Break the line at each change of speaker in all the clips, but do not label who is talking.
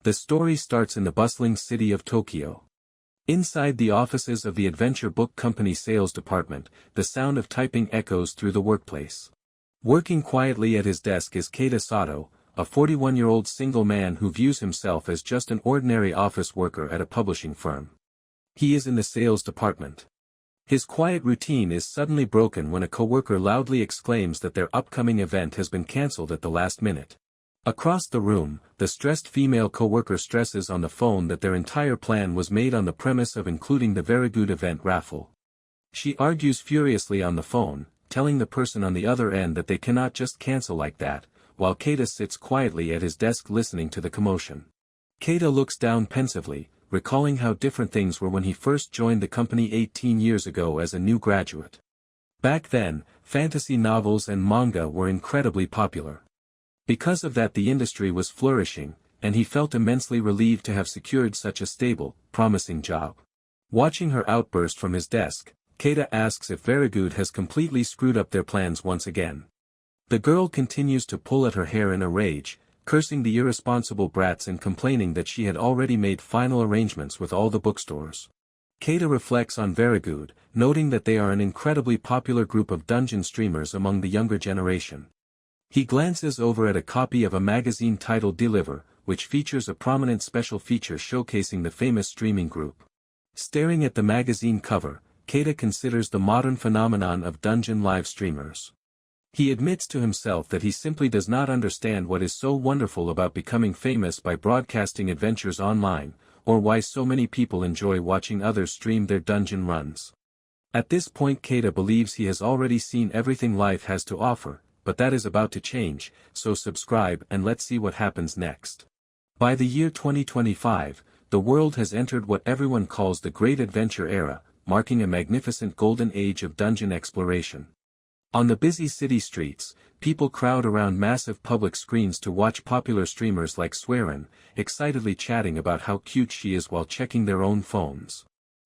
The story starts in the bustling city of Tokyo. Inside the offices of the adventure book company sales department, the sound of typing echoes through the workplace. Working quietly at his desk is Keita Sato, a 41-year-old single man who views himself as just an ordinary office worker at a publishing firm. He is in the sales department. His quiet routine is suddenly broken when a coworker loudly exclaims that their upcoming event has been cancelled at the last minute. Across the room, the stressed female coworker stresses on the phone that their entire plan was made on the premise of including the very good event raffle. She argues furiously on the phone, telling the person on the other end that they cannot just cancel like that, while Keita sits quietly at his desk listening to the commotion. Keita looks down pensively, recalling how different things were when he first joined the company 18 years ago as a new graduate. Back then, fantasy novels and manga were incredibly popular. Because of that, the industry was flourishing, and he felt immensely relieved to have secured such a stable, promising job. Watching her outburst from his desk, Keita asks if Very Good has completely screwed up their plans once again. The girl continues to pull at her hair in a rage, cursing the irresponsible brats and complaining that she had already made final arrangements with all the bookstores. Keita reflects on Very Good, noting that they are an incredibly popular group of dungeon streamers among the younger generation. He glances over at a copy of a magazine titled Deliver, which features a prominent special feature showcasing the famous streaming group. Staring at the magazine cover, Keita considers the modern phenomenon of dungeon live streamers. He admits to himself that he simply does not understand what is so wonderful about becoming famous by broadcasting adventures online, or why so many people enjoy watching others stream their dungeon runs. At this point, Keita believes he has already seen everything life has to offer, but that is about to change, so subscribe and let's see what happens next. By the year 2025, the world has entered what everyone calls the Great Adventure Era, marking a magnificent golden age of dungeon exploration. On the busy city streets, people crowd around massive public screens to watch popular streamers like Swearin, excitedly chatting about how cute she is while checking their own phones.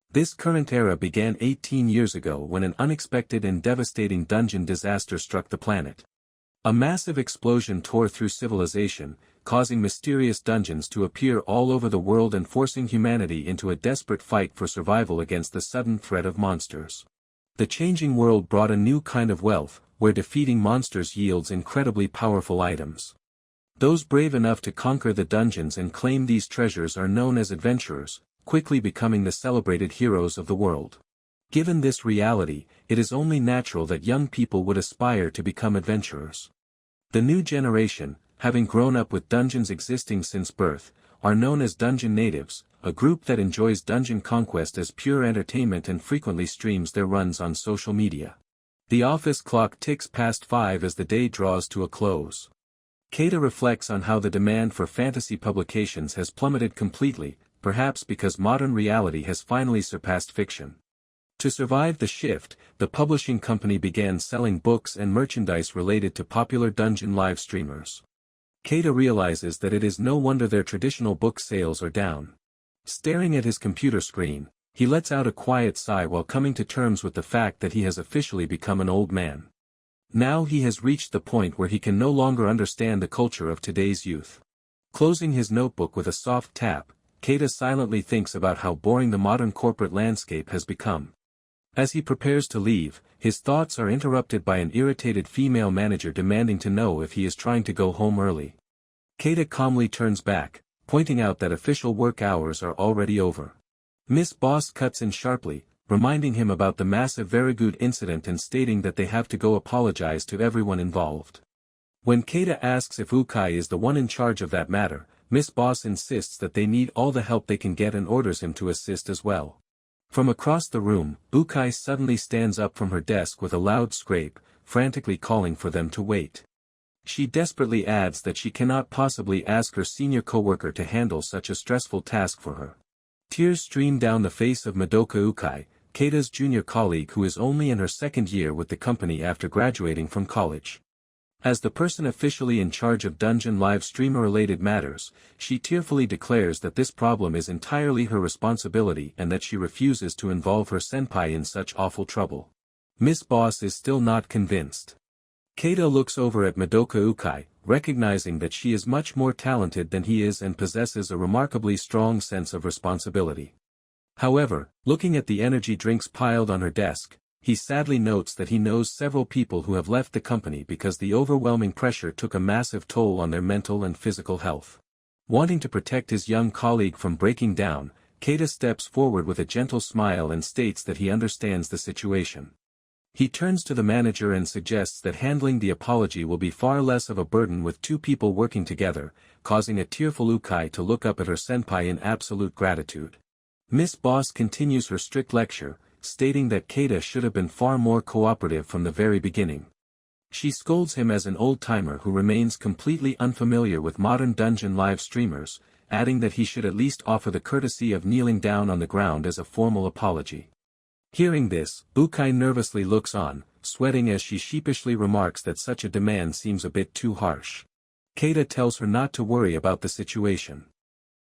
This current era began 18 years ago when an unexpected and devastating dungeon disaster struck the planet. A massive explosion tore through civilization, causing mysterious dungeons to appear all over the world and forcing humanity into a desperate fight for survival against the sudden threat of monsters. The changing world brought a new kind of wealth, where defeating monsters yields incredibly powerful items. Those brave enough to conquer the dungeons and claim these treasures are known as adventurers, quickly becoming the celebrated heroes of the world. Given this reality, it is only natural that young people would aspire to become adventurers. The new generation, having grown up with dungeons existing since birth, are known as dungeon natives, a group that enjoys dungeon conquest as pure entertainment and frequently streams their runs on social media. The office clock ticks past 5 as the day draws to a close. Keita reflects on how the demand for fantasy publications has plummeted completely, perhaps because modern reality has finally surpassed fiction. To survive the shift, the publishing company began selling books and merchandise related to popular dungeon live streamers. Keita realizes that it is no wonder their traditional book sales are down. Staring at his computer screen, he lets out a quiet sigh while coming to terms with the fact that he has officially become an old man. Now he has reached the point where he can no longer understand the culture of today's youth. Closing his notebook with a soft tap, Keita silently thinks about how boring the modern corporate landscape has become. As he prepares to leave, his thoughts are interrupted by an irritated female manager demanding to know if he is trying to go home early. Keita calmly turns back, pointing out that official work hours are already over. Miss Boss cuts in sharply, reminding him about the massive Very Good incident and stating that they have to go apologize to everyone involved. When Keita asks if Ukai is the one in charge of that matter, Miss Boss insists that they need all the help they can get and orders him to assist as well. From across the room, Ukai suddenly stands up from her desk with a loud scrape, frantically calling for them to wait. She desperately adds that she cannot possibly ask her senior coworker to handle such a stressful task for her. Tears stream down the face of Madoka Ukai, Keita's junior colleague who is only in her second year with the company after graduating from college. As the person officially in charge of dungeon live streamer-related matters, she tearfully declares that this problem is entirely her responsibility and that she refuses to involve her senpai in such awful trouble. Miss Boss is still not convinced. Keita looks over at Madoka Ukai, recognizing that she is much more talented than he is and possesses a remarkably strong sense of responsibility. However, looking at the energy drinks piled on her desk, he sadly notes that he knows several people who have left the company because the overwhelming pressure took a massive toll on their mental and physical health. Wanting to protect his young colleague from breaking down, Keita steps forward with a gentle smile and states that he understands the situation. He turns to the manager and suggests that handling the apology will be far less of a burden with two people working together, causing a tearful Ukai to look up at her senpai in absolute gratitude. Miss Boss continues her strict lecture, stating that Keita should have been far more cooperative from the very beginning. She scolds him as an old-timer who remains completely unfamiliar with modern dungeon live streamers, adding that he should at least offer the courtesy of kneeling down on the ground as a formal apology. Hearing this, Ukai nervously looks on, sweating as she sheepishly remarks that such a demand seems a bit too harsh. Keita tells her not to worry about the situation.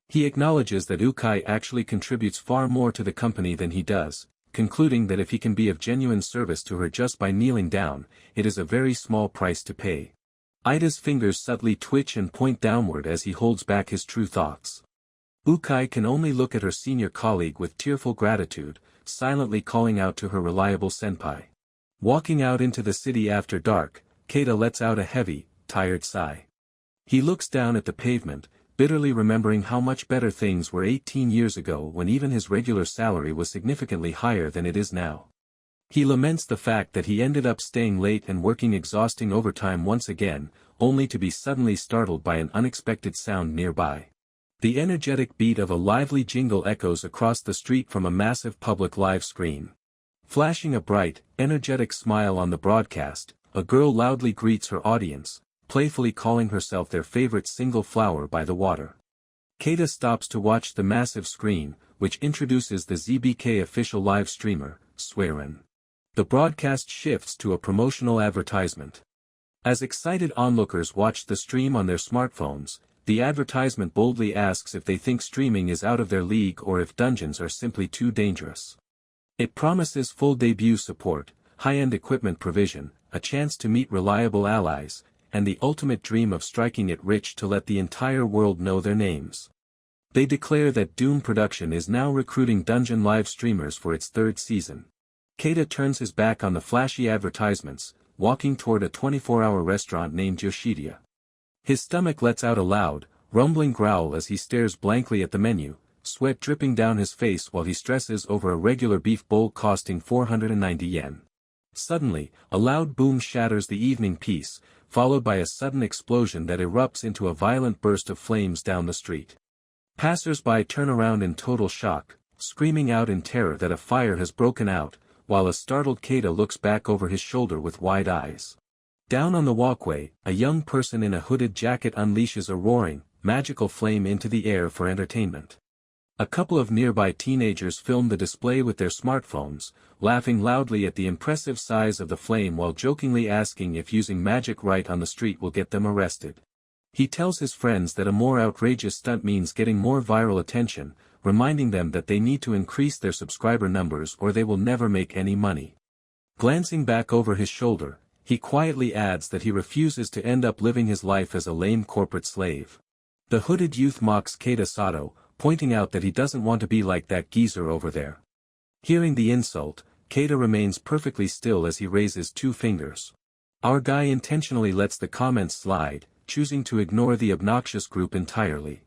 He acknowledges that Ukai actually contributes far more to the company than he does, concluding that if he can be of genuine service to her just by kneeling down, it is a very small price to pay. Ida's fingers subtly twitch and point downward as he holds back his true thoughts. Ukai can only look at her senior colleague with tearful gratitude, silently calling out to her reliable senpai. Walking out into the city after dark, Keita lets out a heavy, tired sigh. He looks down at the pavement, bitterly remembering how much better things were 18 years ago when even his regular salary was significantly higher than it is now. He laments the fact that he ended up staying late and working exhausting overtime once again, only to be suddenly startled by an unexpected sound nearby. The energetic beat of a lively jingle echoes across the street from a massive public live screen. Flashing a bright, energetic smile on the broadcast, a girl loudly greets her audience, playfully calling herself their favorite single flower by the water. Keita stops to watch the massive screen, which introduces the ZBK official live streamer, Swearin. The broadcast shifts to a promotional advertisement. As excited onlookers watch the stream on their smartphones, the advertisement boldly asks if they think streaming is out of their league or if dungeons are simply too dangerous. It promises full debut support, high-end equipment provision, a chance to meet reliable allies, and the ultimate dream of striking it rich to let the entire world know their names. They declare that Doom Production is now recruiting dungeon live streamers for its third season. Keita turns his back on the flashy advertisements, walking toward a 24-hour restaurant named Yoshidia. His stomach lets out a loud, rumbling growl as he stares blankly at the menu, sweat dripping down his face while he stresses over a regular beef bowl costing 490 yen. Suddenly, a loud boom shatters the evening peace, followed by a sudden explosion that erupts into a violent burst of flames down the street. Passers-by turn around in total shock, screaming out in terror that a fire has broken out, while a startled Keita looks back over his shoulder with wide eyes. Down on the walkway, a young person in a hooded jacket unleashes a roaring, magical flame into the air for entertainment. A couple of nearby teenagers film the display with their smartphones, laughing loudly at the impressive size of the flame while jokingly asking if using magic right on the street will get them arrested. He tells his friends that a more outrageous stunt means getting more viral attention, reminding them that they need to increase their subscriber numbers or they will never make any money. Glancing back over his shoulder, he quietly adds that he refuses to end up living his life as a lame corporate slave. The hooded youth mocks Keita Sato, pointing out that he doesn't want to be like that geezer over there. Hearing the insult, Keita remains perfectly still as he raises two fingers. Our guy intentionally lets the comments slide, choosing to ignore the obnoxious group entirely.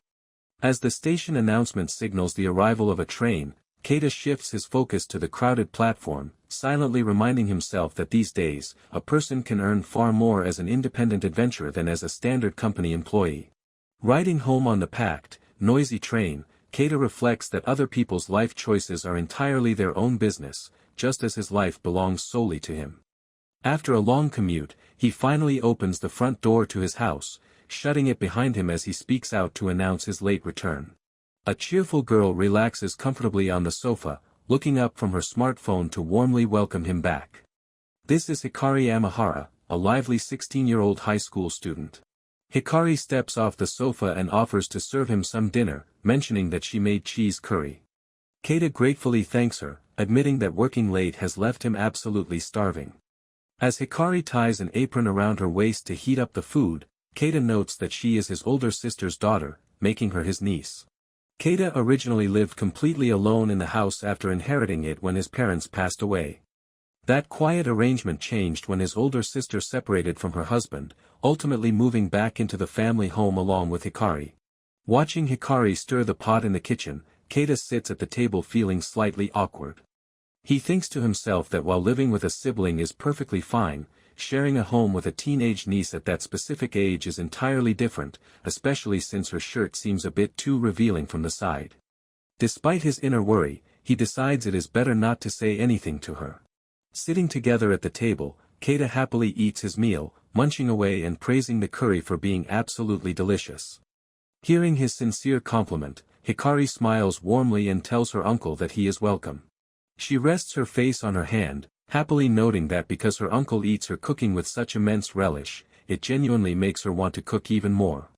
As the station announcement signals the arrival of a train, Keita shifts his focus to the crowded platform, silently reminding himself that these days, a person can earn far more as an independent adventurer than as a standard company employee. Riding home on the packed, noisy train, Keita reflects that other people's life choices are entirely their own business, just as his life belongs solely to him. After a long commute, he finally opens the front door to his house, shutting it behind him as he speaks out to announce his late return. A cheerful girl relaxes comfortably on the sofa, looking up from her smartphone to warmly welcome him back. This is Hikari Amahara, a lively 16-year-old high school student. Hikari steps off the sofa and offers to serve him some dinner, mentioning that she made cheese curry. Keita gratefully thanks her, admitting that working late has left him absolutely starving. As Hikari ties an apron around her waist to heat up the food, Keita notes that she is his older sister's daughter, making her his niece. Keita originally lived completely alone in the house after inheriting it when his parents passed away. That quiet arrangement changed when his older sister separated from her husband, ultimately moving back into the family home along with Hikari. Watching Hikari stir the pot in the kitchen, Keita sits at the table feeling slightly awkward. He thinks to himself that while living with a sibling is perfectly fine, sharing a home with a teenage niece at that specific age is entirely different, especially since her shirt seems a bit too revealing from the side. Despite his inner worry, he decides it is better not to say anything to her. Sitting together at the table, Keita happily eats his meal, munching away and praising the curry for being absolutely delicious. Hearing his sincere compliment, Hikari smiles warmly and tells her uncle that he is welcome. She rests her face on her hand, happily noting that because her uncle eats her cooking with such immense relish, it genuinely makes her want to cook even more.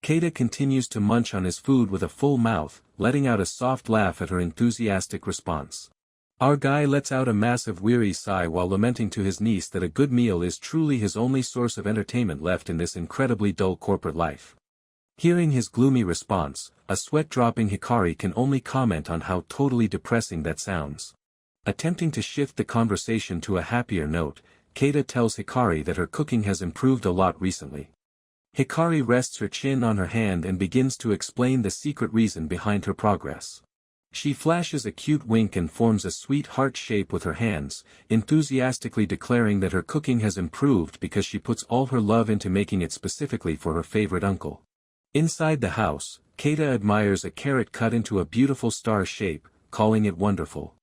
Keita continues to munch on his food with a full mouth, letting out a soft laugh at her enthusiastic response. Our guy lets out a massive weary sigh while lamenting to his niece that a good meal is truly his only source of entertainment left in this incredibly dull corporate life. Hearing his gloomy response, a sweat-dropping Hikari can only comment on how totally depressing that sounds. Attempting to shift the conversation to a happier note, Keita tells Hikari that her cooking has improved a lot recently. Hikari rests her chin on her hand and begins to explain the secret reason behind her progress. She flashes a cute wink and forms a sweet heart shape with her hands, enthusiastically declaring that her cooking has improved because she puts all her love into making it specifically for her favorite uncle. Inside the house, Keita admires a carrot cut into a beautiful star shape, calling it wonderful.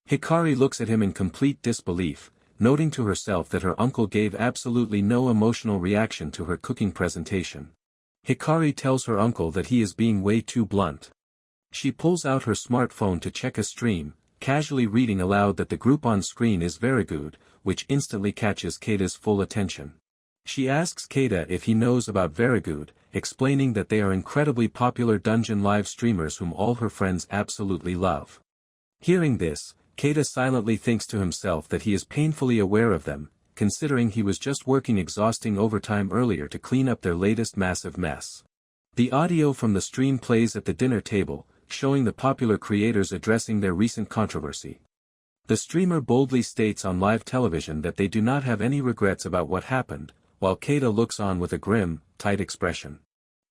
Hikari looks at him in complete disbelief, noting to herself that her uncle gave absolutely no emotional reaction to her cooking presentation. Hikari tells her uncle that he is being way too blunt. She pulls out her smartphone to check a stream, casually reading aloud that the group on screen is very good, which instantly catches Keita's full attention. She asks Keita if he knows about Very Good, explaining that they are incredibly popular dungeon live streamers whom all her friends absolutely love. Hearing this, Keita silently thinks to himself that he is painfully aware of them, considering he was just working exhausting overtime earlier to clean up their latest massive mess. The audio from the stream plays at the dinner table, showing the popular creators addressing their recent controversy. The streamer boldly states on live television that they do not have any regrets about what happened, while Keita looks on with a grim, tight expression.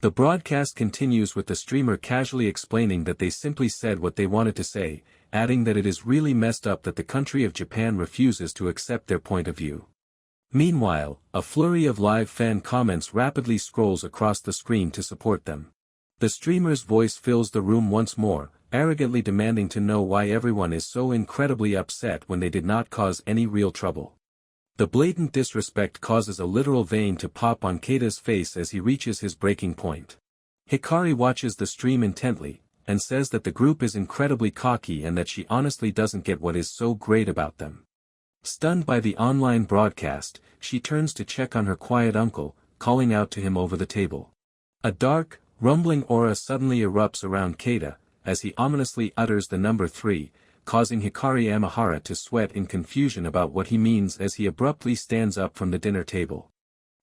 The broadcast continues with the streamer casually explaining that they simply said what they wanted to say, adding that it is really messed up that the country of Japan refuses to accept their point of view. Meanwhile, a flurry of live fan comments rapidly scrolls across the screen to support them. The streamer's voice fills the room once more, arrogantly demanding to know why everyone is so incredibly upset when they did not cause any real trouble. The blatant disrespect causes a literal vein to pop on Keita's face as he reaches his breaking point. Hikari watches the stream intently, and says that the group is incredibly cocky and that she honestly doesn't get what is so great about them. Stunned by the online broadcast, she turns to check on her quiet uncle, calling out to him over the table. A dark, rumbling aura suddenly erupts around Keita, as he ominously utters the number 3, causing Hikari Amahara to sweat in confusion about what he means as he abruptly stands up from the dinner table.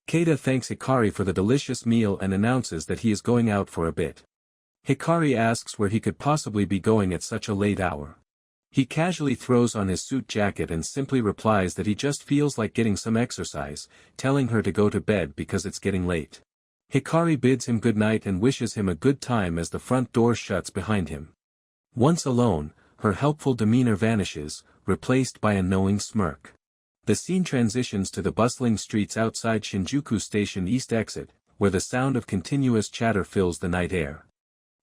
Keita thanks Hikari for the delicious meal and announces that he is going out for a bit. Hikari asks where he could possibly be going at such a late hour. He casually throws on his suit jacket and simply replies that he just feels like getting some exercise, telling her to go to bed because it's getting late. Hikari bids him good night and wishes him a good time as the front door shuts behind him. Once alone, her helpful demeanor vanishes, replaced by a knowing smirk. The scene transitions to the bustling streets outside Shinjuku Station East exit, where the sound of continuous chatter fills the night air.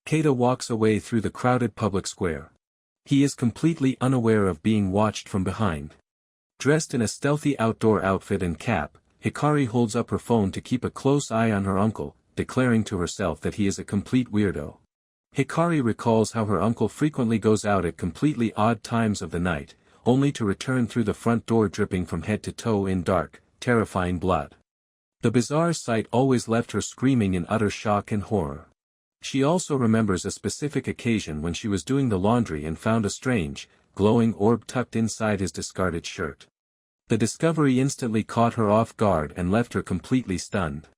Keita walks away through the crowded public square. He is completely unaware of being watched from behind. Dressed in a stealthy outdoor outfit and cap, Hikari holds up her phone to keep a close eye on her uncle, declaring to herself that he is a complete weirdo. Hikari recalls how her uncle frequently goes out at completely odd times of the night, only to return through the front door dripping from head to toe in dark, terrifying blood. The bizarre sight always left her screaming in utter shock and horror. She also remembers a specific occasion when she was doing the laundry and found a strange, glowing orb tucked inside his discarded shirt. The discovery instantly caught her off guard and left her completely stunned.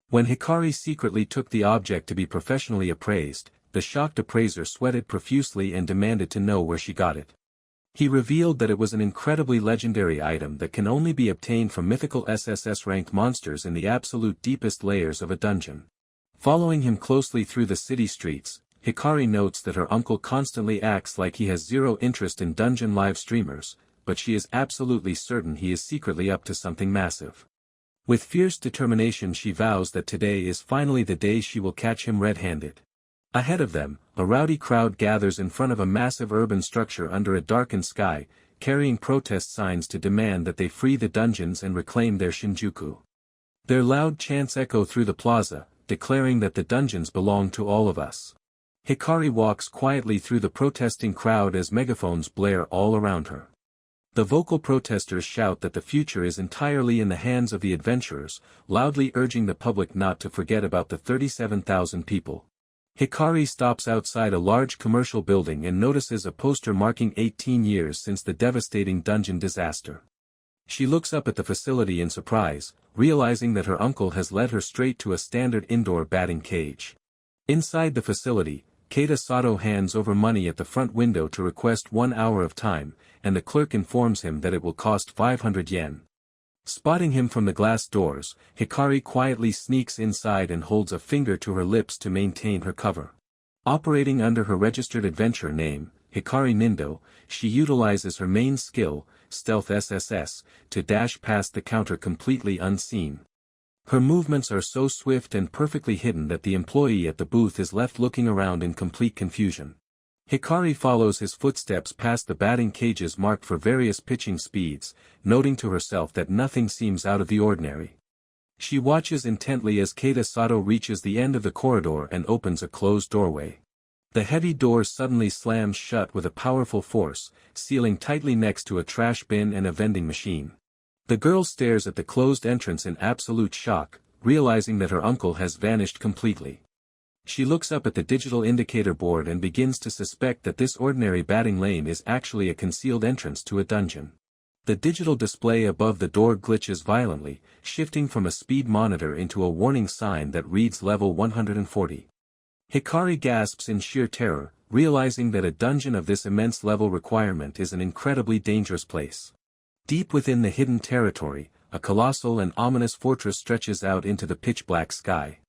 When Hikari secretly took the object to be professionally appraised, the shocked appraiser sweated profusely and demanded to know where she got it. He revealed that it was an incredibly legendary item that can only be obtained from mythical SSS-ranked monsters in the absolute deepest layers of a dungeon. Following him closely through the city streets, Hikari notes that her uncle constantly acts like he has zero interest in dungeon live streamers, but she is absolutely certain he is secretly up to something massive. With fierce determination she vows that today is finally the day she will catch him red-handed. Ahead of them, a rowdy crowd gathers in front of a massive urban structure under a darkened sky, carrying protest signs to demand that they free the dungeons and reclaim their Shinjuku. Their loud chants echo through the plaza, declaring that the dungeons belong to all of us. Hikari walks quietly through the protesting crowd as megaphones blare all around her. The vocal protesters shout that the future is entirely in the hands of the adventurers, loudly urging the public not to forget about the 37,000 people. Hikari stops outside a large commercial building and notices a poster marking 18 years since the devastating dungeon disaster. She looks up at the facility in surprise, realizing that her uncle has led her straight to a standard indoor batting cage. Inside the facility, Sato hands over money at the front window to request 1 hour of time, and the clerk informs him that it will cost 500 yen. Spotting him from the glass doors, Hikari quietly sneaks inside and holds a finger to her lips to maintain her cover. Operating under her registered adventure name, Hikari Nindo, she utilizes her main skill, Stealth SSS, to dash past the counter completely unseen. Her movements are so swift and perfectly hidden that the employee at the booth is left looking around in complete confusion. Hikari follows his footsteps past the batting cages marked for various pitching speeds, noting to herself that nothing seems out of the ordinary. She watches intently as Sato reaches the end of the corridor and opens a closed doorway. The heavy door suddenly slams shut with a powerful force, sealing tightly next to a trash bin and a vending machine. The girl stares at the closed entrance in absolute shock, realizing that her uncle has vanished completely. She looks up at the digital indicator board and begins to suspect that this ordinary batting lane is actually a concealed entrance to a dungeon. The digital display above the door glitches violently, shifting from a speed monitor into a warning sign that reads level 140. Hikari gasps in sheer terror, realizing that a dungeon of this immense level requirement is an incredibly dangerous place. Deep within the hidden territory, a colossal and ominous fortress stretches out into the pitch-black sky.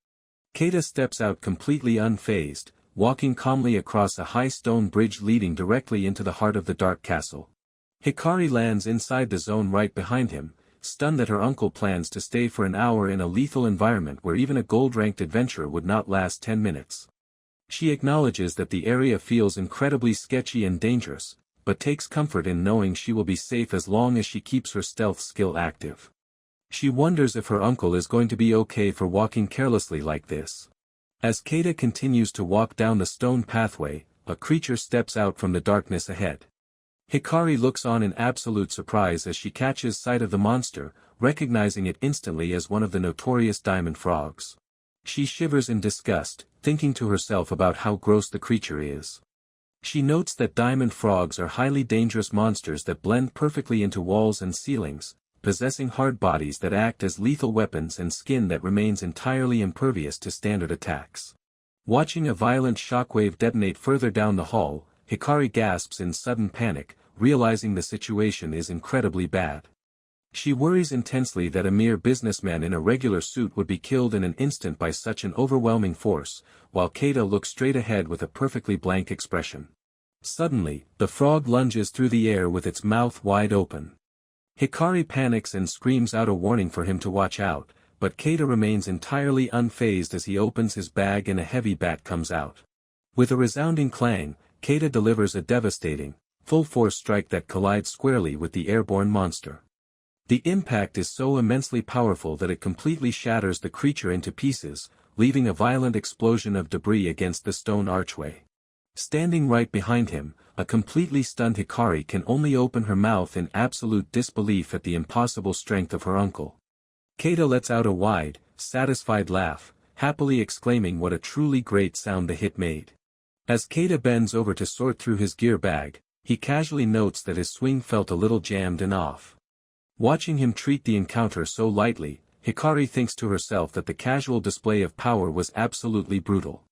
Keita steps out completely unfazed, walking calmly across a high stone bridge leading directly into the heart of the dark castle. Hikari lands inside the zone right behind him, stunned that her uncle plans to stay for an hour in a lethal environment where even a gold-ranked adventurer would not last 10 minutes. She acknowledges that the area feels incredibly sketchy and dangerous, but takes comfort in knowing she will be safe as long as she keeps her stealth skill active. She wonders if her uncle is going to be okay for walking carelessly like this. As Keita continues to walk down the stone pathway, a creature steps out from the darkness ahead. Hikari looks on in absolute surprise as she catches sight of the monster, recognizing it instantly as one of the notorious diamond frogs. She shivers in disgust, thinking to herself about how gross the creature is. She notes that diamond frogs are highly dangerous monsters that blend perfectly into walls and ceilings, possessing hard bodies that act as lethal weapons and skin that remains entirely impervious to standard attacks. Watching a violent shockwave detonate further down the hall, Hikari gasps in sudden panic, realizing the situation is incredibly bad. She worries intensely that a mere businessman in a regular suit would be killed in an instant by such an overwhelming force, while Keita looks straight ahead with a perfectly blank expression. Suddenly, the frog lunges through the air with its mouth wide open. Hikari panics and screams out a warning for him to watch out, but Keita remains entirely unfazed as he opens his bag and a heavy bat comes out. With a resounding clang, Keita delivers a devastating, full-force strike that collides squarely with the airborne monster. The impact is so immensely powerful that it completely shatters the creature into pieces, leaving a violent explosion of debris against the stone archway. Standing right behind him, a completely stunned Hikari can only open her mouth in absolute disbelief at the impossible strength of her uncle. Keita lets out a wide, satisfied laugh, happily exclaiming what a truly great sound the hit made. As Keita bends over to sort through his gear bag, he casually notes that his swing felt a little jammed and off. Watching him treat the encounter so lightly, Hikari thinks to herself that the casual display of power was absolutely brutal.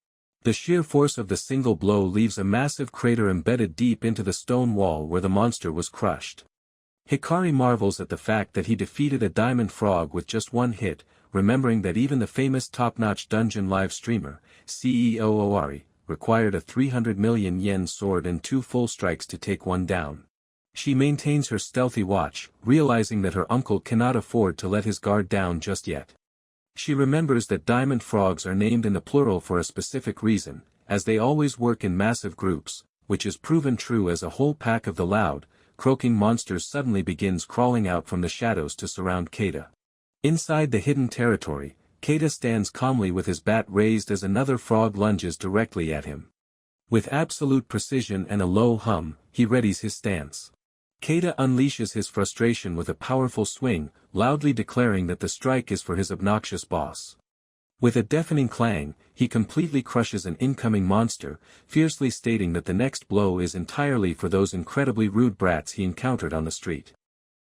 The sheer force of the single blow leaves a massive crater embedded deep into the stone wall where the monster was crushed. Hikari marvels at the fact that he defeated a diamond frog with just one hit, remembering that even the famous top-notch dungeon live streamer, CEO Owari, required a 300 million yen sword and 2 full strikes to take one down. She maintains her stealthy watch, realizing that her uncle cannot afford to let his guard down just yet. She remembers that diamond frogs are named in the plural for a specific reason, as they always work in massive groups, which is proven true as a whole pack of the loud, croaking monsters suddenly begins crawling out from the shadows to surround Keita. Inside the hidden territory, Keita stands calmly with his bat raised as another frog lunges directly at him. With absolute precision and a low hum, he readies his stance. Keita unleashes his frustration with a powerful swing, loudly declaring that the strike is for his obnoxious boss. With a deafening clang, he completely crushes an incoming monster, fiercely stating that the next blow is entirely for those incredibly rude brats he encountered on the street.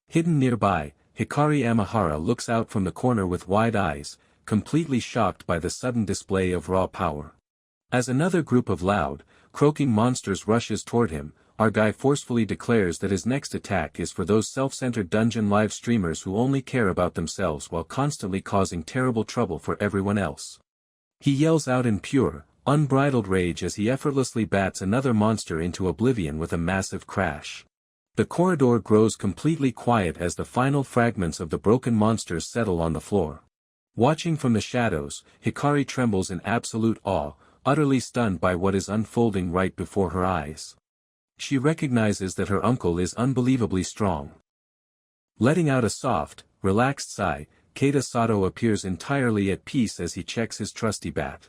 Hidden nearby, Hikari Amahara looks out from the corner with wide eyes, completely shocked by the sudden display of raw power. As another group of loud, croaking monsters rushes toward him, our guy forcefully declares that his next attack is for those self-centered dungeon live streamers who only care about themselves while constantly causing terrible trouble for everyone else. He yells out in pure, unbridled rage as he effortlessly bats another monster into oblivion with a massive crash. The corridor grows completely quiet as the final fragments of the broken monsters settle on the floor. Watching from the shadows, Hikari trembles in absolute awe, utterly stunned by what is unfolding right before her eyes. She recognizes that her uncle is unbelievably strong. Letting out a soft, relaxed sigh, Keita Sato appears entirely at peace as he checks his trusty bat.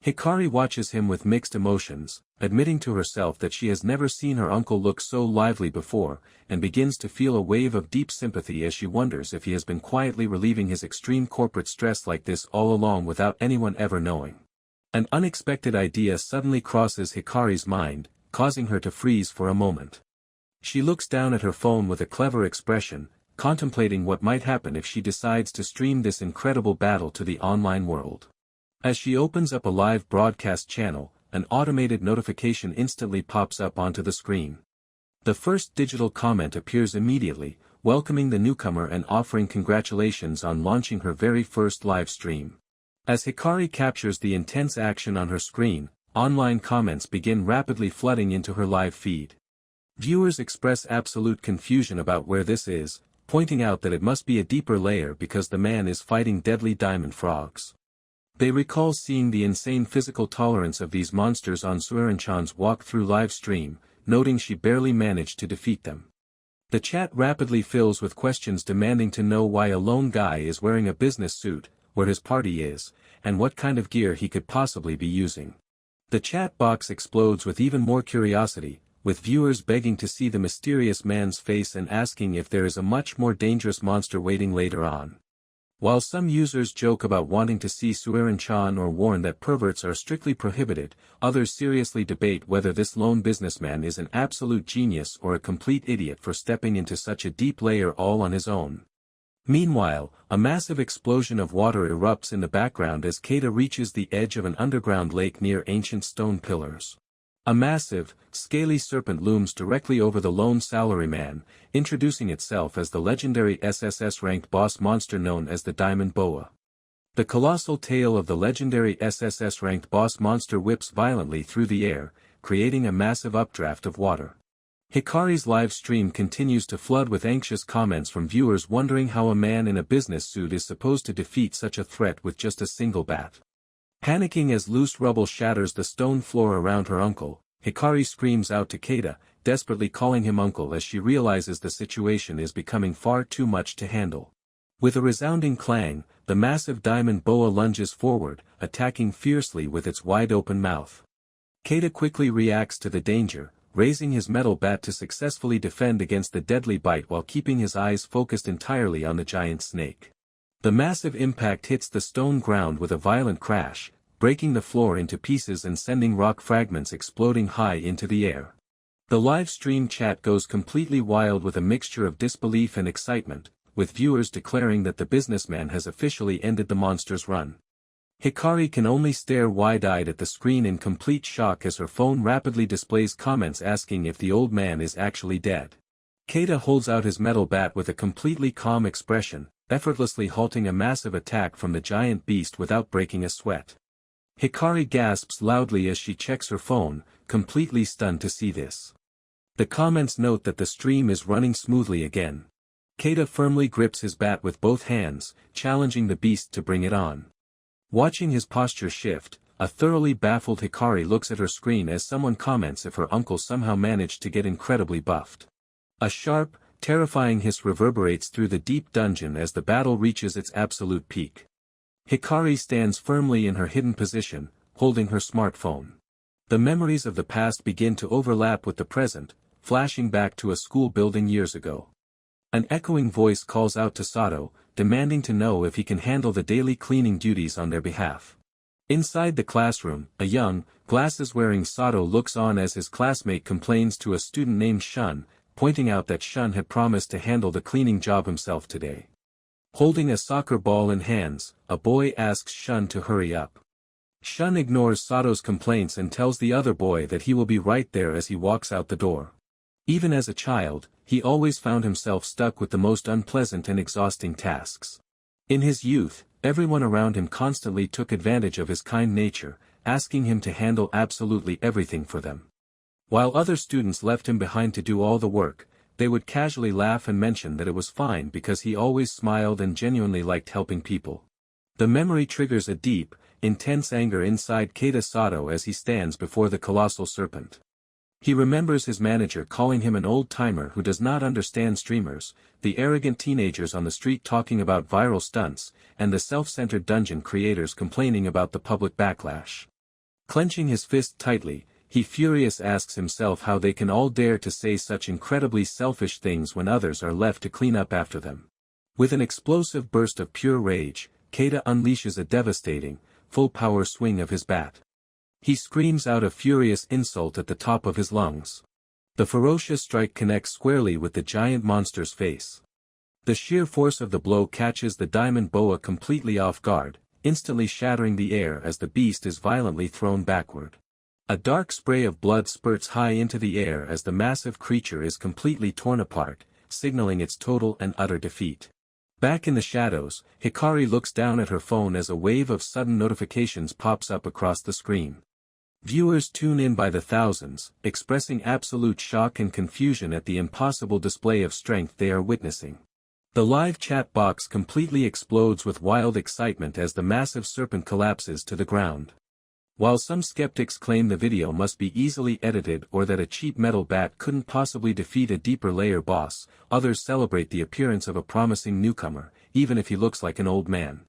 Hikari watches him with mixed emotions, admitting to herself that she has never seen her uncle look so lively before, and begins to feel a wave of deep sympathy as she wonders if he has been quietly relieving his extreme corporate stress like this all along without anyone ever knowing. An unexpected idea suddenly crosses Hikari's mind, causing her to freeze for a moment. She looks down at her phone with a clever expression, contemplating what might happen if she decides to stream this incredible battle to the online world. As she opens up a live broadcast channel, an automated notification instantly pops up onto the screen. The first digital comment appears immediately, welcoming the newcomer and offering congratulations on launching her very first live stream. As Hikari captures the intense action on her screen, online comments begin rapidly flooding into her live feed. Viewers express absolute confusion about where this is, pointing out that it must be a deeper layer because the man is fighting deadly diamond frogs. They recall seeing the insane physical tolerance of these monsters on Suerin-chan's walk-through live stream, noting she barely managed to defeat them. The chat rapidly fills with questions demanding to know why a lone guy is wearing a business suit, where his party is, and what kind of gear he could possibly be using. The chat box explodes with even more curiosity, with viewers begging to see the mysterious man's face and asking if there is a much more dangerous monster waiting later on. While some users joke about wanting to see Suerin-chan or warn that perverts are strictly prohibited, others seriously debate whether this lone businessman is an absolute genius or a complete idiot for stepping into such a deep layer all on his own. Meanwhile, a massive explosion of water erupts in the background as Keita reaches the edge of an underground lake near ancient stone pillars. A massive, scaly serpent looms directly over the lone salaryman, introducing itself as the legendary SSS-ranked boss monster known as the Diamond Boa. The colossal tail of the legendary SSS-ranked boss monster whips violently through the air, creating a massive updraft of water. Hikari's live stream continues to flood with anxious comments from viewers wondering how a man in a business suit is supposed to defeat such a threat with just a single bat. Panicking as loose rubble shatters the stone floor around her uncle, Hikari screams out to Keita, desperately calling him uncle as she realizes the situation is becoming far too much to handle. With a resounding clang, the massive diamond boa lunges forward, attacking fiercely with its wide-open mouth. Keita quickly reacts to the danger, raising his metal bat to successfully defend against the deadly bite while keeping his eyes focused entirely on the giant snake. The massive impact hits the stone ground with a violent crash, breaking the floor into pieces and sending rock fragments exploding high into the air. The live stream chat goes completely wild with a mixture of disbelief and excitement, with viewers declaring that the businessman has officially ended the monster's run. Hikari can only stare wide-eyed at the screen in complete shock as her phone rapidly displays comments asking if the old man is actually dead. Keita holds out his metal bat with a completely calm expression, effortlessly halting a massive attack from the giant beast without breaking a sweat. Hikari gasps loudly as she checks her phone, completely stunned to see this. The comments note that the stream is running smoothly again. Keita firmly grips his bat with both hands, challenging the beast to bring it on. Watching his posture shift, a thoroughly baffled Hikari looks at her screen as someone comments if her uncle somehow managed to get incredibly buffed. A sharp, terrifying hiss reverberates through the deep dungeon as the battle reaches its absolute peak. Hikari stands firmly in her hidden position, holding her smartphone. The memories of the past begin to overlap with the present, flashing back to a school building years ago. An echoing voice calls out to Sato, demanding to know if he can handle the daily cleaning duties on their behalf. Inside the classroom, a young, glasses-wearing Sato looks on as his classmate complains to a student named Shun, pointing out that Shun had promised to handle the cleaning job himself today. Holding a soccer ball in hands, a boy asks Shun to hurry up. Shun ignores Sato's complaints and tells the other boy that he will be right there as he walks out the door. Even as a child, he always found himself stuck with the most unpleasant and exhausting tasks. In his youth, everyone around him constantly took advantage of his kind nature, asking him to handle absolutely everything for them. While other students left him behind to do all the work, they would casually laugh and mention that it was fine because he always smiled and genuinely liked helping people. The memory triggers a deep, intense anger inside Keita Sato as he stands before the colossal serpent. He remembers his manager calling him an old-timer who does not understand streamers, the arrogant teenagers on the street talking about viral stunts, and the self-centered dungeon creators complaining about the public backlash. Clenching his fist tightly, he furious asks himself how they can all dare to say such incredibly selfish things when others are left to clean up after them. With an explosive burst of pure rage, Keita unleashes a devastating, full-power swing of his bat. He screams out a furious insult at the top of his lungs. The ferocious strike connects squarely with the giant monster's face. The sheer force of the blow catches the diamond boa completely off guard, instantly shattering the air as the beast is violently thrown backward. A dark spray of blood spurts high into the air as the massive creature is completely torn apart, signaling its total and utter defeat. Back in the shadows, Hikari looks down at her phone as a wave of sudden notifications pops up across the screen. Viewers tune in by the thousands, expressing absolute shock and confusion at the impossible display of strength they are witnessing. The live chat box completely explodes with wild excitement as the massive serpent collapses to the ground. While some skeptics claim the video must be easily edited or that a cheap metal bat couldn't possibly defeat a deeper layer boss, others celebrate the appearance of a promising newcomer, even if he looks like an old man.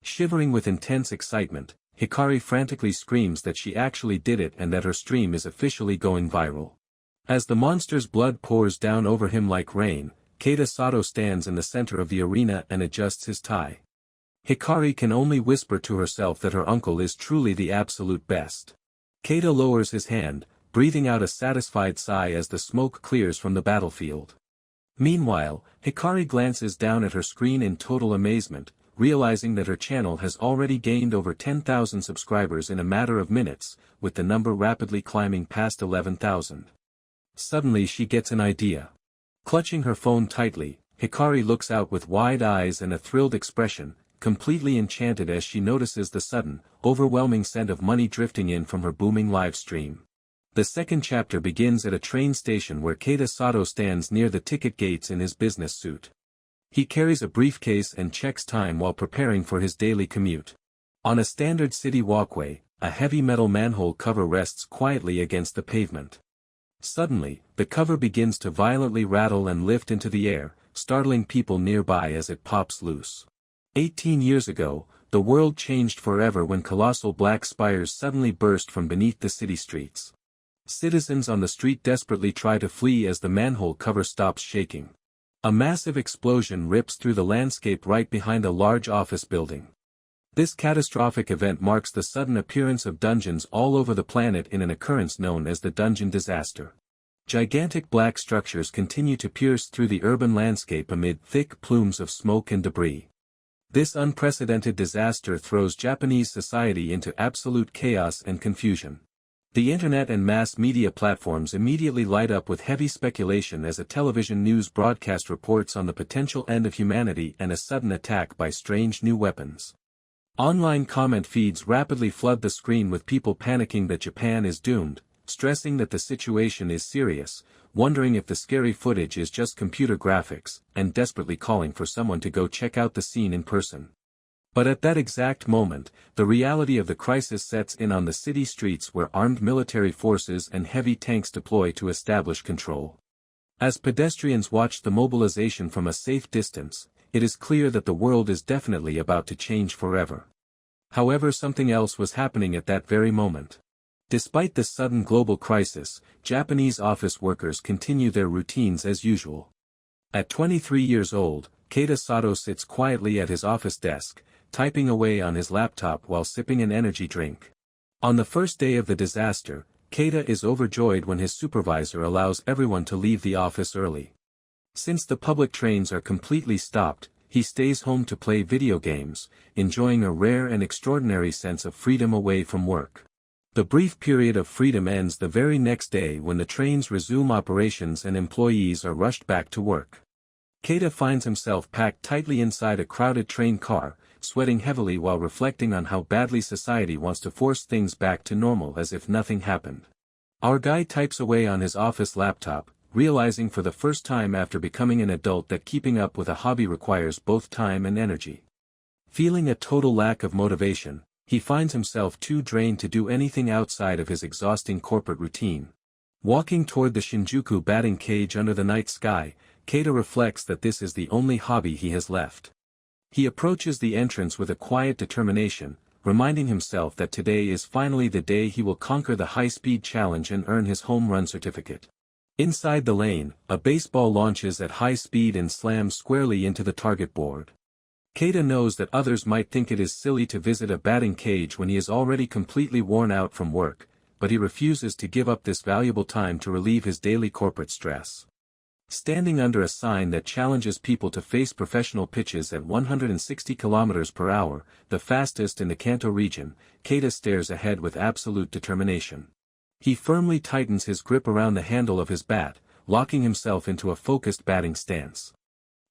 Shivering with intense excitement, Hikari frantically screams that she actually did it and that her stream is officially going viral. As the monster's blood pours down over him like rain, Keita Sato stands in the center of the arena and adjusts his tie. Hikari can only whisper to herself that her uncle is truly the absolute best. Keita lowers his hand, breathing out a satisfied sigh as the smoke clears from the battlefield. Meanwhile, Hikari glances down at her screen in total amazement, realizing that her channel has already gained over 10,000 subscribers in a matter of minutes, with the number rapidly climbing past 11,000. Suddenly she gets an idea. Clutching her phone tightly, Hikari looks out with wide eyes and a thrilled expression, completely enchanted as she notices the sudden, overwhelming scent of money drifting in from her booming live stream. The second chapter begins at a train station where Keita Sato stands near the ticket gates in his business suit. He carries a briefcase and checks time while preparing for his daily commute. On a standard city walkway, a heavy metal manhole cover rests quietly against the pavement. Suddenly, the cover begins to violently rattle and lift into the air, startling people nearby as it pops loose. 18 years ago, the world changed forever when colossal black spires suddenly burst from beneath the city streets. Citizens on the street desperately try to flee as the manhole cover stops shaking. A massive explosion rips through the landscape right behind a large office building. This catastrophic event marks the sudden appearance of dungeons all over the planet in an occurrence known as the dungeon disaster. Gigantic black structures continue to pierce through the urban landscape amid thick plumes of smoke and debris. This unprecedented disaster throws Japanese society into absolute chaos and confusion. The internet and mass media platforms immediately light up with heavy speculation as a television news broadcast reports on the potential end of humanity and a sudden attack by strange new weapons. Online comment feeds rapidly flood the screen with people panicking that Japan is doomed, stressing that the situation is serious, wondering if the scary footage is just computer graphics, and desperately calling for someone to go check out the scene in person. But at that exact moment, the reality of the crisis sets in on the city streets where armed military forces and heavy tanks deploy to establish control. As pedestrians watch the mobilization from a safe distance, it is clear that the world is definitely about to change forever. However, something else was happening at that very moment. Despite this sudden global crisis, Japanese office workers continue their routines as usual. At 23 years old, Keita Sato sits quietly at his office desk, typing away on his laptop while sipping an energy drink. On the first day of the disaster, Keita is overjoyed when his supervisor allows everyone to leave the office early. Since the public trains are completely stopped, he stays home to play video games, enjoying a rare and extraordinary sense of freedom away from work. The brief period of freedom ends the very next day when the trains resume operations and employees are rushed back to work. Keita finds himself packed tightly inside a crowded train car, sweating heavily while reflecting on how badly society wants to force things back to normal as if nothing happened. Our guy types away on his office laptop, realizing for the first time after becoming an adult that keeping up with a hobby requires both time and energy. Feeling a total lack of motivation, he finds himself too drained to do anything outside of his exhausting corporate routine. Walking toward the Shinjuku batting cage under the night sky, Keita reflects that this is the only hobby he has left. He approaches the entrance with a quiet determination, reminding himself that today is finally the day he will conquer the high-speed challenge and earn his home run certificate. Inside the lane, a baseball launches at high speed and slams squarely into the target board. Keita knows that others might think it is silly to visit a batting cage when he is already completely worn out from work, but he refuses to give up this valuable time to relieve his daily corporate stress. Standing under a sign that challenges people to face professional pitches at 160 km per hour, the fastest in the Kanto region, Keita stares ahead with absolute determination. He firmly tightens his grip around the handle of his bat, locking himself into a focused batting stance.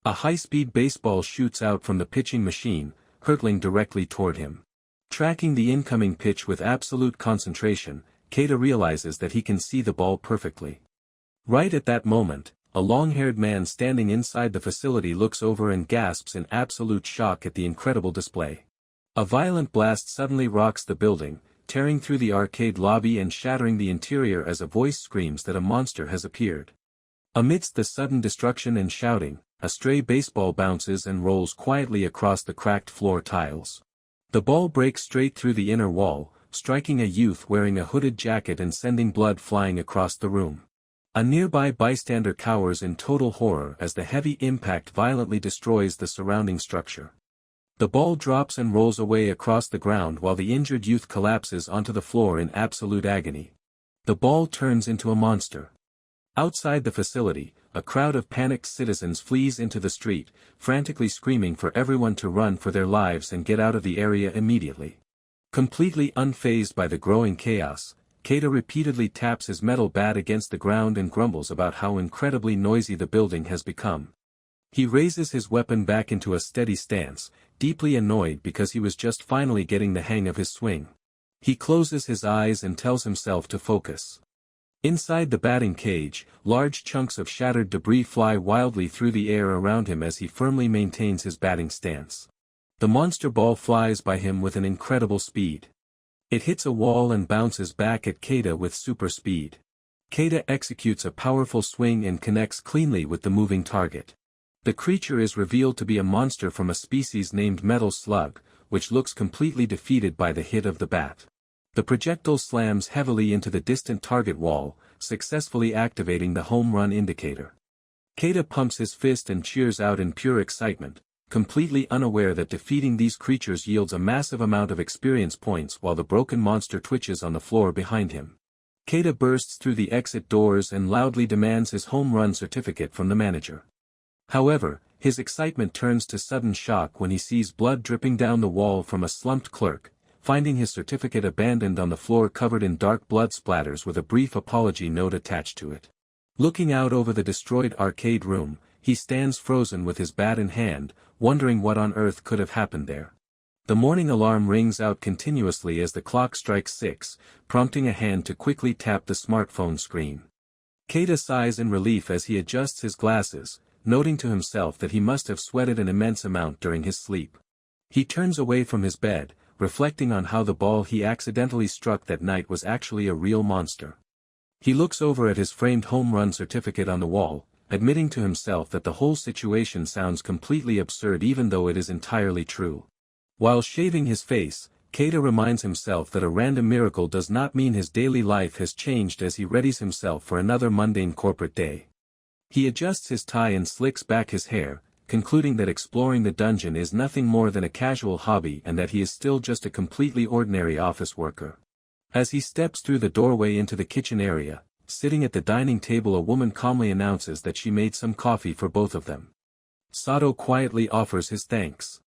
A high-speed baseball shoots out from the pitching machine, hurtling directly toward him. Tracking the incoming pitch with absolute concentration, Keita realizes that he can see the ball perfectly. Right at that moment, a long-haired man standing inside the facility looks over and gasps in absolute shock at the incredible display. A violent blast suddenly rocks the building, tearing through the arcade lobby and shattering the interior as a voice screams that a monster has appeared. Amidst the sudden destruction and shouting, a stray baseball bounces and rolls quietly across the cracked floor tiles. The ball breaks straight through the inner wall, striking a youth wearing a hooded jacket and sending blood flying across the room. A nearby bystander cowers in total horror as the heavy impact violently destroys the surrounding structure. The ball drops and rolls away across the ground while the injured youth collapses onto the floor in absolute agony. The ball turns into a monster. Outside the facility, a crowd of panicked citizens flees into the street, frantically screaming for everyone to run for their lives and get out of the area immediately. Completely unfazed by the growing chaos, Keita repeatedly taps his metal bat against the ground and grumbles about how incredibly noisy the building has become. He raises his weapon back into a steady stance, deeply annoyed because he was just finally getting the hang of his swing. He closes his eyes and tells himself to focus. Inside the batting cage, large chunks of shattered debris fly wildly through the air around him as he firmly maintains his batting stance. The monster ball flies by him with an incredible speed. It hits a wall and bounces back at Keita with super speed. Keita executes a powerful swing and connects cleanly with the moving target. The creature is revealed to be a monster from a species named Metal Slug, which looks completely defeated by the hit of the bat. The projectile slams heavily into the distant target wall, successfully activating the home run indicator. Keita pumps his fist and cheers out in pure excitement, completely unaware that defeating these creatures yields a massive amount of experience points while the broken monster twitches on the floor behind him. Keita bursts through the exit doors and loudly demands his home run certificate from the manager. However, his excitement turns to sudden shock when he sees blood dripping down the wall from a slumped clerk, finding his certificate abandoned on the floor covered in dark blood splatters with a brief apology note attached to it. Looking out over the destroyed arcade room, he stands frozen with his bat in hand, wondering what on earth could have happened there. The morning alarm rings out continuously as the clock strikes 6, prompting a hand to quickly tap the smartphone screen. Keita sighs in relief as he adjusts his glasses, noting to himself that he must have sweated an immense amount during his sleep. He turns away from his bed, reflecting on how the ball he accidentally struck that night was actually a real monster. He looks over at his framed home run certificate on the wall, admitting to himself that the whole situation sounds completely absurd even though it is entirely true. While shaving his face, Keita reminds himself that a random miracle does not mean his daily life has changed as he readies himself for another mundane corporate day. He adjusts his tie and slicks back his hair, concluding that exploring the dungeon is nothing more than a casual hobby and that he is still just a completely ordinary office worker. As he steps through the doorway into the kitchen area, sitting at the dining table, a woman calmly announces that she made some coffee for both of them. Sato quietly offers his thanks.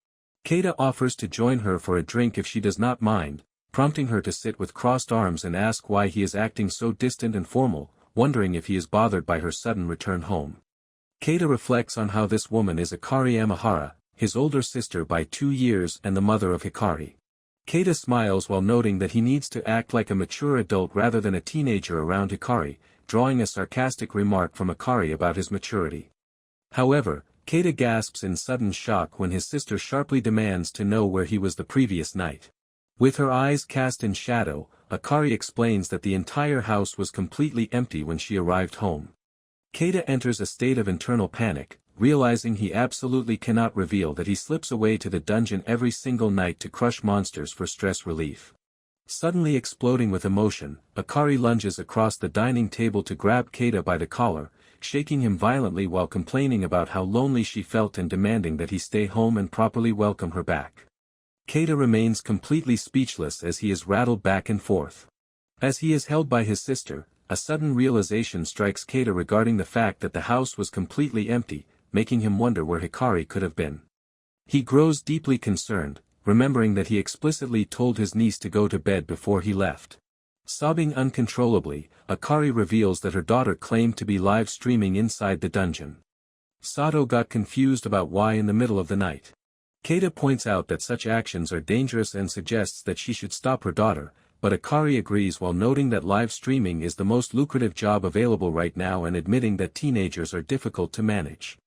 Keita offers to join her for a drink if she does not mind, prompting her to sit with crossed arms and ask why he is acting so distant and formal, wondering if he is bothered by her sudden return home. Keita reflects on how this woman is Hikari Amahara, his older sister by 2 years and the mother of Hikari. Keita smiles while noting that he needs to act like a mature adult rather than a teenager around Hikari, drawing a sarcastic remark from Hikari about his maturity. However, Keita gasps in sudden shock when his sister sharply demands to know where he was the previous night. With her eyes cast in shadow, Hikari explains that the entire house was completely empty when she arrived home. Keita enters a state of internal panic, realizing he absolutely cannot reveal that he slips away to the dungeon every single night to crush monsters for stress relief. Suddenly exploding with emotion, Hikari lunges across the dining table to grab Keita by the collar, shaking him violently while complaining about how lonely she felt and demanding that he stay home and properly welcome her back. Keita remains completely speechless as he is rattled back and forth. As he is held by his sister, a sudden realization strikes Keita regarding the fact that the house was completely empty, making him wonder where Hikari could have been. He grows deeply concerned, remembering that he explicitly told his niece to go to bed before he left. Sobbing uncontrollably, Hikari reveals that her daughter claimed to be live streaming inside the dungeon. Sato got confused about why in the middle of the night. Keita points out that such actions are dangerous and suggests that she should stop her daughter, but Hikari agrees while noting that live streaming is the most lucrative job available right now and admitting that teenagers are difficult to manage.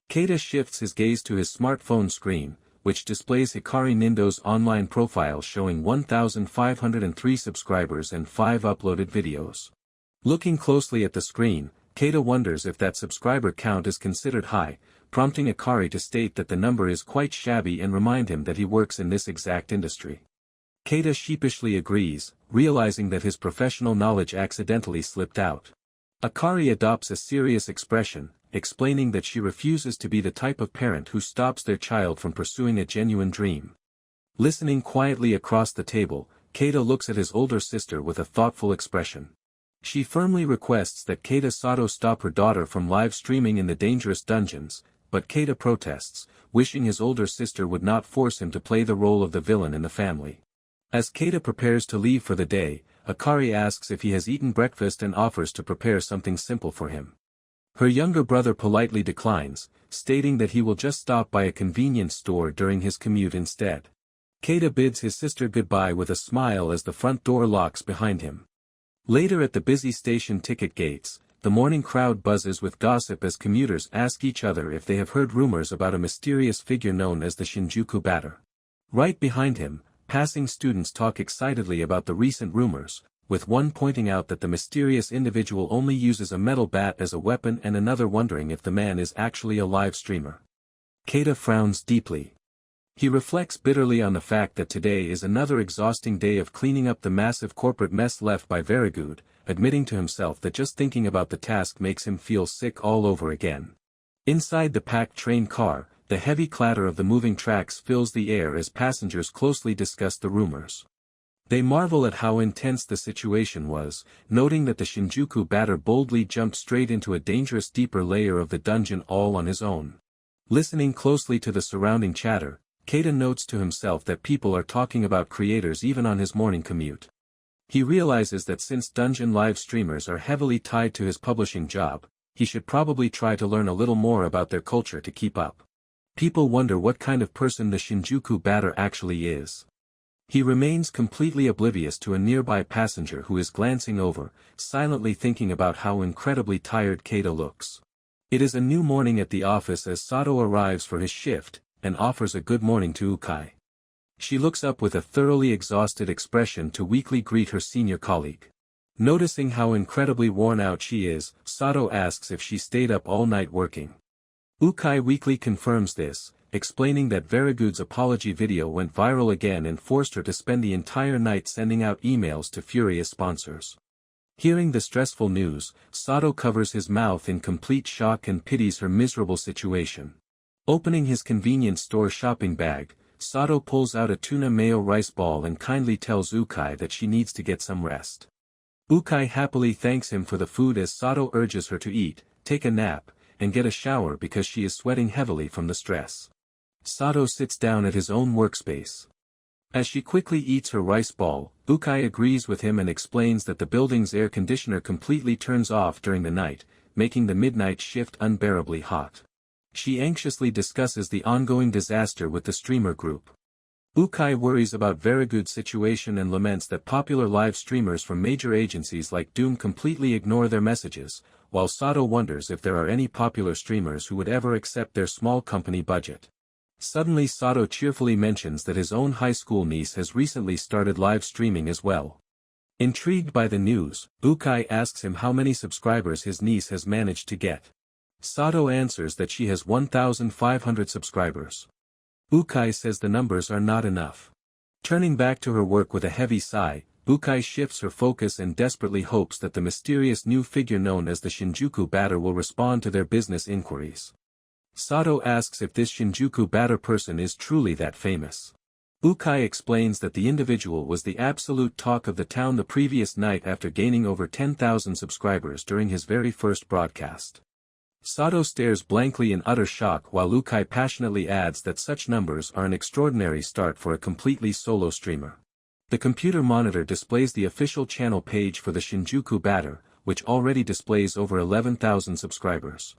Keita shifts his gaze to his smartphone screen, which displays Hikari Nindo's online profile showing 1,503 subscribers and 5 uploaded videos. Looking closely at the screen, Keita wonders if that subscriber count is considered high, prompting Hikari to state that the number is quite shabby and remind him that he works in this exact industry. Keita sheepishly agrees, realizing that his professional knowledge accidentally slipped out. Hikari adopts a serious expression, explaining that she refuses to be the type of parent who stops their child from pursuing a genuine dream. Listening quietly across the table, Keita looks at his older sister with a thoughtful expression. She firmly requests that Keita Sato stop her daughter from live streaming in the dangerous dungeons, but Keita protests, wishing his older sister would not force him to play the role of the villain in the family. As Keita prepares to leave for the day, Hikari asks if he has eaten breakfast and offers to prepare something simple for him. Her younger brother politely declines, stating that he will just stop by a convenience store during his commute instead. Keita bids his sister goodbye with a smile as the front door locks behind him. Later at the busy station ticket gates, the morning crowd buzzes with gossip as commuters ask each other if they have heard rumors about a mysterious figure known as the Shinjuku Batter. Right behind him, passing students talk excitedly about the recent rumors, with one pointing out that the mysterious individual only uses a metal bat as a weapon and another wondering if the man is actually a live streamer. Keita frowns deeply. He reflects bitterly on the fact that today is another exhausting day of cleaning up the massive corporate mess left by Verigud, admitting to himself that just thinking about the task makes him feel sick all over again. Inside the packed train car, the heavy clatter of the moving tracks fills the air as passengers closely discuss the rumors. They marvel at how intense the situation was, noting that the Shinjuku batter boldly jumped straight into a dangerous deeper layer of the dungeon all on his own. Listening closely to the surrounding chatter, Keita notes to himself that people are talking about creators even on his morning commute. He realizes that since dungeon live streamers are heavily tied to his publishing job, he should probably try to learn a little more about their culture to keep up. People wonder what kind of person the Shinjuku batter actually is. He remains completely oblivious to a nearby passenger who is glancing over, silently thinking about how incredibly tired Keita looks. It is a new morning at the office as Sato arrives for his shift, and offers a good morning to Ukai. She looks up with a thoroughly exhausted expression to weakly greet her senior colleague. Noticing how incredibly worn out she is, Sato asks if she stayed up all night working. Ukai weakly confirms this, explaining that Verigud's apology video went viral again and forced her to spend the entire night sending out emails to furious sponsors. Hearing the stressful news, Sato covers his mouth in complete shock and pities her miserable situation. Opening his convenience store shopping bag, Sato pulls out a tuna mayo rice ball and kindly tells Ukai that she needs to get some rest. Ukai happily thanks him for the food as Sato urges her to eat, take a nap, and get a shower because she is sweating heavily from the stress. Sato sits down at his own workspace. As she quickly eats her rice ball, Ukai agrees with him and explains that the building's air conditioner completely turns off during the night, making the midnight shift unbearably hot. She anxiously discusses the ongoing disaster with the streamer group. Ukai worries about Verigud's situation and laments that popular live streamers from major agencies like Doom completely ignore their messages, while Sato wonders if there are any popular streamers who would ever accept their small company budget. Suddenly Sato cheerfully mentions that his own high school niece has recently started live streaming as well. Intrigued by the news, Ukai asks him how many subscribers his niece has managed to get. Sato answers that she has 1,500 subscribers. Ukai says the numbers are not enough. Turning back to her work with a heavy sigh, Ukai shifts her focus and desperately hopes that the mysterious new figure known as the Shinjuku batter will respond to their business inquiries. Sato asks if this Shinjuku batter person is truly that famous. Ukai explains that the individual was the absolute talk of the town the previous night after gaining over 10,000 subscribers during his very first broadcast. Sato stares blankly in utter shock while Ukai passionately adds that such numbers are an extraordinary start for a completely solo streamer. The computer monitor displays the official channel page for the Shinjuku batter, which already displays over 11,000 subscribers.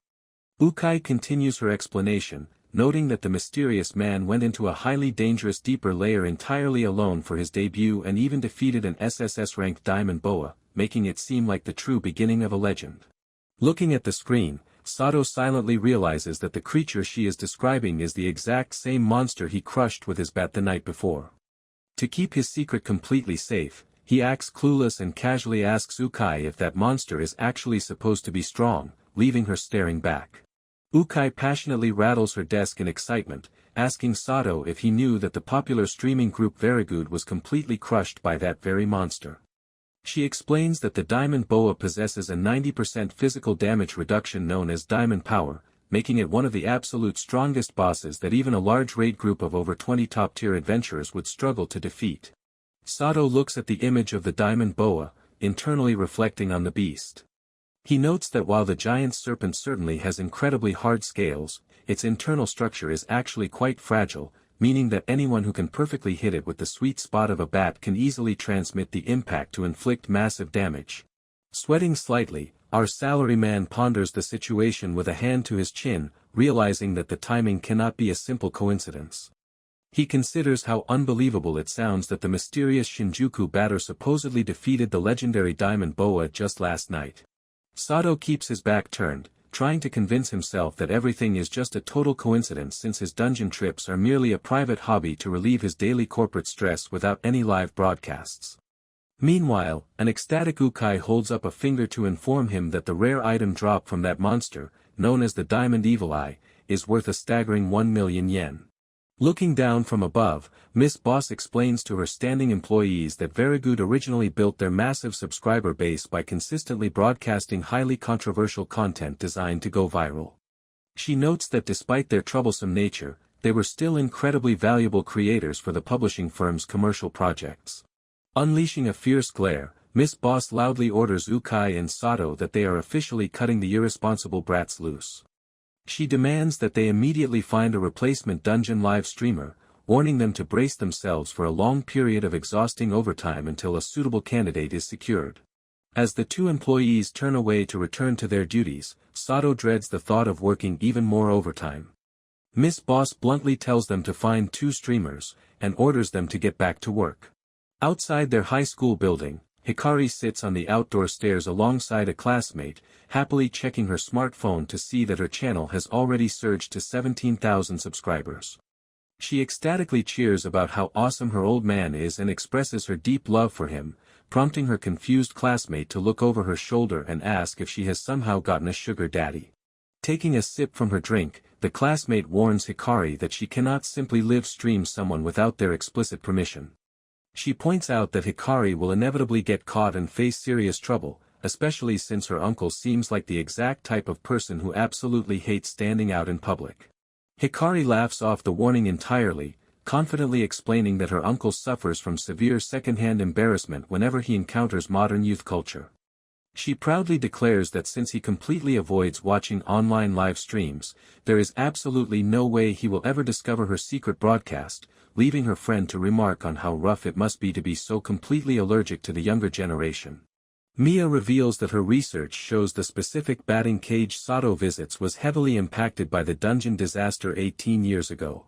Ukai continues her explanation, noting that the mysterious man went into a highly dangerous deeper layer entirely alone for his debut and even defeated an SSS-ranked diamond boa, making it seem like the true beginning of a legend. Looking at the screen, Sato silently realizes that the creature she is describing is the exact same monster he crushed with his bat the night before. To keep his secret completely safe, he acts clueless and casually asks Ukai if that monster is actually supposed to be strong, leaving her staring back. Ukai passionately rattles her desk in excitement, asking Sato if he knew that the popular streaming group Verigud was completely crushed by that very monster. She explains that the diamond boa possesses a 90% physical damage reduction known as diamond power, making it one of the absolute strongest bosses that even a large raid group of over 20 top-tier adventurers would struggle to defeat. Sato looks at the image of the diamond boa, internally reflecting on the beast. He notes that while the giant serpent certainly has incredibly hard scales, its internal structure is actually quite fragile, meaning that anyone who can perfectly hit it with the sweet spot of a bat can easily transmit the impact to inflict massive damage. Sweating slightly, our salaryman ponders the situation with a hand to his chin, realizing that the timing cannot be a simple coincidence. He considers how unbelievable it sounds that the mysterious Shinjuku batter supposedly defeated the legendary diamond boa just last night. Sato keeps his back turned, trying to convince himself that everything is just a total coincidence since his dungeon trips are merely a private hobby to relieve his daily corporate stress without any live broadcasts. Meanwhile, an ecstatic Ukai holds up a finger to inform him that the rare item drop from that monster, known as the Diamond Evil Eye, is worth a staggering 1 million yen. Looking down from above, Miss Boss explains to her standing employees that Verigud originally built their massive subscriber base by consistently broadcasting highly controversial content designed to go viral. She notes that despite their troublesome nature, they were still incredibly valuable creators for the publishing firm's commercial projects. Unleashing a fierce glare, Miss Boss loudly orders Ukai and Sato that they are officially cutting the irresponsible brats loose. She demands that they immediately find a replacement dungeon live streamer, warning them to brace themselves for a long period of exhausting overtime until a suitable candidate is secured. As the two employees turn away to return to their duties, Sato dreads the thought of working even more overtime. Miss Boss bluntly tells them to find 2 streamers, and orders them to get back to work. Outside their high school building, Hikari sits on the outdoor stairs alongside a classmate, happily checking her smartphone to see that her channel has already surged to 17,000 subscribers. She ecstatically cheers about how awesome her old man is and expresses her deep love for him, prompting her confused classmate to look over her shoulder and ask if she has somehow gotten a sugar daddy. Taking a sip from her drink, the classmate warns Hikari that she cannot simply live stream someone without their explicit permission. She points out that Hikari will inevitably get caught and face serious trouble, especially since her uncle seems like the exact type of person who absolutely hates standing out in public. Hikari laughs off the warning entirely, confidently explaining that her uncle suffers from severe second-hand embarrassment whenever he encounters modern youth culture. She proudly declares that since he completely avoids watching online live streams, there is absolutely no way he will ever discover her secret broadcast, leaving her friend to remark on how rough it must be to be so completely allergic to the younger generation. Mia reveals that her research shows the specific batting cage Sato visits was heavily impacted by the dungeon disaster 18 years ago.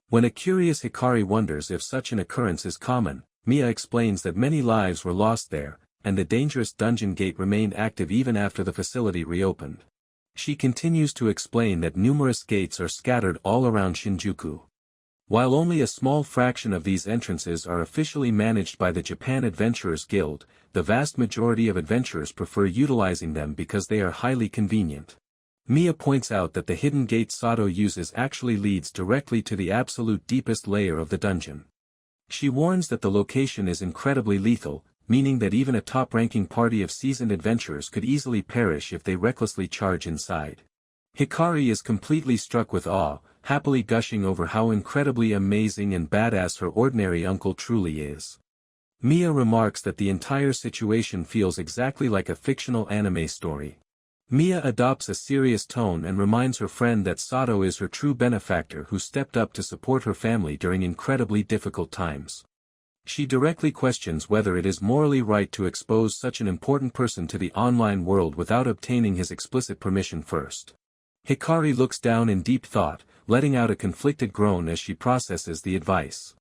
When a curious Hikari wonders if such an occurrence is common, Mia explains that many lives were lost there, and the dangerous dungeon gate remained active even after the facility reopened. She continues to explain that numerous gates are scattered all around Shinjuku. While only a small fraction of these entrances are officially managed by the Japan Adventurers Guild, the vast majority of adventurers prefer utilizing them because they are highly convenient. Mia points out that the hidden gate Sato uses actually leads directly to the absolute deepest layer of the dungeon. She warns that the location is incredibly lethal, meaning that even a top-ranking party of seasoned adventurers could easily perish if they recklessly charge inside. Hikari is completely struck with awe, happily gushing over how incredibly amazing and badass her ordinary uncle truly is. Mia remarks that the entire situation feels exactly like a fictional anime story. Mia adopts a serious tone and reminds her friend that Sato is her true benefactor who stepped up to support her family during incredibly difficult times. She directly questions whether it is morally right to expose such an important person to the online world without obtaining his explicit permission first. Hikari looks down in deep thought, letting out a conflicted groan as she processes the advice.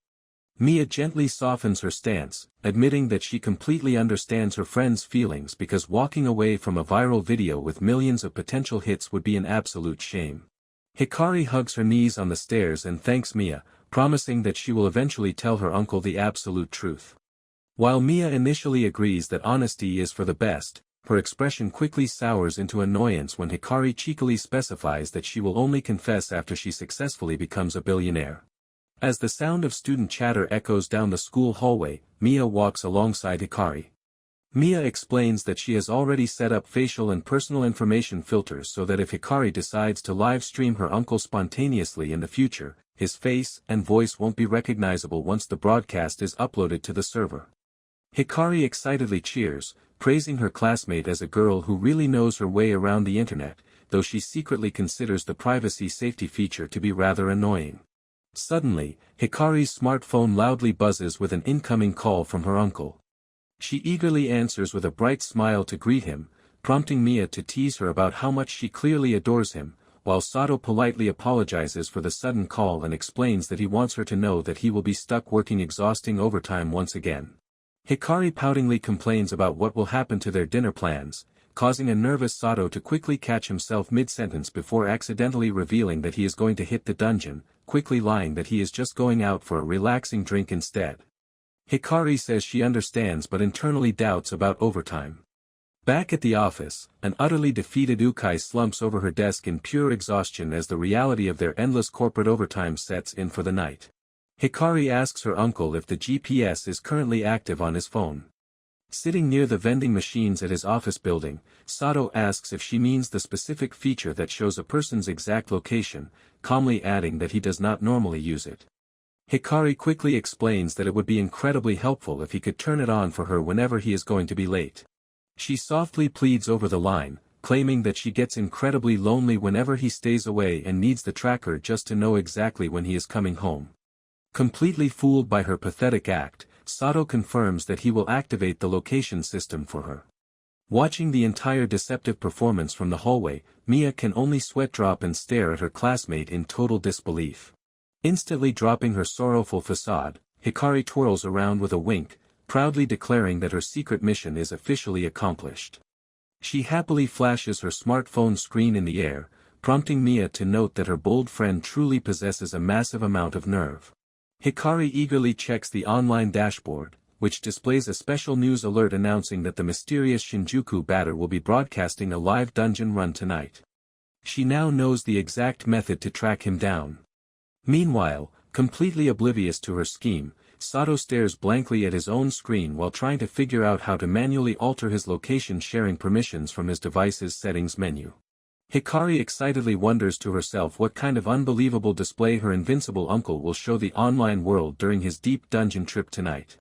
Mia gently softens her stance, admitting that she completely understands her friend's feelings because walking away from a viral video with millions of potential hits would be an absolute shame. Hikari hugs her knees on the stairs and thanks Mia, promising that she will eventually tell her uncle the absolute truth. While Mia initially agrees that honesty is for the best, her expression quickly sours into annoyance when Hikari cheekily specifies that she will only confess after she successfully becomes a billionaire. As the sound of student chatter echoes down the school hallway, Mia walks alongside Hikari. Mia explains that she has already set up facial and personal information filters so that if Hikari decides to live stream her uncle spontaneously in the future, his face and voice won't be recognizable once the broadcast is uploaded to the server. Hikari excitedly cheers, praising her classmate as a girl who really knows her way around the internet, though she secretly considers the privacy safety feature to be rather annoying. Suddenly, Hikari's smartphone loudly buzzes with an incoming call from her uncle. She eagerly answers with a bright smile to greet him, prompting Mia to tease her about how much she clearly adores him, while Sato politely apologizes for the sudden call and explains that he wants her to know that he will be stuck working exhausting overtime once again. Hikari poutingly complains about what will happen to their dinner plans, causing a nervous Sato to quickly catch himself mid-sentence before accidentally revealing that he is going to hit the dungeon, quickly lying that he is just going out for a relaxing drink instead. Hikari says she understands but internally doubts about overtime. Back at the office, an utterly defeated Ukai slumps over her desk in pure exhaustion as the reality of their endless corporate overtime sets in for the night. Hikari asks her uncle if the GPS is currently active on his phone. Sitting near the vending machines at his office building, Sato asks if she means the specific feature that shows a person's exact location, calmly adding that he does not normally use it. Hikari quickly explains that it would be incredibly helpful if he could turn it on for her whenever he is going to be late. She softly pleads over the line, claiming that she gets incredibly lonely whenever he stays away and needs the tracker just to know exactly when he is coming home. Completely fooled by her pathetic act, Sato confirms that he will activate the location system for her. Watching the entire deceptive performance from the hallway, Mia can only sweat drop and stare at her classmate in total disbelief. Instantly dropping her sorrowful facade, Hikari twirls around with a wink, proudly declaring that her secret mission is officially accomplished. She happily flashes her smartphone screen in the air, prompting Mia to note that her bold friend truly possesses a massive amount of nerve. Hikari eagerly checks the online dashboard, which displays a special news alert announcing that the mysterious Shinjuku batter will be broadcasting a live dungeon run tonight. She now knows the exact method to track him down. Meanwhile, completely oblivious to her scheme, Sato stares blankly at his own screen while trying to figure out how to manually alter his location sharing permissions from his device's settings menu. Hikari excitedly wonders to herself what kind of unbelievable display her invincible uncle will show the online world during his deep dungeon trip tonight.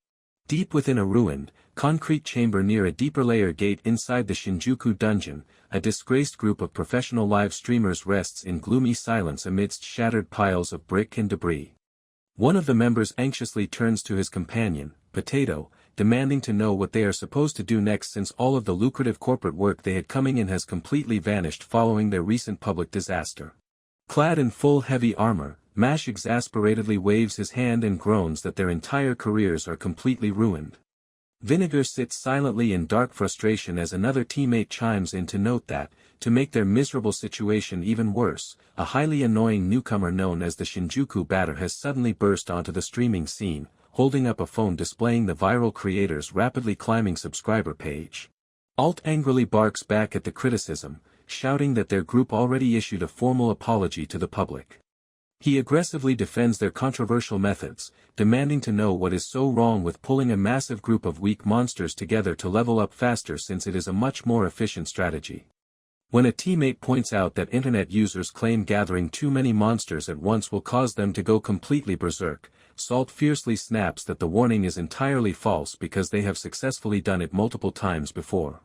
Deep within a ruined, concrete chamber near a deeper layer gate inside the Shinjuku dungeon, a disgraced group of professional live streamers rests in gloomy silence amidst shattered piles of brick and debris. One of the members anxiously turns to his companion, Potato, demanding to know what they are supposed to do next since all of the lucrative corporate work they had coming in has completely vanished following their recent public disaster. Clad in full heavy armor, Mash exasperatedly waves his hand and groans that their entire careers are completely ruined. Vinegar sits silently in dark frustration as another teammate chimes in to note that, to make their miserable situation even worse, a highly annoying newcomer known as the Shinjuku batter has suddenly burst onto the streaming scene, holding up a phone displaying the viral creator's rapidly climbing subscriber page. Alt angrily barks back at the criticism, shouting that their group already issued a formal apology to the public. He aggressively defends their controversial methods, demanding to know what is so wrong with pulling a massive group of weak monsters together to level up faster since it is a much more efficient strategy. When a teammate points out that internet users claim gathering too many monsters at once will cause them to go completely berserk, Salt fiercely snaps that the warning is entirely false because they have successfully done it multiple times before.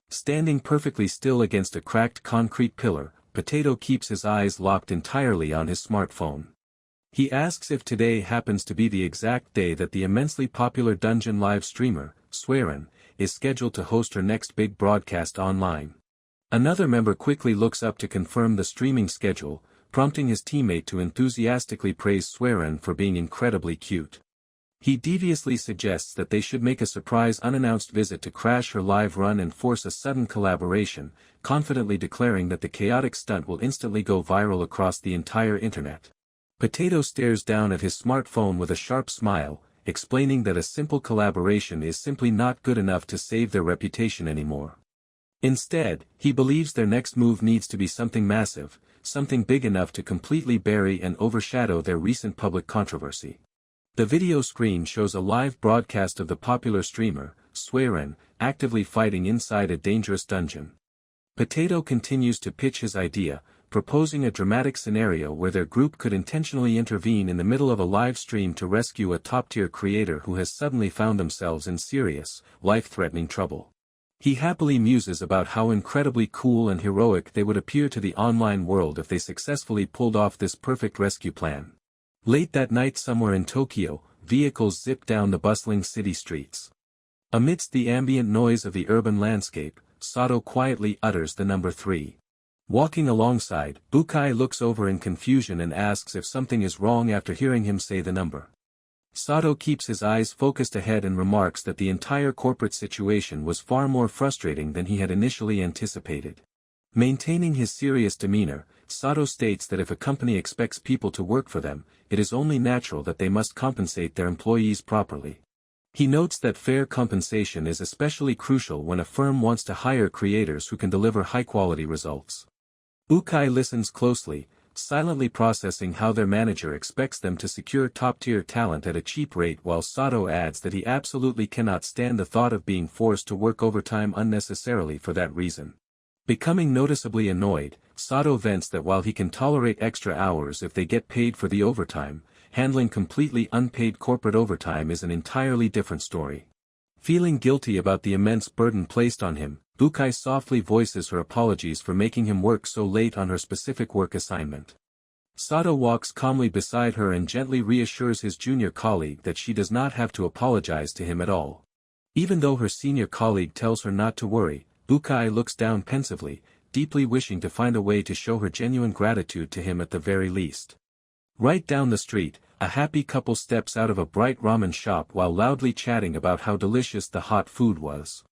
Standing perfectly still against a cracked concrete pillar, Potato keeps his eyes locked entirely on his smartphone. He asks if today happens to be the exact day that the immensely popular dungeon live streamer, Swearin, is scheduled to host her next big broadcast online. Another member quickly looks up to confirm the streaming schedule, prompting his teammate to enthusiastically praise Swearin for being incredibly cute. He deviously suggests that they should make a surprise unannounced visit to crash her live run and force a sudden collaboration, confidently declaring that the chaotic stunt will instantly go viral across the entire internet. Potato stares down at his smartphone with a sharp smile, explaining that a simple collaboration is simply not good enough to save their reputation anymore. Instead, he believes their next move needs to be something massive, something big enough to completely bury and overshadow their recent public controversy. The video screen shows a live broadcast of the popular streamer, Swearin, actively fighting inside a dangerous dungeon. Potato continues to pitch his idea, proposing a dramatic scenario where their group could intentionally intervene in the middle of a live stream to rescue a top-tier creator who has suddenly found themselves in serious, life-threatening trouble. He happily muses about how incredibly cool and heroic they would appear to the online world if they successfully pulled off this perfect rescue plan. Late that night somewhere in Tokyo, vehicles zip down the bustling city streets. Amidst the ambient noise of the urban landscape, Sato quietly utters the number 3. Walking alongside, Bukai looks over in confusion and asks if something is wrong after hearing him say the number. Sato keeps his eyes focused ahead and remarks that the entire corporate situation was far more frustrating than he had initially anticipated. Maintaining his serious demeanor, Sato states that if a company expects people to work for them, it is only natural that they must compensate their employees properly. He notes that fair compensation is especially crucial when a firm wants to hire creators who can deliver high-quality results. Bukai listens closely, silently processing how their manager expects them to secure top-tier talent at a cheap rate while Sato adds that he absolutely cannot stand the thought of being forced to work overtime unnecessarily for that reason. Becoming noticeably annoyed, Sato vents that while he can tolerate extra hours if they get paid for the overtime, handling completely unpaid corporate overtime is an entirely different story. Feeling guilty about the immense burden placed on him, Bukai softly voices her apologies for making him work so late on her specific work assignment. Sato walks calmly beside her and gently reassures his junior colleague that she does not have to apologize to him at all. Even though her senior colleague tells her not to worry, Bukai looks down pensively, deeply wishing to find a way to show her genuine gratitude to him at the very least. Right down the street, a happy couple steps out of a bright ramen shop while loudly chatting about how delicious the hot food was.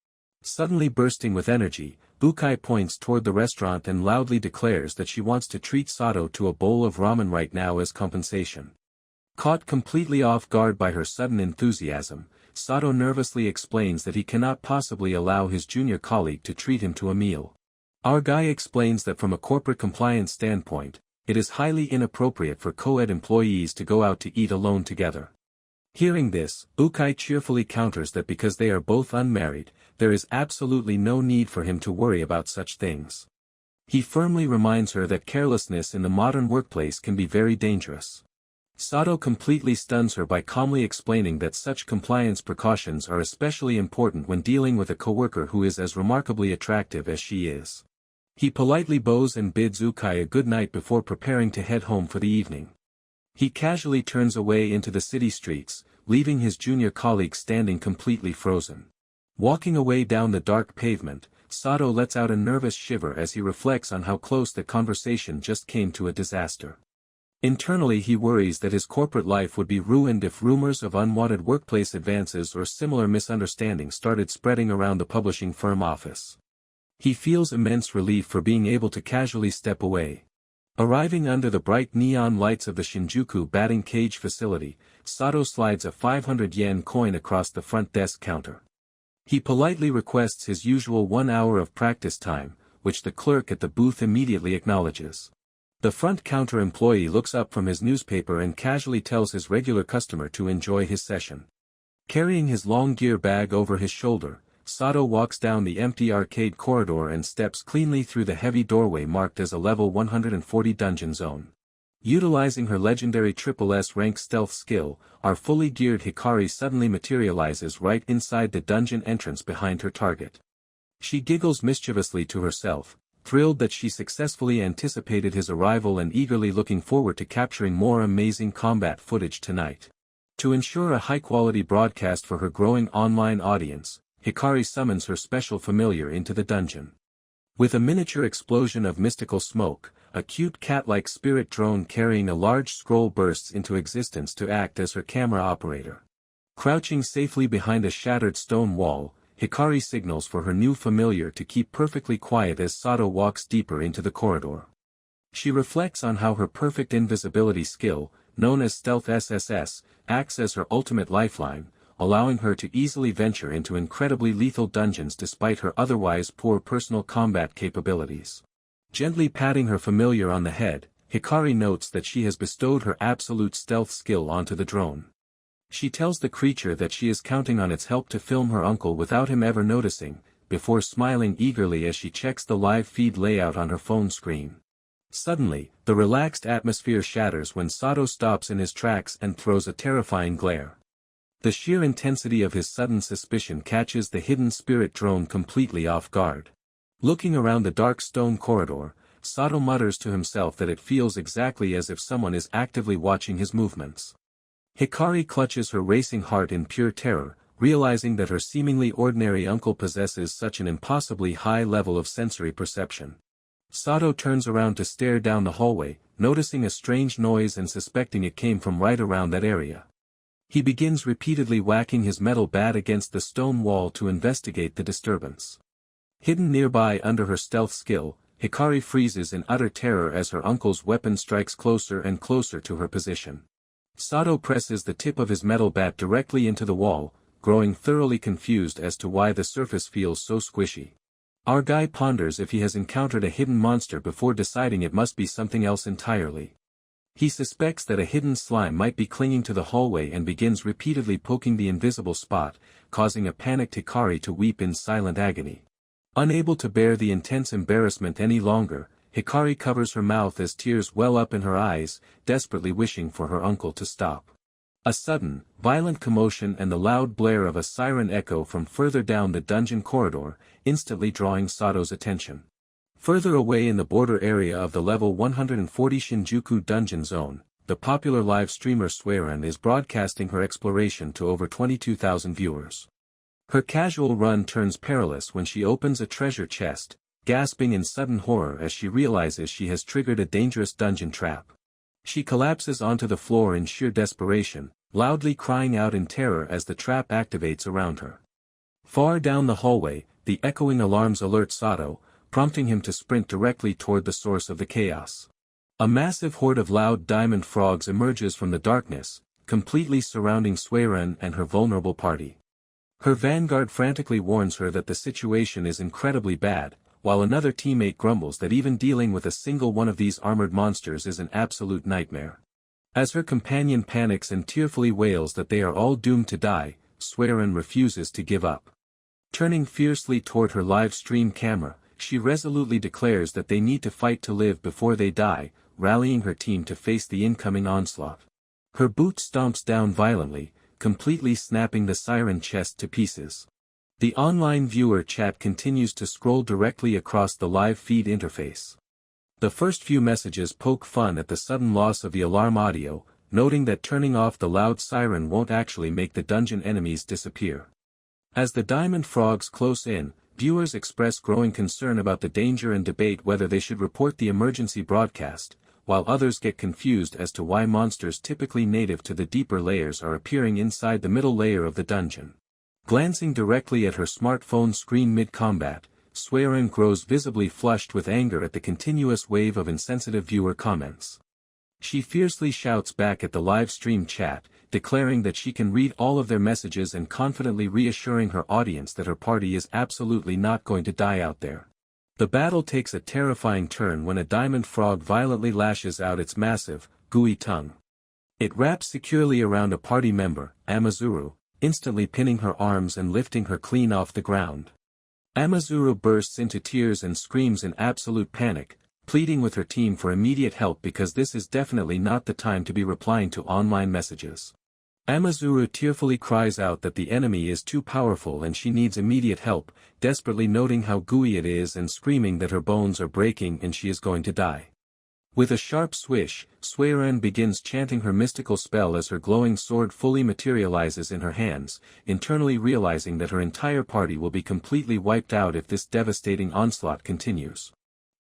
Suddenly bursting with energy, Bukai points toward the restaurant and loudly declares that she wants to treat Sato to a bowl of ramen right now as compensation. Caught completely off guard by her sudden enthusiasm, Sato nervously explains that he cannot possibly allow his junior colleague to treat him to a meal. Our guy explains that from a corporate compliance standpoint, it is highly inappropriate for co-ed employees to go out to eat alone together. Hearing this, Bukai cheerfully counters that because they are both unmarried, there is absolutely no need for him to worry about such things. He firmly reminds her that carelessness in the modern workplace can be very dangerous. Sato completely stuns her by calmly explaining that such compliance precautions are especially important when dealing with a coworker who is as remarkably attractive as she is. He politely bows and bids Ukai a good night before preparing to head home for the evening. He casually turns away into the city streets, leaving his junior colleague standing completely frozen. Walking away down the dark pavement, Sato lets out a nervous shiver as he reflects on how close the conversation just came to a disaster. Internally he worries that his corporate life would be ruined if rumors of unwanted workplace advances or similar misunderstandings started spreading around the publishing firm office. He feels immense relief for being able to casually step away. Arriving under the bright neon lights of the Shinjuku batting cage facility, Sato slides a 500 yen coin across the front desk counter. He politely requests his usual 1 hour of practice time, which the clerk at the booth immediately acknowledges. The front counter employee looks up from his newspaper and casually tells his regular customer to enjoy his session. Carrying his long gear bag over his shoulder, Sato walks down the empty arcade corridor and steps cleanly through the heavy doorway marked as a level 140 dungeon zone. Utilizing her legendary S rank stealth skill, our fully geared Hikari suddenly materializes right inside the dungeon entrance behind her target. She giggles mischievously to herself, thrilled that she successfully anticipated his arrival and eagerly looking forward to capturing more amazing combat footage tonight. To ensure a high-quality broadcast for her growing online audience, Hikari summons her special familiar into the dungeon. With a miniature explosion of mystical smoke, a cute cat-like spirit drone carrying a large scroll bursts into existence to act as her camera operator. Crouching safely behind a shattered stone wall, Hikari signals for her new familiar to keep perfectly quiet as Sato walks deeper into the corridor. She reflects on how her perfect invisibility skill, known as Stealth SSS, acts as her ultimate lifeline, allowing her to easily venture into incredibly lethal dungeons despite her otherwise poor personal combat capabilities. Gently patting her familiar on the head, Hikari notes that she has bestowed her absolute stealth skill onto the drone. She tells the creature that she is counting on its help to film her uncle without him ever noticing, before smiling eagerly as she checks the live feed layout on her phone screen. Suddenly, the relaxed atmosphere shatters when Sato stops in his tracks and throws a terrifying glare. The sheer intensity of his sudden suspicion catches the hidden spirit drone completely off guard. Looking around the dark stone corridor, Sato mutters to himself that it feels exactly as if someone is actively watching his movements. Hikari clutches her racing heart in pure terror, realizing that her seemingly ordinary uncle possesses such an impossibly high level of sensory perception. Sato turns around to stare down the hallway, noticing a strange noise and suspecting it came from right around that area. He begins repeatedly whacking his metal bat against the stone wall to investigate the disturbance. Hidden nearby under her stealth skill, Hikari freezes in utter terror as her uncle's weapon strikes closer and closer to her position. Sato presses the tip of his metal bat directly into the wall, growing thoroughly confused as to why the surface feels so squishy. Our guy ponders if he has encountered a hidden monster before deciding it must be something else entirely. He suspects that a hidden slime might be clinging to the hallway and begins repeatedly poking the invisible spot, causing a panicked Hikari to weep in silent agony. Unable to bear the intense embarrassment any longer, Hikari covers her mouth as tears well up in her eyes, desperately wishing for her uncle to stop. A sudden, violent commotion and the loud blare of a siren echo from further down the dungeon corridor, instantly drawing Sato's attention. Further away in the border area of the level 140 Shinjuku dungeon zone, the popular live streamer Swearin is broadcasting her exploration to over 22,000 viewers. Her casual run turns perilous when she opens a treasure chest, gasping in sudden horror as she realizes she has triggered a dangerous dungeon trap. She collapses onto the floor in sheer desperation, loudly crying out in terror as the trap activates around her. Far down the hallway, the echoing alarms alert Sato, prompting him to sprint directly toward the source of the chaos. A massive horde of loud diamond frogs emerges from the darkness, completely surrounding Swearin and her vulnerable party. Her vanguard frantically warns her that the situation is incredibly bad, while another teammate grumbles that even dealing with a single one of these armored monsters is an absolute nightmare. As her companion panics and tearfully wails that they are all doomed to die, Swearin refuses to give up. Turning fiercely toward her live stream camera, she resolutely declares that they need to fight to live before they die, rallying her team to face the incoming onslaught. Her boot stomps down violently, completely snapping the siren chest to pieces. The online viewer chat continues to scroll directly across the live feed interface. The first few messages poke fun at the sudden loss of the alarm audio, noting that turning off the loud siren won't actually make the dungeon enemies disappear. As the diamond frogs close in, viewers express growing concern about the danger and debate whether they should report the emergency broadcast, while others get confused as to why monsters typically native to the deeper layers are appearing inside the middle layer of the dungeon. Glancing directly at her smartphone screen mid-combat, Swearin grows visibly flushed with anger at the continuous wave of insensitive viewer comments. She fiercely shouts back at the live stream chat, declaring that she can read all of their messages and confidently reassuring her audience that her party is absolutely not going to die out there. The battle takes a terrifying turn when a diamond frog violently lashes out its massive, gooey tongue. It wraps securely around a party member, Amazuru, instantly pinning her arms and lifting her clean off the ground. Amazuru bursts into tears and screams in absolute panic, pleading with her team for immediate help because this is definitely not the time to be replying to online messages. Amazuru tearfully cries out that the enemy is too powerful and she needs immediate help, desperately noting how gooey it is and screaming that her bones are breaking and she is going to die. With a sharp swish, Swearin begins chanting her mystical spell as her glowing sword fully materializes in her hands, internally realizing that her entire party will be completely wiped out if this devastating onslaught continues.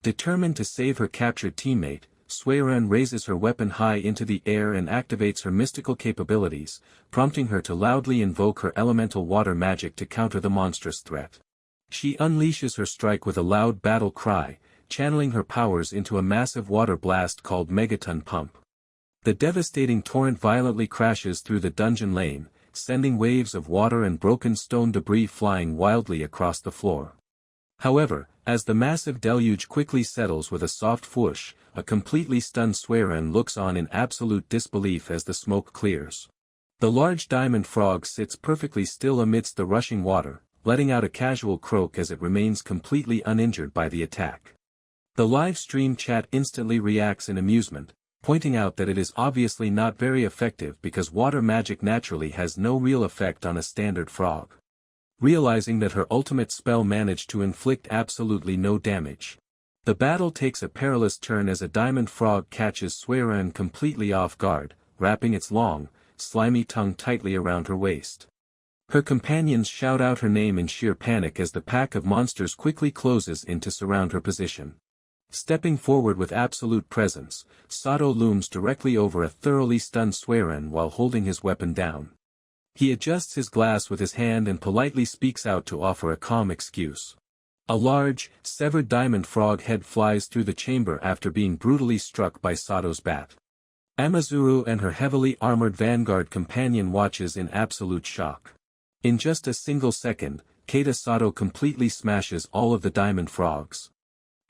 Determined to save her captured teammate, Swearin raises her weapon high into the air and activates her mystical capabilities, prompting her to loudly invoke her elemental water magic to counter the monstrous threat. She unleashes her strike with a loud battle cry, channeling her powers into a massive water blast called Megaton Pump. The devastating torrent violently crashes through the dungeon lane, sending waves of water and broken stone debris flying wildly across the floor. However, as the massive deluge quickly settles with a soft whoosh, a completely stunned Swearin looks on in absolute disbelief as the smoke clears. The large diamond frog sits perfectly still amidst the rushing water, letting out a casual croak as it remains completely uninjured by the attack. The live stream chat instantly reacts in amusement, pointing out that it is obviously not very effective because water magic naturally has no real effect on a standard frog. Realizing that her ultimate spell managed to inflict absolutely no damage. The battle takes a perilous turn as a diamond frog catches Swearin completely off guard, wrapping its long, slimy tongue tightly around her waist. Her companions shout out her name in sheer panic as the pack of monsters quickly closes in to surround her position. Stepping forward with absolute presence, Sato looms directly over a thoroughly stunned Swearin while holding his weapon down. He adjusts his glass with his hand and politely speaks out to offer a calm excuse. A large, severed diamond frog head flies through the chamber after being brutally struck by Sato's bat. Amazuru and her heavily armored vanguard companion watches in absolute shock. In just a single second, Keita Sato completely smashes all of the diamond frogs.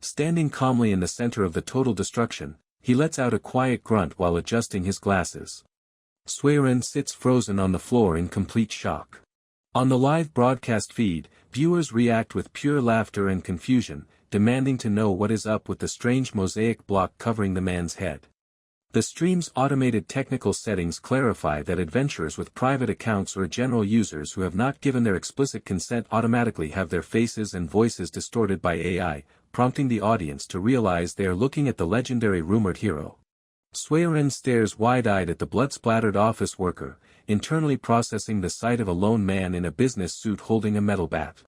Standing calmly in the center of the total destruction, he lets out a quiet grunt while adjusting his glasses. Swearin sits frozen on the floor in complete shock. On the live broadcast feed, viewers react with pure laughter and confusion, demanding to know what is up with the strange mosaic block covering the man's head. The stream's automated technical settings clarify that adventurers with private accounts or general users who have not given their explicit consent automatically have their faces and voices distorted by AI, prompting the audience to realize they are looking at the legendary rumored hero. Suiren stares wide-eyed at the blood-splattered office worker, internally processing the sight of a lone man in a business suit holding a metal bat.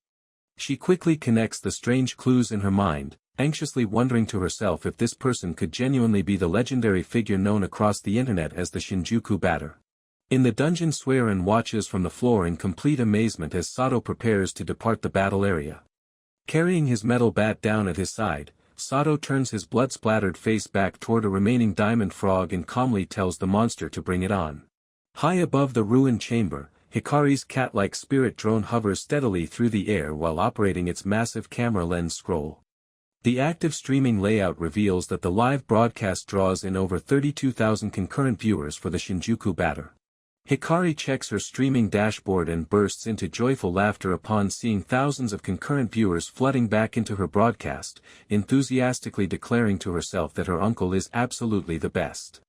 She quickly connects the strange clues in her mind, anxiously wondering to herself if this person could genuinely be the legendary figure known across the internet as the Shinjuku Batter. In the dungeon, Suiren watches from the floor in complete amazement as Sato prepares to depart the battle area. Carrying his metal bat down at his side, Sato turns his blood-splattered face back toward a remaining diamond frog and calmly tells the monster to bring it on. High above the ruined chamber, Hikari's cat-like spirit drone hovers steadily through the air while operating its massive camera lens scroll. The active streaming layout reveals that the live broadcast draws in over 32,000 concurrent viewers for the Shinjuku Batter. Hikari checks her streaming dashboard and bursts into joyful laughter upon seeing thousands of concurrent viewers flooding back into her broadcast, enthusiastically declaring to herself that her uncle is absolutely the best.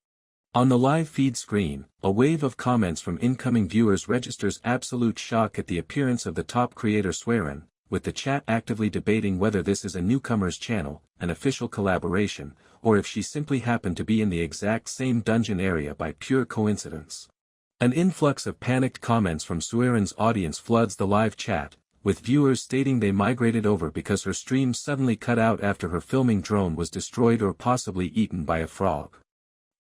On the live feed screen, a wave of comments from incoming viewers registers absolute shock at the appearance of the top creator Suiren, with the chat actively debating whether this is a newcomer's channel, an official collaboration, or if she simply happened to be in the exact same dungeon area by pure coincidence. An influx of panicked comments from Suiren's audience floods the live chat, with viewers stating they migrated over because her stream suddenly cut out after her filming drone was destroyed or possibly eaten by a frog.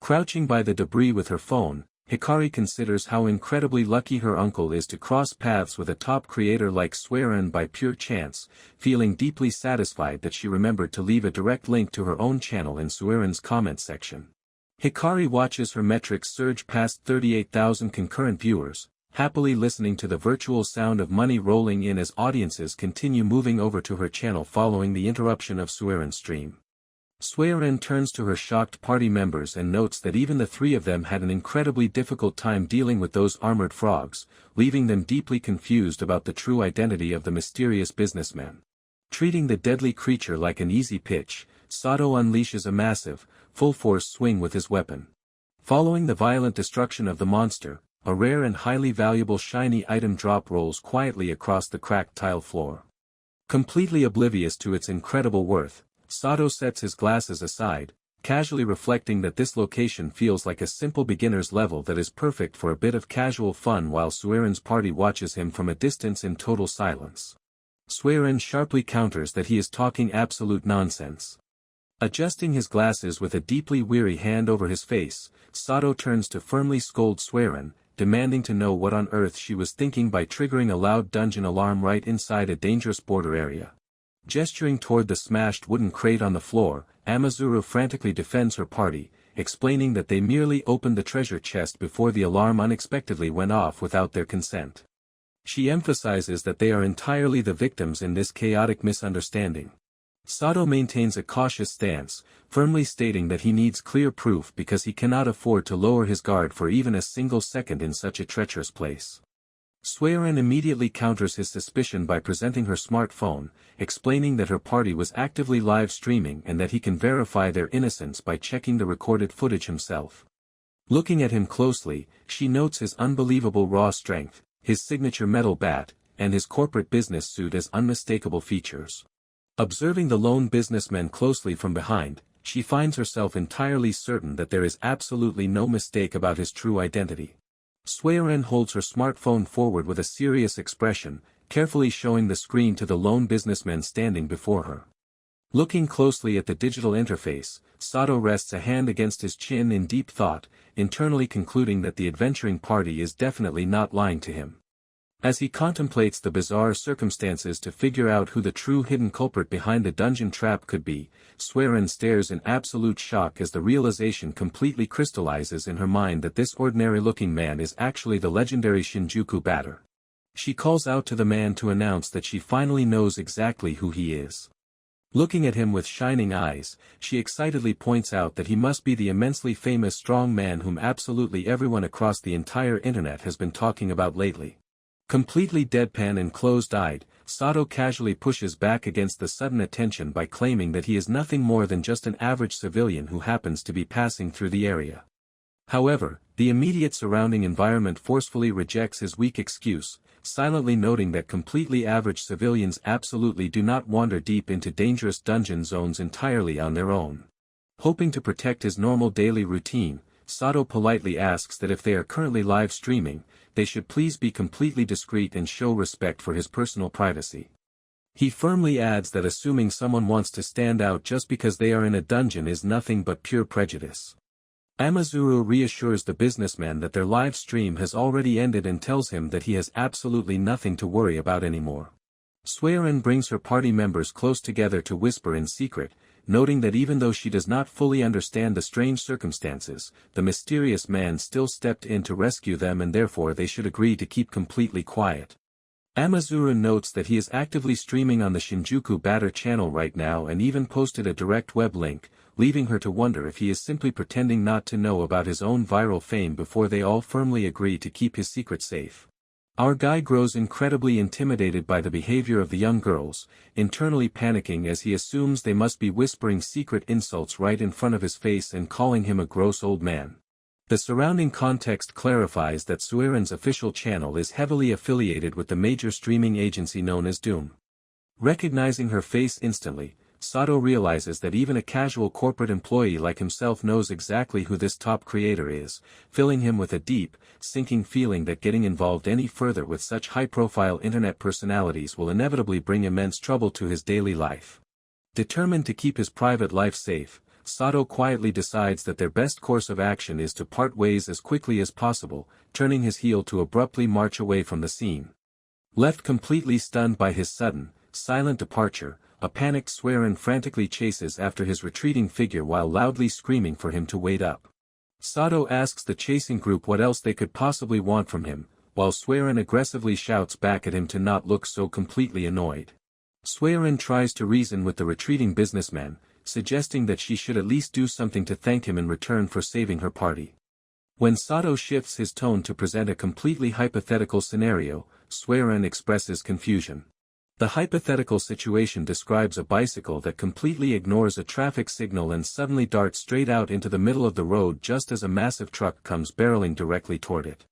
Crouching by the debris with her phone, Hikari considers how incredibly lucky her uncle is to cross paths with a top creator like Suiren by pure chance, feeling deeply satisfied that she remembered to leave a direct link to her own channel in Suiren's comment section. Hikari watches her metrics surge past 38,000 concurrent viewers, happily listening to the virtual sound of money rolling in as audiences continue moving over to her channel following the interruption of Suiren's stream. Suiren turns to her shocked party members and notes that even the three of them had an incredibly difficult time dealing with those armored frogs, leaving them deeply confused about the true identity of the mysterious businessman. Treating the deadly creature like an easy pitch, Sato unleashes a massive, full-force swing with his weapon. Following the violent destruction of the monster, a rare and highly valuable shiny item drop rolls quietly across the cracked tile floor. Completely oblivious to its incredible worth, Sato sets his glasses aside, casually reflecting that this location feels like a simple beginner's level that is perfect for a bit of casual fun while Suiren's party watches him from a distance in total silence. Suiren sharply counters that he is talking absolute nonsense. Adjusting his glasses with a deeply weary hand over his face, Sato turns to firmly scold Suiren, demanding to know what on earth she was thinking by triggering a loud dungeon alarm right inside a dangerous border area. Gesturing toward the smashed wooden crate on the floor, Amazuru frantically defends her party, explaining that they merely opened the treasure chest before the alarm unexpectedly went off without their consent. She emphasizes that they are entirely the victims in this chaotic misunderstanding. Sato maintains a cautious stance, firmly stating that he needs clear proof because he cannot afford to lower his guard for even a single second in such a treacherous place. Suiren immediately counters his suspicion by presenting her smartphone, explaining that her party was actively live streaming and that he can verify their innocence by checking the recorded footage himself. Looking at him closely, she notes his unbelievable raw strength, his signature metal bat, and his corporate business suit as unmistakable features. Observing the lone businessman closely from behind, she finds herself entirely certain that there is absolutely no mistake about his true identity. Suiren holds her smartphone forward with a serious expression, carefully showing the screen to the lone businessman standing before her. Looking closely at the digital interface, Sato rests a hand against his chin in deep thought, internally concluding that the adventuring party is definitely not lying to him. As he contemplates the bizarre circumstances to figure out who the true hidden culprit behind the dungeon trap could be, Suiren stares in absolute shock as the realization completely crystallizes in her mind that this ordinary-looking man is actually the legendary Shinjuku Batter. She calls out to the man to announce that she finally knows exactly who he is. Looking at him with shining eyes, she excitedly points out that he must be the immensely famous strong man whom absolutely everyone across the entire internet has been talking about lately. Completely deadpan and closed-eyed, Sato casually pushes back against the sudden attention by claiming that he is nothing more than just an average civilian who happens to be passing through the area. However, the immediate surrounding environment forcefully rejects his weak excuse, silently noting that completely average civilians absolutely do not wander deep into dangerous dungeon zones entirely on their own. Hoping to protect his normal daily routine, Sato politely asks that if they are currently live streaming, they should please be completely discreet and show respect for his personal privacy. He firmly adds that assuming someone wants to stand out just because they are in a dungeon is nothing but pure prejudice. Amazuru reassures the businessman that their live stream has already ended and tells him that he has absolutely nothing to worry about anymore. Sueren brings her party members close together to whisper in secret, noting that even though she does not fully understand the strange circumstances, the mysterious man still stepped in to rescue them and therefore they should agree to keep completely quiet. Amazuru notes that he is actively streaming on the Shinjuku Batter channel right now and even posted a direct web link, leaving her to wonder if he is simply pretending not to know about his own viral fame before they all firmly agree to keep his secret safe. Our guy grows incredibly intimidated by the behavior of the young girls, internally panicking as he assumes they must be whispering secret insults right in front of his face and calling him a gross old man. The surrounding context clarifies that Sueren's official channel is heavily affiliated with the major streaming agency known as Doom. Recognizing her face instantly, Sato realizes that even a casual corporate employee like himself knows exactly who this top creator is, filling him with a deep, sinking feeling that getting involved any further with such high-profile internet personalities will inevitably bring immense trouble to his daily life. Determined to keep his private life safe, Sato quietly decides that their best course of action is to part ways as quickly as possible, turning his heel to abruptly march away from the scene. Left completely stunned by his sudden, silent departure, a panicked Sueren frantically chases after his retreating figure while loudly screaming for him to wait up. Sato asks the chasing group what else they could possibly want from him, while Sueren aggressively shouts back at him to not look so completely annoyed. Sueren tries to reason with the retreating businessman, suggesting that she should at least do something to thank him in return for saving her party. When Sato shifts his tone to present a completely hypothetical scenario, Sueren expresses confusion. The hypothetical situation describes a bicycle that completely ignores a traffic signal and suddenly darts straight out into the middle of the road just as a massive truck comes barreling directly toward it.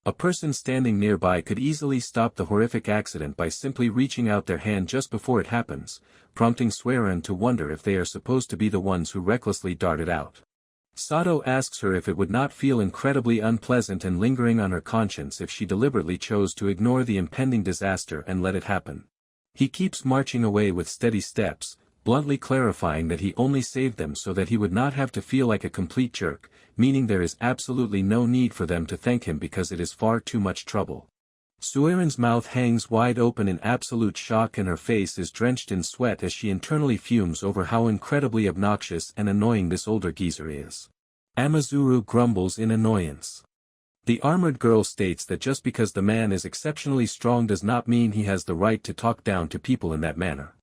A person standing nearby could easily stop the horrific accident by simply reaching out their hand just before it happens, prompting Sueren to wonder if they are supposed to be the ones who recklessly darted out. Sato asks her if it would not feel incredibly unpleasant and lingering on her conscience if she deliberately chose to ignore the impending disaster and let it happen. He keeps marching away with steady steps, bluntly clarifying that he only saved them so that he would not have to feel like a complete jerk, meaning there is absolutely no need for them to thank him because it is far too much trouble. Sueren's mouth hangs wide open in absolute shock and her face is drenched in sweat as she internally fumes over how incredibly obnoxious and annoying this older geezer is. Amazuru grumbles in annoyance. The armored girl states that just because the man is exceptionally strong does not mean he has the right to talk down to people in that manner.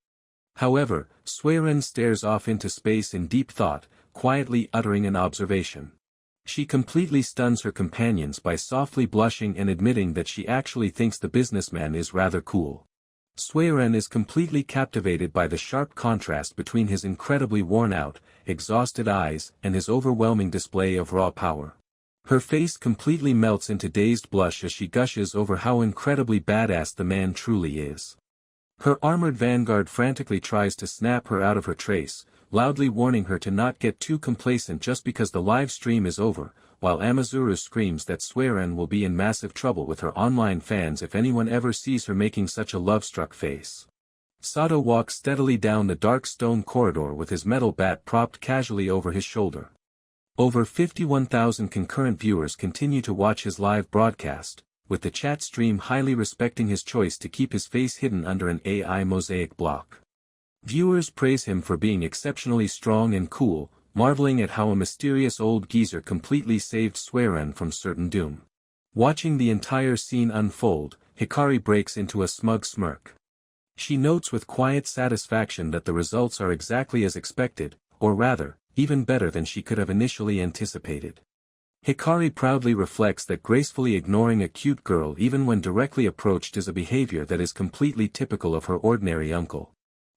However, Sueren stares off into space in deep thought, quietly uttering an observation. She completely stuns her companions by softly blushing and admitting that she actually thinks the businessman is rather cool. Sueren is completely captivated by the sharp contrast between his incredibly worn-out, exhausted eyes and his overwhelming display of raw power. Her face completely melts into dazed blush as she gushes over how incredibly badass the man truly is. Her armored vanguard frantically tries to snap her out of her trace, loudly warning her to not get too complacent just because the live stream is over, while Amazuru screams that Sueren will be in massive trouble with her online fans if anyone ever sees her making such a love-struck face. Sato walks steadily down the dark stone corridor with his metal bat propped casually over his shoulder. Over 51,000 concurrent viewers continue to watch his live broadcast, with the chat stream highly respecting his choice to keep his face hidden under an AI mosaic block. Viewers praise him for being exceptionally strong and cool, marveling at how a mysterious old geezer completely saved Sueren from certain doom. Watching the entire scene unfold, Hikari breaks into a smug smirk. She notes with quiet satisfaction that the results are exactly as expected, or rather, even better than she could have initially anticipated. Hikari proudly reflects that gracefully ignoring a cute girl even when directly approached is a behavior that is completely typical of her ordinary uncle.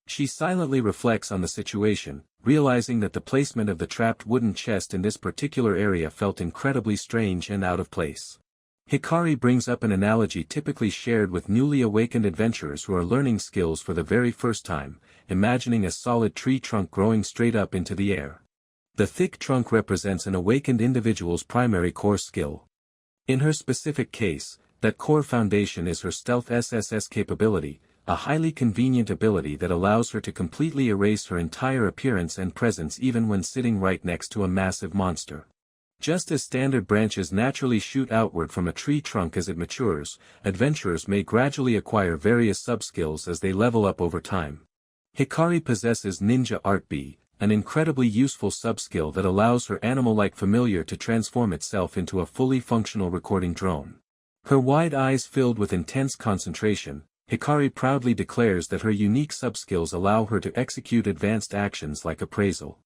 She silently reflects on the situation, realizing that the placement of the trapped wooden chest in this particular area felt incredibly strange and out of place. Hikari brings up an analogy typically shared with newly awakened adventurers who are learning skills for the very first time, imagining a solid tree trunk growing straight up into the air. The thick trunk represents an awakened individual's primary core skill. In her specific case, that core foundation is her stealth SSS capability, a highly convenient ability that allows her to completely erase her entire appearance and presence even when sitting right next to a massive monster. Just as standard branches naturally shoot outward from a tree trunk as it matures, adventurers may gradually acquire various subskills as they level up over time. Hikari possesses Ninja Art B, an incredibly useful subskill that allows her animal-like familiar to transform itself into a fully functional recording drone. Her wide eyes filled with intense concentration, Hikari proudly declares that her unique subskills allow her to execute advanced actions like appraisal.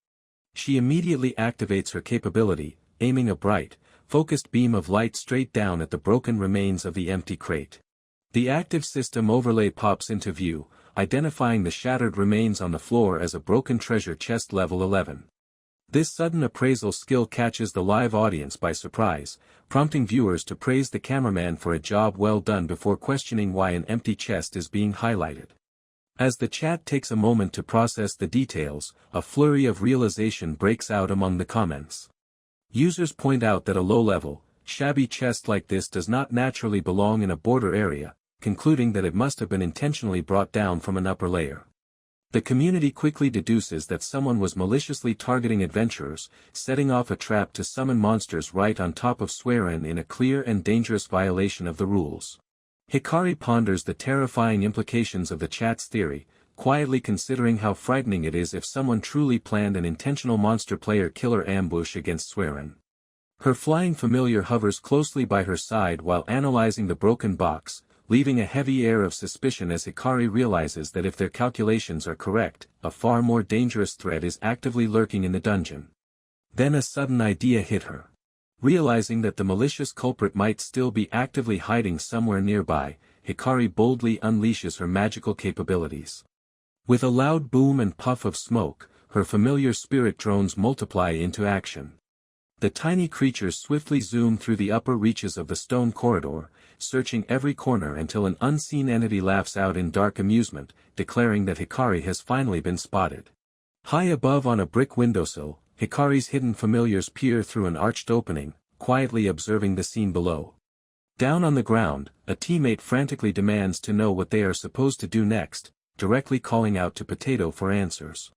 She immediately activates her capability, aiming a bright, focused beam of light straight down at the broken remains of the empty crate. The active system overlay pops into view, identifying the shattered remains on the floor as a broken treasure chest level 11. This sudden appraisal skill catches the live audience by surprise, prompting viewers to praise the cameraman for a job well done before questioning why an empty chest is being highlighted. As the chat takes a moment to process the details, a flurry of realization breaks out among the comments. Users point out that a low-level, shabby chest like this does not naturally belong in a border area, concluding that it must have been intentionally brought down from an upper layer. The community quickly deduces that someone was maliciously targeting adventurers, setting off a trap to summon monsters right on top of Swearin in a clear and dangerous violation of the rules. Hikari ponders the terrifying implications of the chat's theory, quietly considering how frightening it is if someone truly planned an intentional monster player killer ambush against Swearin. Her flying familiar hovers closely by her side while analyzing the broken box, leaving a heavy air of suspicion as Hikari realizes that if their calculations are correct, a far more dangerous threat is actively lurking in the dungeon. Then a sudden idea hit her. Realizing that the malicious culprit might still be actively hiding somewhere nearby, Hikari boldly unleashes her magical capabilities. With a loud boom and puff of smoke, her familiar spirit drones multiply into action. The tiny creatures swiftly zoom through the upper reaches of the stone corridor, searching every corner until an unseen entity laughs out in dark amusement, declaring that Hikari has finally been spotted. High above on a brick windowsill, Hikari's hidden familiars peer through an arched opening, quietly observing the scene below. Down on the ground, a teammate frantically demands to know what they are supposed to do next, directly calling out to Potato for answers.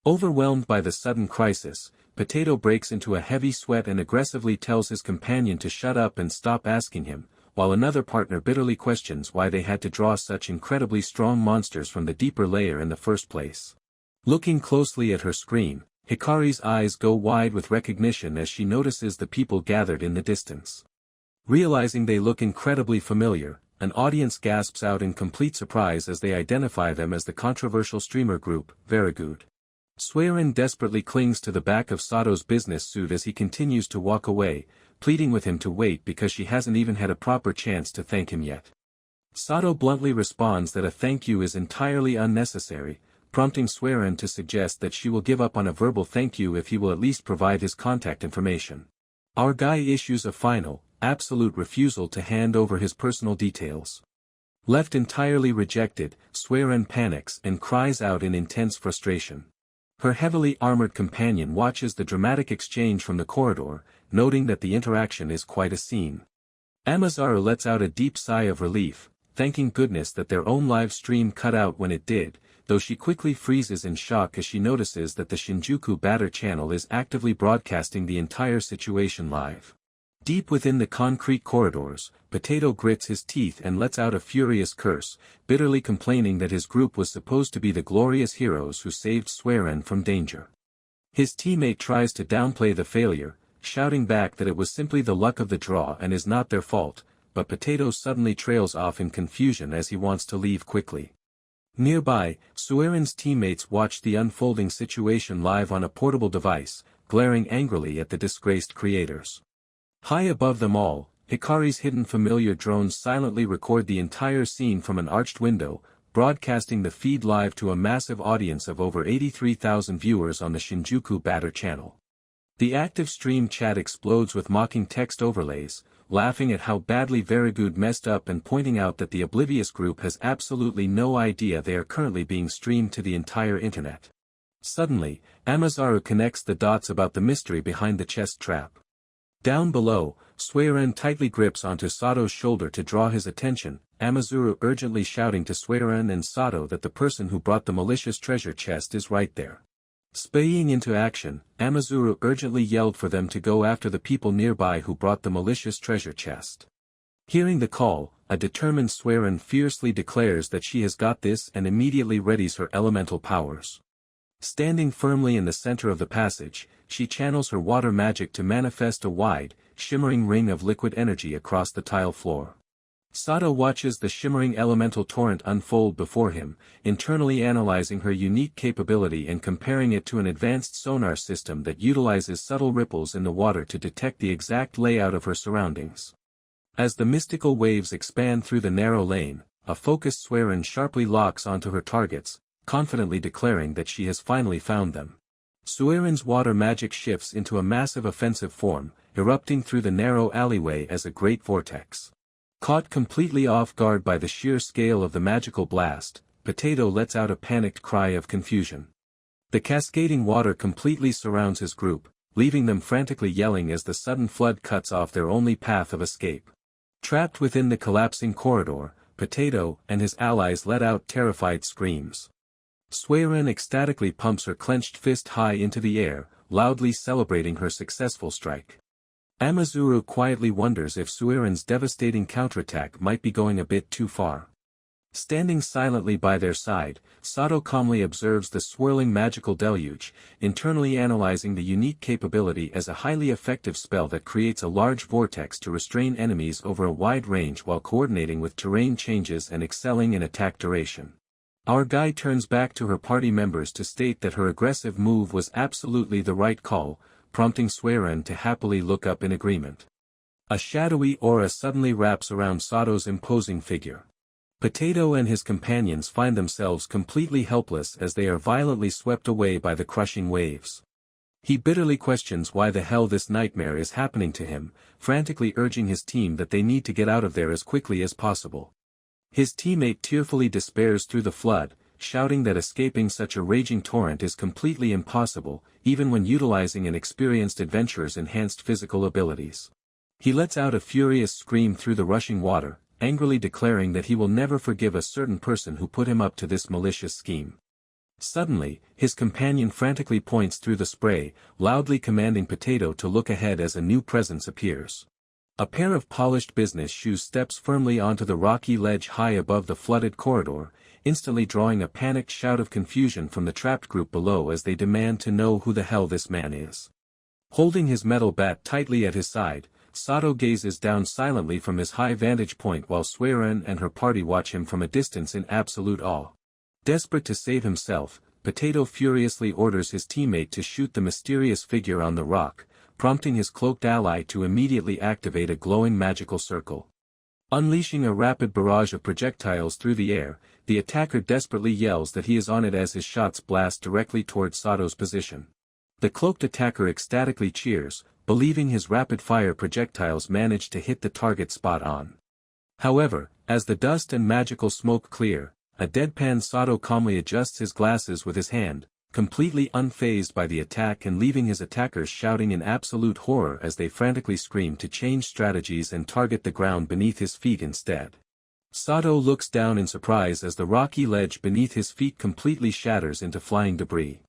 Overwhelmed by the sudden crisis, Potato breaks into a heavy sweat and aggressively tells his companion to shut up and stop asking him, while another partner bitterly questions why they had to draw such incredibly strong monsters from the deeper layer in the first place. Looking closely at her screen, Hikari's eyes go wide with recognition as she notices the people gathered in the distance. Realizing they look incredibly familiar, an audience gasps out in complete surprise as they identify them as the controversial streamer group, Very-Good. Swearin desperately clings to the back of Sato's business suit as he continues to walk away, pleading with him to wait because she hasn't even had a proper chance to thank him yet. Sato bluntly responds that a thank you is entirely unnecessary, prompting Swearin to suggest that she will give up on a verbal thank you if he will at least provide his contact information. Our guy issues a final, absolute refusal to hand over his personal details. Left entirely rejected, Swearin panics and cries out in intense frustration. Her heavily armored companion watches the dramatic exchange from the corridor, noting that the interaction is quite a scene. Amazaru lets out a deep sigh of relief, thanking goodness that their own live stream cut out when it did, though she quickly freezes in shock as she notices that the Shinjuku Batter channel is actively broadcasting the entire situation live. Deep within the concrete corridors, Potato grits his teeth and lets out a furious curse, bitterly complaining that his group was supposed to be the glorious heroes who saved Swearin from danger. His teammate tries to downplay the failure, shouting back that it was simply the luck of the draw and is not their fault, but Potato suddenly trails off in confusion as he wants to leave quickly. Nearby, Swearin's teammates watch the unfolding situation live on a portable device, glaring angrily at the disgraced creators. High above them all, Hikari's hidden familiar drones silently record the entire scene from an arched window, broadcasting the feed live to a massive audience of over 83,000 viewers on the Shinjuku Batter channel. The active stream chat explodes with mocking text overlays, laughing at how badly Very Good messed up and pointing out that the oblivious group has absolutely no idea they are currently being streamed to the entire internet. Suddenly, Amazaru connects the dots about the mystery behind the chest trap. Down below, Suiren tightly grips onto Sato's shoulder to draw his attention, Amazaru urgently shouting to Suiren and Sato that the person who brought the malicious treasure chest is right there. Spying into action, Amazaru urgently yelled for them to go after the people nearby who brought the malicious treasure chest. Hearing the call, a determined Suiren fiercely declares that she has got this and immediately readies her elemental powers. Standing firmly in the center of the passage, she channels her water magic to manifest a wide, shimmering ring of liquid energy across the tile floor. Sato watches the shimmering elemental torrent unfold before him, internally analyzing her unique capability and comparing it to an advanced sonar system that utilizes subtle ripples in the water to detect the exact layout of her surroundings. As the mystical waves expand through the narrow lane, a focused Suiren sharply locks onto her targets, confidently declaring that she has finally found them. Suiren's water magic shifts into a massive offensive form, erupting through the narrow alleyway as a great vortex. Caught completely off guard by the sheer scale of the magical blast, Potato lets out a panicked cry of confusion. The cascading water completely surrounds his group, leaving them frantically yelling as the sudden flood cuts off their only path of escape. Trapped within the collapsing corridor, Potato and his allies let out terrified screams. Suiren ecstatically pumps her clenched fist high into the air, loudly celebrating her successful strike. Amazaru quietly wonders if Suiren's devastating counterattack might be going a bit too far. Standing silently by their side, Sato calmly observes the swirling magical deluge, internally analyzing the unique capability as a highly effective spell that creates a large vortex to restrain enemies over a wide range while coordinating with terrain changes and excelling in attack duration. Our guide turns back to her party members to state that her aggressive move was absolutely the right call, prompting Suiren to happily look up in agreement. A shadowy aura suddenly wraps around Sato's imposing figure. Potato and his companions find themselves completely helpless as they are violently swept away by the crushing waves. He bitterly questions why the hell this nightmare is happening to him, frantically urging his team that they need to get out of there as quickly as possible. His teammate tearfully despairs through the flood, shouting that escaping such a raging torrent is completely impossible, even when utilizing an experienced adventurer's enhanced physical abilities. He lets out a furious scream through the rushing water, angrily declaring that he will never forgive a certain person who put him up to this malicious scheme. Suddenly, his companion frantically points through the spray, loudly commanding Potato to look ahead as a new presence appears. A pair of polished business shoes steps firmly onto the rocky ledge high above the flooded corridor, instantly drawing a panicked shout of confusion from the trapped group below as they demand to know who the hell this man is. Holding his metal bat tightly at his side, Sato gazes down silently from his high vantage point while Suiren and her party watch him from a distance in absolute awe. Desperate to save himself, Potato furiously orders his teammate to shoot the mysterious figure on the rock, prompting his cloaked ally to immediately activate a glowing magical circle. Unleashing a rapid barrage of projectiles through the air, the attacker desperately yells that he is on it as his shots blast directly towards Sato's position. The cloaked attacker ecstatically cheers, believing his rapid-fire projectiles manage to hit the target spot on. However, as the dust and magical smoke clear, a deadpan Sato calmly adjusts his glasses with his hand, completely unfazed by the attack and leaving his attackers shouting in absolute horror as they frantically scream to change strategies and target the ground beneath his feet instead. Sato looks down in surprise as the rocky ledge beneath his feet completely shatters into flying debris.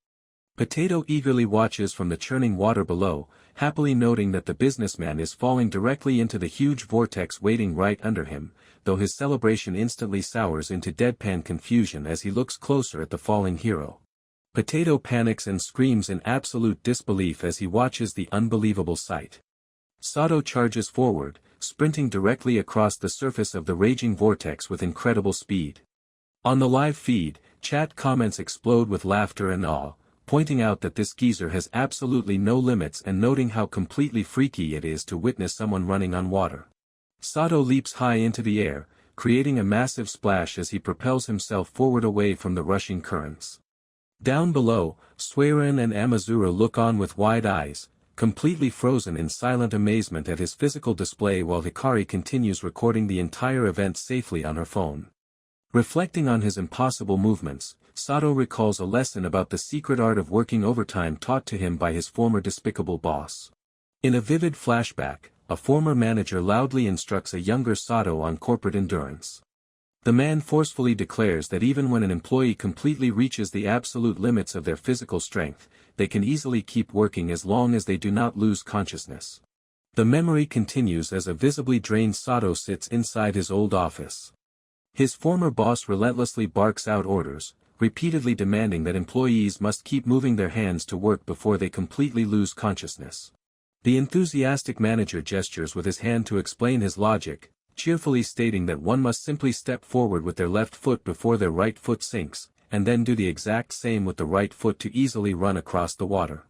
Potato eagerly watches from the churning water below, happily noting that the businessman is falling directly into the huge vortex waiting right under him, though his celebration instantly sours into deadpan confusion as he looks closer at the falling hero. Potato panics and screams in absolute disbelief as he watches the unbelievable sight. Sato charges forward, sprinting directly across the surface of the raging vortex with incredible speed. On the live feed, chat comments explode with laughter and awe, pointing out that this geezer has absolutely no limits and noting how completely freaky it is to witness someone running on water. Sato leaps high into the air, creating a massive splash as he propels himself forward away from the rushing currents. Down below, Suiren and Amazura look on with wide eyes, completely frozen in silent amazement at his physical display while Hikari continues recording the entire event safely on her phone. Reflecting on his impossible movements, Sato recalls a lesson about the secret art of working overtime taught to him by his former despicable boss. In a vivid flashback, a former manager loudly instructs a younger Sato on corporate endurance. The man forcefully declares that even when an employee completely reaches the absolute limits of their physical strength, they can easily keep working as long as they do not lose consciousness. The memory continues as a visibly drained Sato sits inside his old office. His former boss relentlessly barks out orders, repeatedly demanding that employees must keep moving their hands to work before they completely lose consciousness. The enthusiastic manager gestures with his hand to explain his logic, cheerfully stating that one must simply step forward with their left foot before their right foot sinks, and then do the exact same with the right foot to easily run across the water.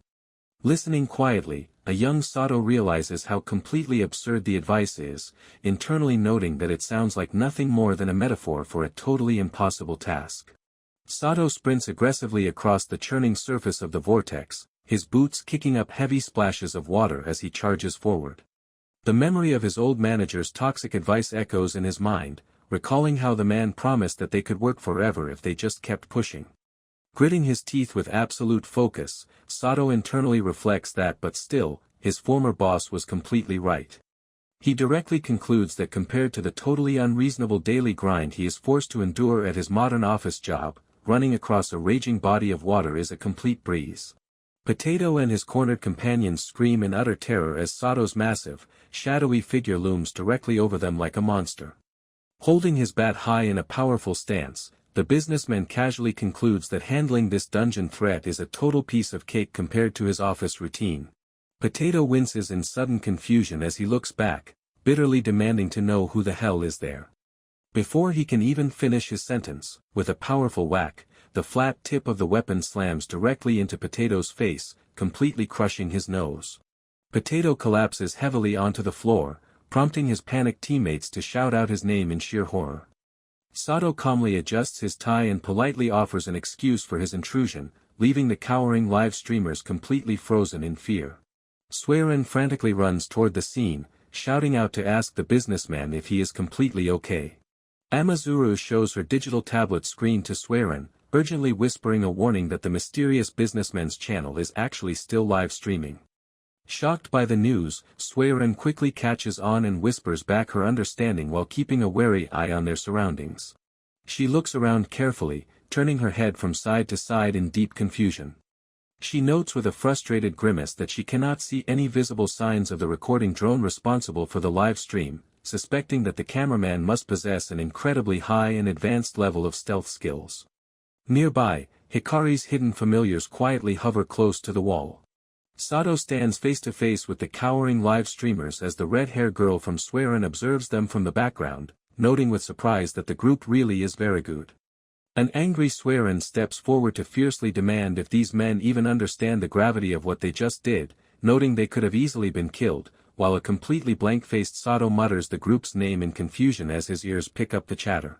Listening quietly, a young Sato realizes how completely absurd the advice is, internally noting that it sounds like nothing more than a metaphor for a totally impossible task. Sato sprints aggressively across the churning surface of the vortex, his boots kicking up heavy splashes of water as he charges forward. The memory of his old manager's toxic advice echoes in his mind, recalling how the man promised that they could work forever if they just kept pushing. Gritting his teeth with absolute focus, Sato internally reflects that but still, his former boss was completely right. He directly concludes that compared to the totally unreasonable daily grind he is forced to endure at his modern office job, running across a raging body of water is a complete breeze. Potato and his cornered companions scream in utter terror as Sato's massive, shadowy figure looms directly over them like a monster. Holding his bat high in a powerful stance, the businessman casually concludes that handling this dungeon threat is a total piece of cake compared to his office routine. Potato winces in sudden confusion as he looks back, bitterly demanding to know who the hell is there. Before he can even finish his sentence, with a powerful whack, the flat tip of the weapon slams directly into Potato's face, completely crushing his nose. Potato collapses heavily onto the floor, prompting his panicked teammates to shout out his name in sheer horror. Sato calmly adjusts his tie and politely offers an excuse for his intrusion, leaving the cowering live streamers completely frozen in fear. Suiren frantically runs toward the scene, shouting out to ask the businessman if he is completely okay. Amazuru shows her digital tablet screen to Suiren, urgently whispering a warning that the mysterious businessman's channel is actually still live streaming. Shocked by the news, Suiren quickly catches on and whispers back her understanding while keeping a wary eye on their surroundings. She looks around carefully, turning her head from side to side in deep confusion. She notes with a frustrated grimace that she cannot see any visible signs of the recording drone responsible for the live stream, suspecting that the cameraman must possess an incredibly high and advanced level of stealth skills. Nearby, Hikari's hidden familiars quietly hover close to the wall. Sato stands face to face with the cowering live streamers as the red-haired girl from Suiren observes them from the background, noting with surprise that the group really is very good. An angry Suiren steps forward to fiercely demand if these men even understand the gravity of what they just did, noting they could have easily been killed, while a completely blank-faced Sato mutters the group's name in confusion as his ears pick up the chatter.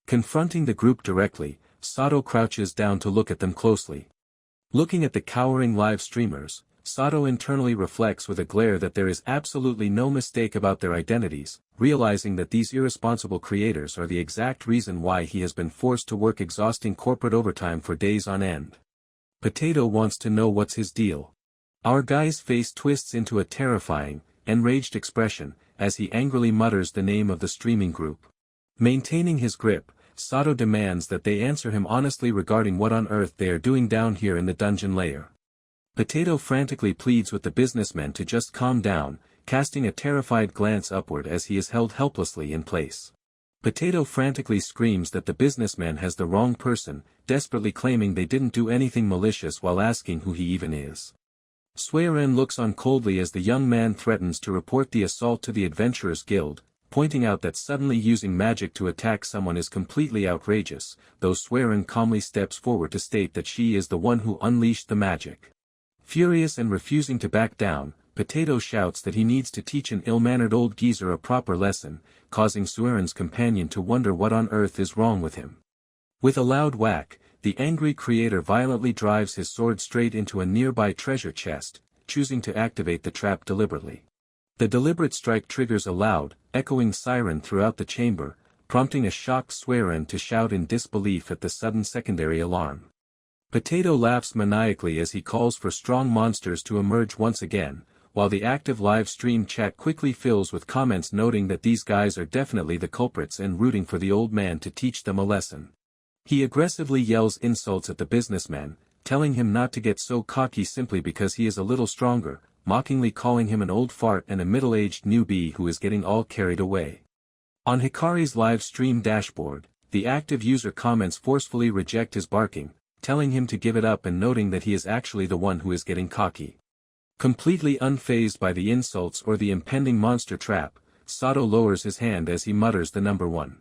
Confronting the group directly, Sato crouches down to look at them closely. Looking at the cowering live streamers, Sato internally reflects with a glare that there is absolutely no mistake about their identities, realizing that these irresponsible creators are the exact reason why he has been forced to work exhausting corporate overtime for days on end. Potato wants to know what's his deal. Our guy's face twists into a terrifying, enraged expression, as he angrily mutters the name of the streaming group. Maintaining his grip, Sato demands that they answer him honestly regarding what on earth they are doing down here in the dungeon lair. Potato frantically pleads with the businessmen to just calm down, casting a terrified glance upward as he is held helplessly in place. Potato frantically screams that the businessman has the wrong person, desperately claiming they didn't do anything malicious while asking who he even is. Suiren looks on coldly as the young man threatens to report the assault to the Adventurers Guild, pointing out that suddenly using magic to attack someone is completely outrageous, though Suerin calmly steps forward to state that she is the one who unleashed the magic. Furious and refusing to back down, Potato shouts that he needs to teach an ill-mannered old geezer a proper lesson, causing Suerin's companion to wonder what on earth is wrong with him. With a loud whack, the angry creator violently drives his sword straight into a nearby treasure chest, choosing to activate the trap deliberately. The deliberate strike triggers a loud, echoing siren throughout the chamber, prompting a shocked Suerin to shout in disbelief at the sudden secondary alarm. Potato laughs maniacally as he calls for strong monsters to emerge once again, while the active live stream chat quickly fills with comments noting that these guys are definitely the culprits and rooting for the old man to teach them a lesson. He aggressively yells insults at the businessman, telling him not to get so cocky simply because he is a little stronger, mockingly calling him an old fart and a middle-aged newbie who is getting all carried away. On Hikari's live stream dashboard, the active user comments forcefully reject his barking, telling him to give it up and noting that he is actually the one who is getting cocky. Completely unfazed by the insults or the impending monster trap, Sato lowers his hand as he mutters the number 1.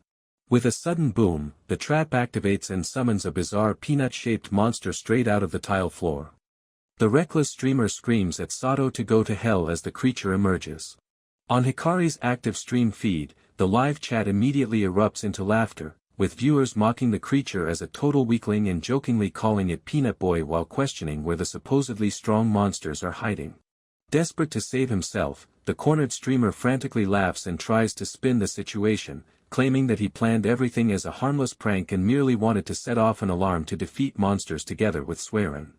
With a sudden boom, the trap activates and summons a bizarre peanut-shaped monster straight out of the tile floor. The reckless streamer screams at Sato to go to hell as the creature emerges. On Hikari's active stream feed, the live chat immediately erupts into laughter, with viewers mocking the creature as a total weakling and jokingly calling it Peanut Boy while questioning where the supposedly strong monsters are hiding. Desperate to save himself, the cornered streamer frantically laughs and tries to spin the situation, claiming that he planned everything as a harmless prank and merely wanted to set off an alarm to defeat monsters together with Suerin.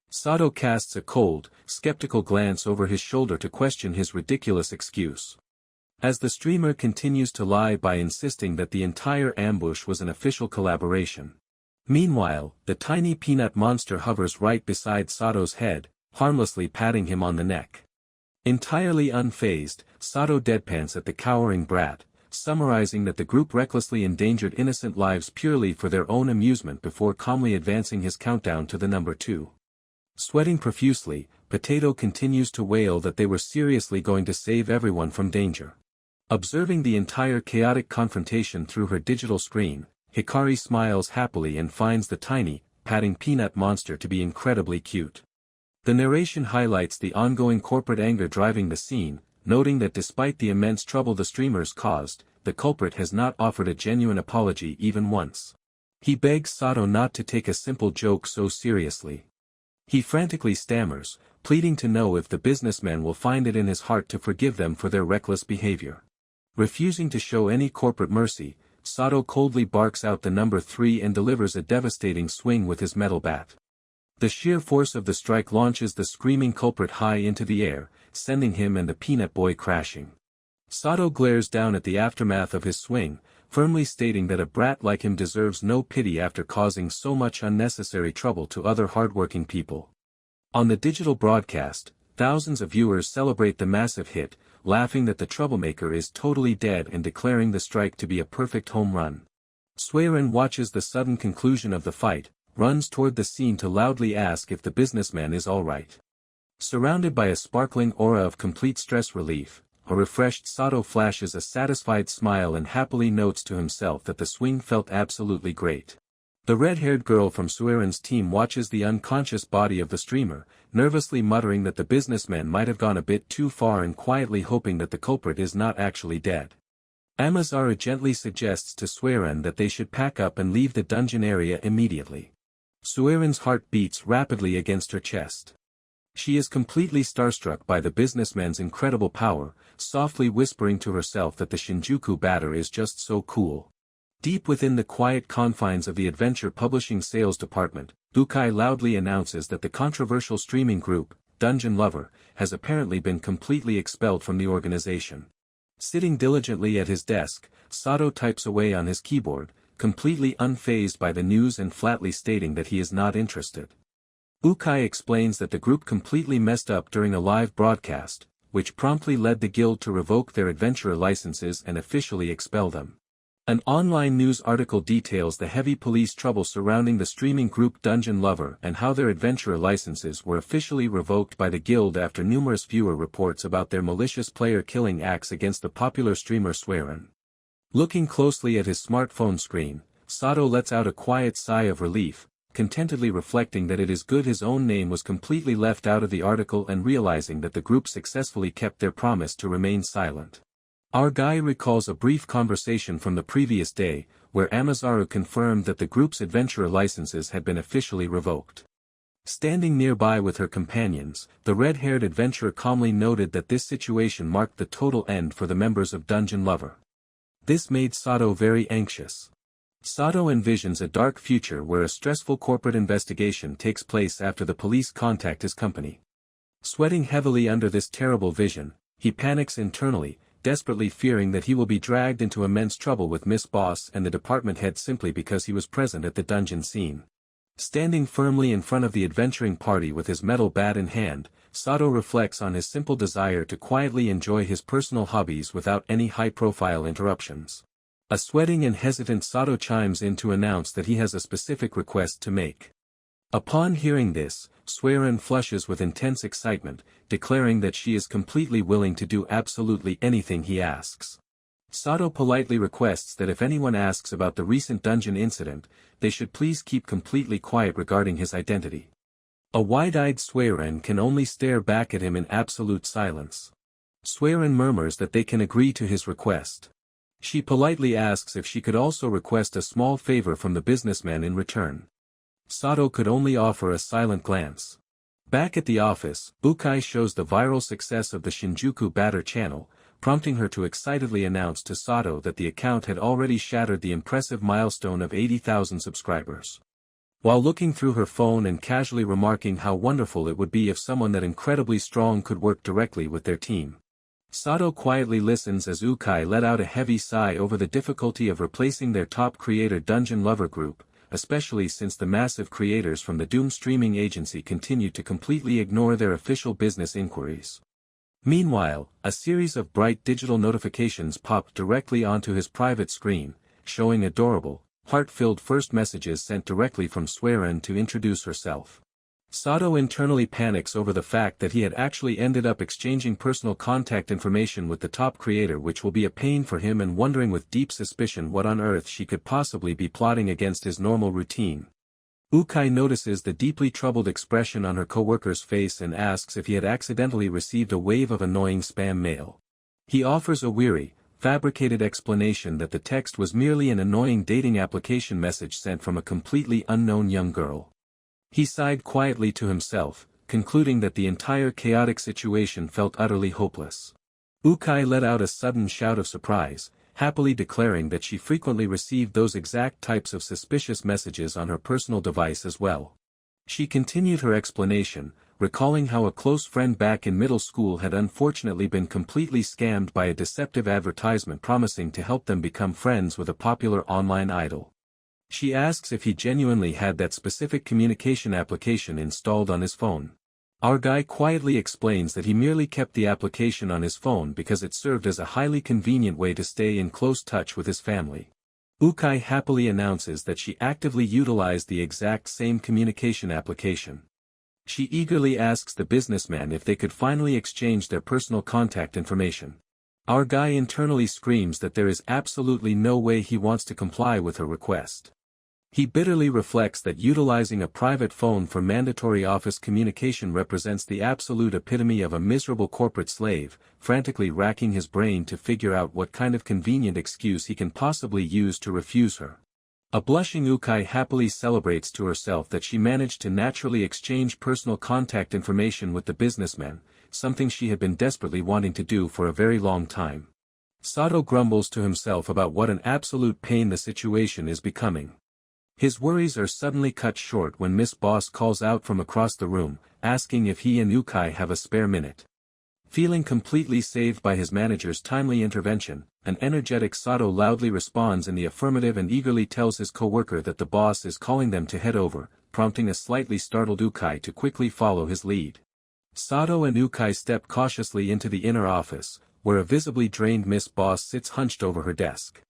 Sato casts a cold, skeptical glance over his shoulder to question his ridiculous excuse. As the streamer continues to lie by insisting that the entire ambush was an official collaboration. Meanwhile, the tiny peanut monster hovers right beside Sato's head, harmlessly patting him on the neck. Entirely unfazed, Sato deadpans at the cowering brat, summarizing that the group recklessly endangered innocent lives purely for their own amusement before calmly advancing his countdown to the number 2. Sweating profusely, Potato continues to wail that they were seriously going to save everyone from danger. Observing the entire chaotic confrontation through her digital screen, Hikari smiles happily and finds the tiny, patting peanut monster to be incredibly cute. The narration highlights the ongoing corporate anger driving the scene, noting that despite the immense trouble the streamers caused, the culprit has not offered a genuine apology even once. He begs Sato not to take a simple joke so seriously. He frantically stammers, pleading to know if the businessman will find it in his heart to forgive them for their reckless behavior. Refusing to show any corporate mercy, Sato coldly barks out the number 3 and delivers a devastating swing with his metal bat. The sheer force of the strike launches the screaming culprit high into the air, sending him and the peanut boy crashing. Sato glares down at the aftermath of his swing, firmly stating that a brat like him deserves no pity after causing so much unnecessary trouble to other hardworking people. On the digital broadcast, thousands of viewers celebrate the massive hit, laughing that the troublemaker is totally dead and declaring the strike to be a perfect home run. Suerin watches the sudden conclusion of the fight, runs toward the scene to loudly ask if the businessman is alright. Surrounded by a sparkling aura of complete stress relief, a refreshed Sato flashes a satisfied smile and happily notes to himself that the swing felt absolutely great. The red-haired girl from Suerin's team watches the unconscious body of the streamer, nervously muttering that the businessman might have gone a bit too far and quietly hoping that the culprit is not actually dead. Amazara gently suggests to Suerin that they should pack up and leave the dungeon area immediately. Suerin's heart beats rapidly against her chest. She is completely starstruck by the businessman's incredible power, softly whispering to herself that the Shinjuku batter is just so cool. Deep within the quiet confines of the adventure publishing sales department, Bukai loudly announces that the controversial streaming group, Dungeon Lover, has apparently been completely expelled from the organization. Sitting diligently at his desk, Sato types away on his keyboard, completely unfazed by the news and flatly stating that he is not interested. Bukai explains that the group completely messed up during a live broadcast, which promptly led the guild to revoke their adventurer licenses and officially expel them. An online news article details the heavy police trouble surrounding the streaming group Dungeon Lover and how their adventurer licenses were officially revoked by the guild after numerous viewer reports about their malicious player-killing acts against the popular streamer Swearin. Looking closely at his smartphone screen, Sato lets out a quiet sigh of relief, contentedly reflecting that it is good his own name was completely left out of the article and realizing that the group successfully kept their promise to remain silent. Our guy recalls a brief conversation from the previous day, where Amazaru confirmed that the group's adventurer licenses had been officially revoked. Standing nearby with her companions, the red-haired adventurer calmly noted that this situation marked the total end for the members of Dungeon Lover. This made Sato very anxious. Sato envisions a dark future where a stressful corporate investigation takes place after the police contact his company. Sweating heavily under this terrible vision, he panics internally, desperately fearing that he will be dragged into immense trouble with Miss Boss and the department head simply because he was present at the dungeon scene. Standing firmly in front of the adventuring party with his metal bat in hand, Sato reflects on his simple desire to quietly enjoy his personal hobbies without any high-profile interruptions. A sweating and hesitant Sato chimes in to announce that he has a specific request to make. Upon hearing this, Swearin flushes with intense excitement, declaring that she is completely willing to do absolutely anything he asks. Sato politely requests that if anyone asks about the recent dungeon incident, they should please keep completely quiet regarding his identity. A wide-eyed Swearin can only stare back at him in absolute silence. Swearin murmurs that they can agree to his request. She politely asks if she could also request a small favor from the businessman in return. Sato could only offer a silent glance. Back at the office, Ukai shows the viral success of the Shinjuku Batter channel, prompting her to excitedly announce to Sato that the account had already shattered the impressive milestone of 80,000 subscribers. While looking through her phone and casually remarking how wonderful it would be if someone that incredibly strong could work directly with their team. Sato quietly listens as Ukai let out a heavy sigh over the difficulty of replacing their top creator Dungeon Lover group, especially since the massive creators from the Doom streaming agency continued to completely ignore their official business inquiries. Meanwhile, a series of bright digital notifications popped directly onto his private screen, showing adorable, heart-filled first messages sent directly from Swearin to introduce herself. Sato internally panics over the fact that he had actually ended up exchanging personal contact information with the top creator, which will be a pain for him, and wondering with deep suspicion what on earth she could possibly be plotting against his normal routine. Ukai notices the deeply troubled expression on her coworker's face and asks if he had accidentally received a wave of annoying spam mail. He offers a weary, fabricated explanation that the text was merely an annoying dating application message sent from a completely unknown young girl. He sighed quietly to himself, concluding that the entire chaotic situation felt utterly hopeless. Ukai let out a sudden shout of surprise, happily declaring that she frequently received those exact types of suspicious messages on her personal device as well. She continued her explanation, recalling how a close friend back in middle school had unfortunately been completely scammed by a deceptive advertisement promising to help them become friends with a popular online idol. She asks if he genuinely had that specific communication application installed on his phone. Our guy quietly explains that he merely kept the application on his phone because it served as a highly convenient way to stay in close touch with his family. Ukai happily announces that she actively utilized the exact same communication application. She eagerly asks the businessman if they could finally exchange their personal contact information. Our guy internally screams that there is absolutely no way he wants to comply with her request. He bitterly reflects that utilizing a private phone for mandatory office communication represents the absolute epitome of a miserable corporate slave, frantically racking his brain to figure out what kind of convenient excuse he can possibly use to refuse her. A blushing Ukai happily celebrates to herself that she managed to naturally exchange personal contact information with the businessman, something she had been desperately wanting to do for a very long time. Sato grumbles to himself about what an absolute pain the situation is becoming. His worries are suddenly cut short when Miss Boss calls out from across the room, asking if he and Ukai have a spare minute. Feeling completely saved by his manager's timely intervention, an energetic Sato loudly responds in the affirmative and eagerly tells his coworker that the boss is calling them to head over, prompting a slightly startled Ukai to quickly follow his lead. Sato and Ukai step cautiously into the inner office, where a visibly drained Miss Boss sits hunched over her desk.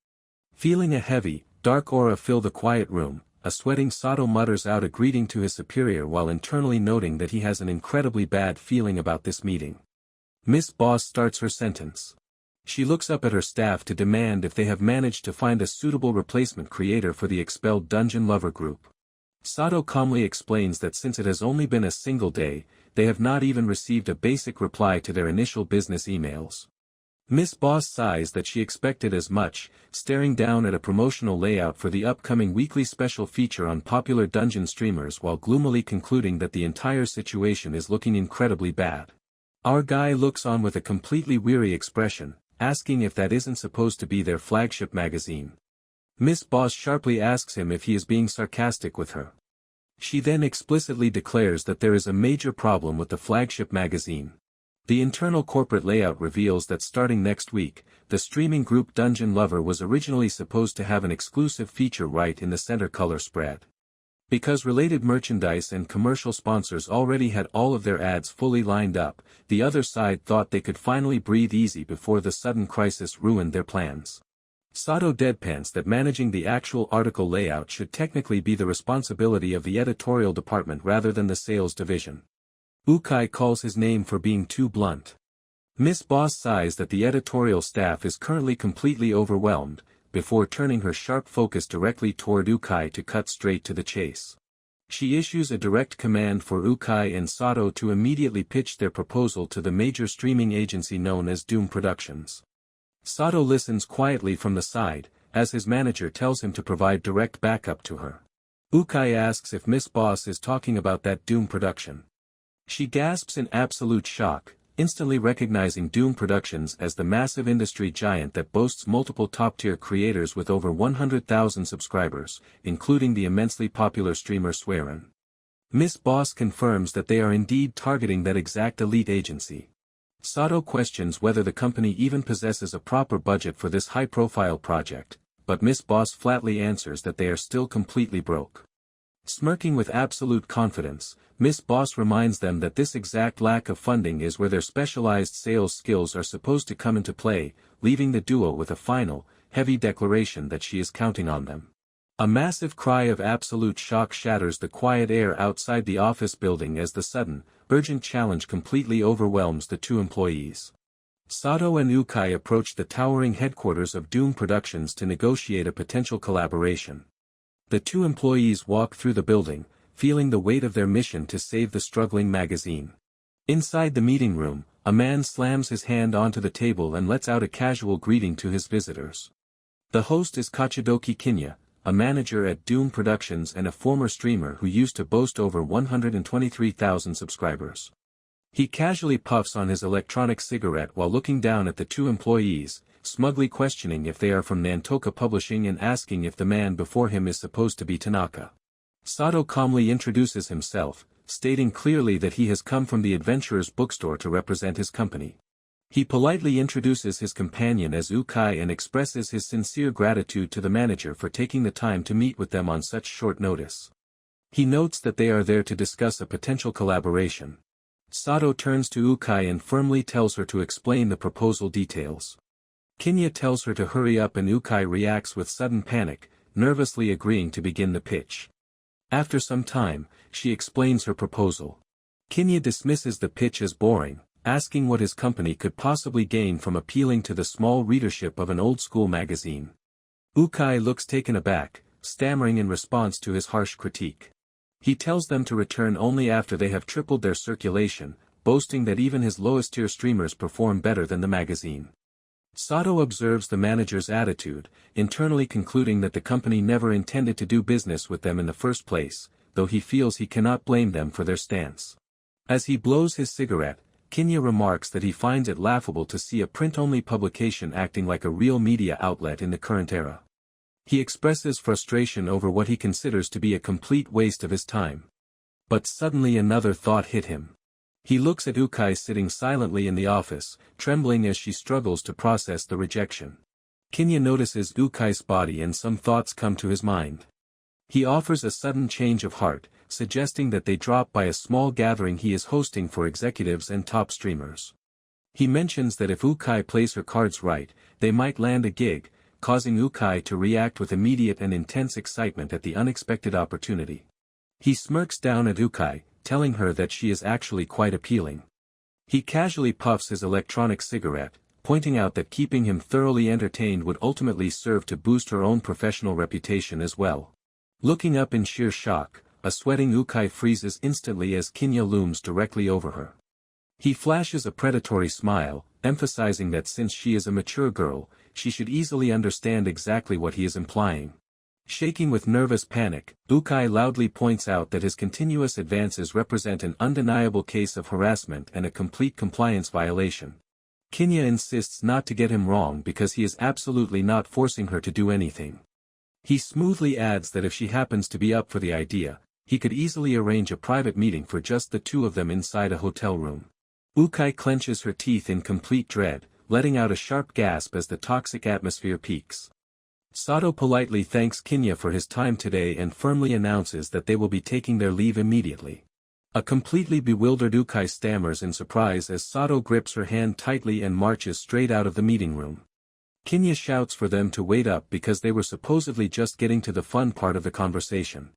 Feeling a heavy, dark aura fill the quiet room, a sweating Sato mutters out a greeting to his superior while internally noting that he has an incredibly bad feeling about this meeting. Miss Boss starts her sentence. She looks up at her staff to demand if they have managed to find a suitable replacement creator for the expelled dungeon lover group. Sato calmly explains that since it has only been a single day, they have not even received a basic reply to their initial business emails. Miss Boss sighs that she expected as much, staring down at a promotional layout for the upcoming weekly special feature on popular dungeon streamers while gloomily concluding that the entire situation is looking incredibly bad. Our guy looks on with a completely weary expression, asking if that isn't supposed to be their flagship magazine. Miss Boss sharply asks him if he is being sarcastic with her. She then explicitly declares that there is a major problem with the flagship magazine. The internal corporate layout reveals that starting next week, the streaming group Dungeon Lover was originally supposed to have an exclusive feature right in the center color spread. Because related merchandise and commercial sponsors already had all of their ads fully lined up, the other side thought they could finally breathe easy before the sudden crisis ruined their plans. Sato deadpans that managing the actual article layout should technically be the responsibility of the editorial department rather than the sales division. Ukai calls his name for being too blunt. Miss Boss sighs that the editorial staff is currently completely overwhelmed, before turning her sharp focus directly toward Ukai to cut straight to the chase. She issues a direct command for Ukai and Sato to immediately pitch their proposal to the major streaming agency known as Doom Productions. Sato listens quietly from the side, as his manager tells him to provide direct backup to her. Ukai asks if Miss Boss is talking about that Doom production. She gasps in absolute shock, instantly recognizing Doom Productions as the massive industry giant that boasts multiple top-tier creators with over 100,000 subscribers, including the immensely popular streamer Swearin. Miss Boss confirms that they are indeed targeting that exact elite agency. Sato questions whether the company even possesses a proper budget for this high-profile project, but Miss Boss flatly answers that they are still completely broke. Smirking with absolute confidence, Miss Boss reminds them that this exact lack of funding is where their specialized sales skills are supposed to come into play, leaving the duo with a final, heavy declaration that she is counting on them. A massive cry of absolute shock shatters the quiet air outside the office building as the sudden, urgent challenge completely overwhelms the two employees. Sato and Ukai approach the towering headquarters of Doom Productions to negotiate a potential collaboration. The two employees walk through the building, feeling the weight of their mission to save the struggling magazine. Inside the meeting room, a man slams his hand onto the table and lets out a casual greeting to his visitors. The host is Kachidoki Kinya, a manager at Doom Productions and a former streamer who used to boast over 123,000 subscribers. He casually puffs on his electronic cigarette while looking down at the two employees, smugly questioning if they are from Nantoka Publishing and asking if the man before him is supposed to be Tanaka. Sato calmly introduces himself, stating clearly that he has come from the Adventurer's bookstore to represent his company. He politely introduces his companion as Ukai and expresses his sincere gratitude to the manager for taking the time to meet with them on such short notice. He notes that they are there to discuss a potential collaboration. Sato turns to Ukai and firmly tells her to explain the proposal details. Kinya tells her to hurry up and Ukai reacts with sudden panic, nervously agreeing to begin the pitch. After some time, she explains her proposal. Kinya dismisses the pitch as boring, asking what his company could possibly gain from appealing to the small readership of an old-school magazine. Ukai looks taken aback, stammering in response to his harsh critique. He tells them to return only after they have tripled their circulation, boasting that even his lowest-tier streamers perform better than the magazine. Sato observes the manager's attitude, internally concluding that the company never intended to do business with them in the first place, though he feels he cannot blame them for their stance. As he blows his cigarette, Kinya remarks that he finds it laughable to see a print-only publication acting like a real media outlet in the current era. He expresses frustration over what he considers to be a complete waste of his time. But suddenly another thought hit him. He looks at Ukai sitting silently in the office, trembling as she struggles to process the rejection. Kinya notices Ukai's body and some thoughts come to his mind. He offers a sudden change of heart, suggesting that they drop by a small gathering he is hosting for executives and top streamers. He mentions that if Ukai plays her cards right, they might land a gig, causing Ukai to react with immediate and intense excitement at the unexpected opportunity. He smirks down at Ukai, telling her that she is actually quite appealing. He casually puffs his electronic cigarette, pointing out that keeping him thoroughly entertained would ultimately serve to boost her own professional reputation as well. Looking up in sheer shock, a sweating Ukai freezes instantly as Kinya looms directly over her. He flashes a predatory smile, emphasizing that since she is a mature girl, she should easily understand exactly what he is implying. Shaking with nervous panic, Ukai loudly points out that his continuous advances represent an undeniable case of harassment and a complete compliance violation. Kinya insists not to get him wrong because he is absolutely not forcing her to do anything. He smoothly adds that if she happens to be up for the idea, he could easily arrange a private meeting for just the two of them inside a hotel room. Ukai clenches her teeth in complete dread, letting out a sharp gasp as the toxic atmosphere peaks. Sato politely thanks Kinya for his time today and firmly announces that they will be taking their leave immediately. A completely bewildered Ukai stammers in surprise as Sato grips her hand tightly and marches straight out of the meeting room. Kinya shouts for them to wait up because they were supposedly just getting to the fun part of the conversation.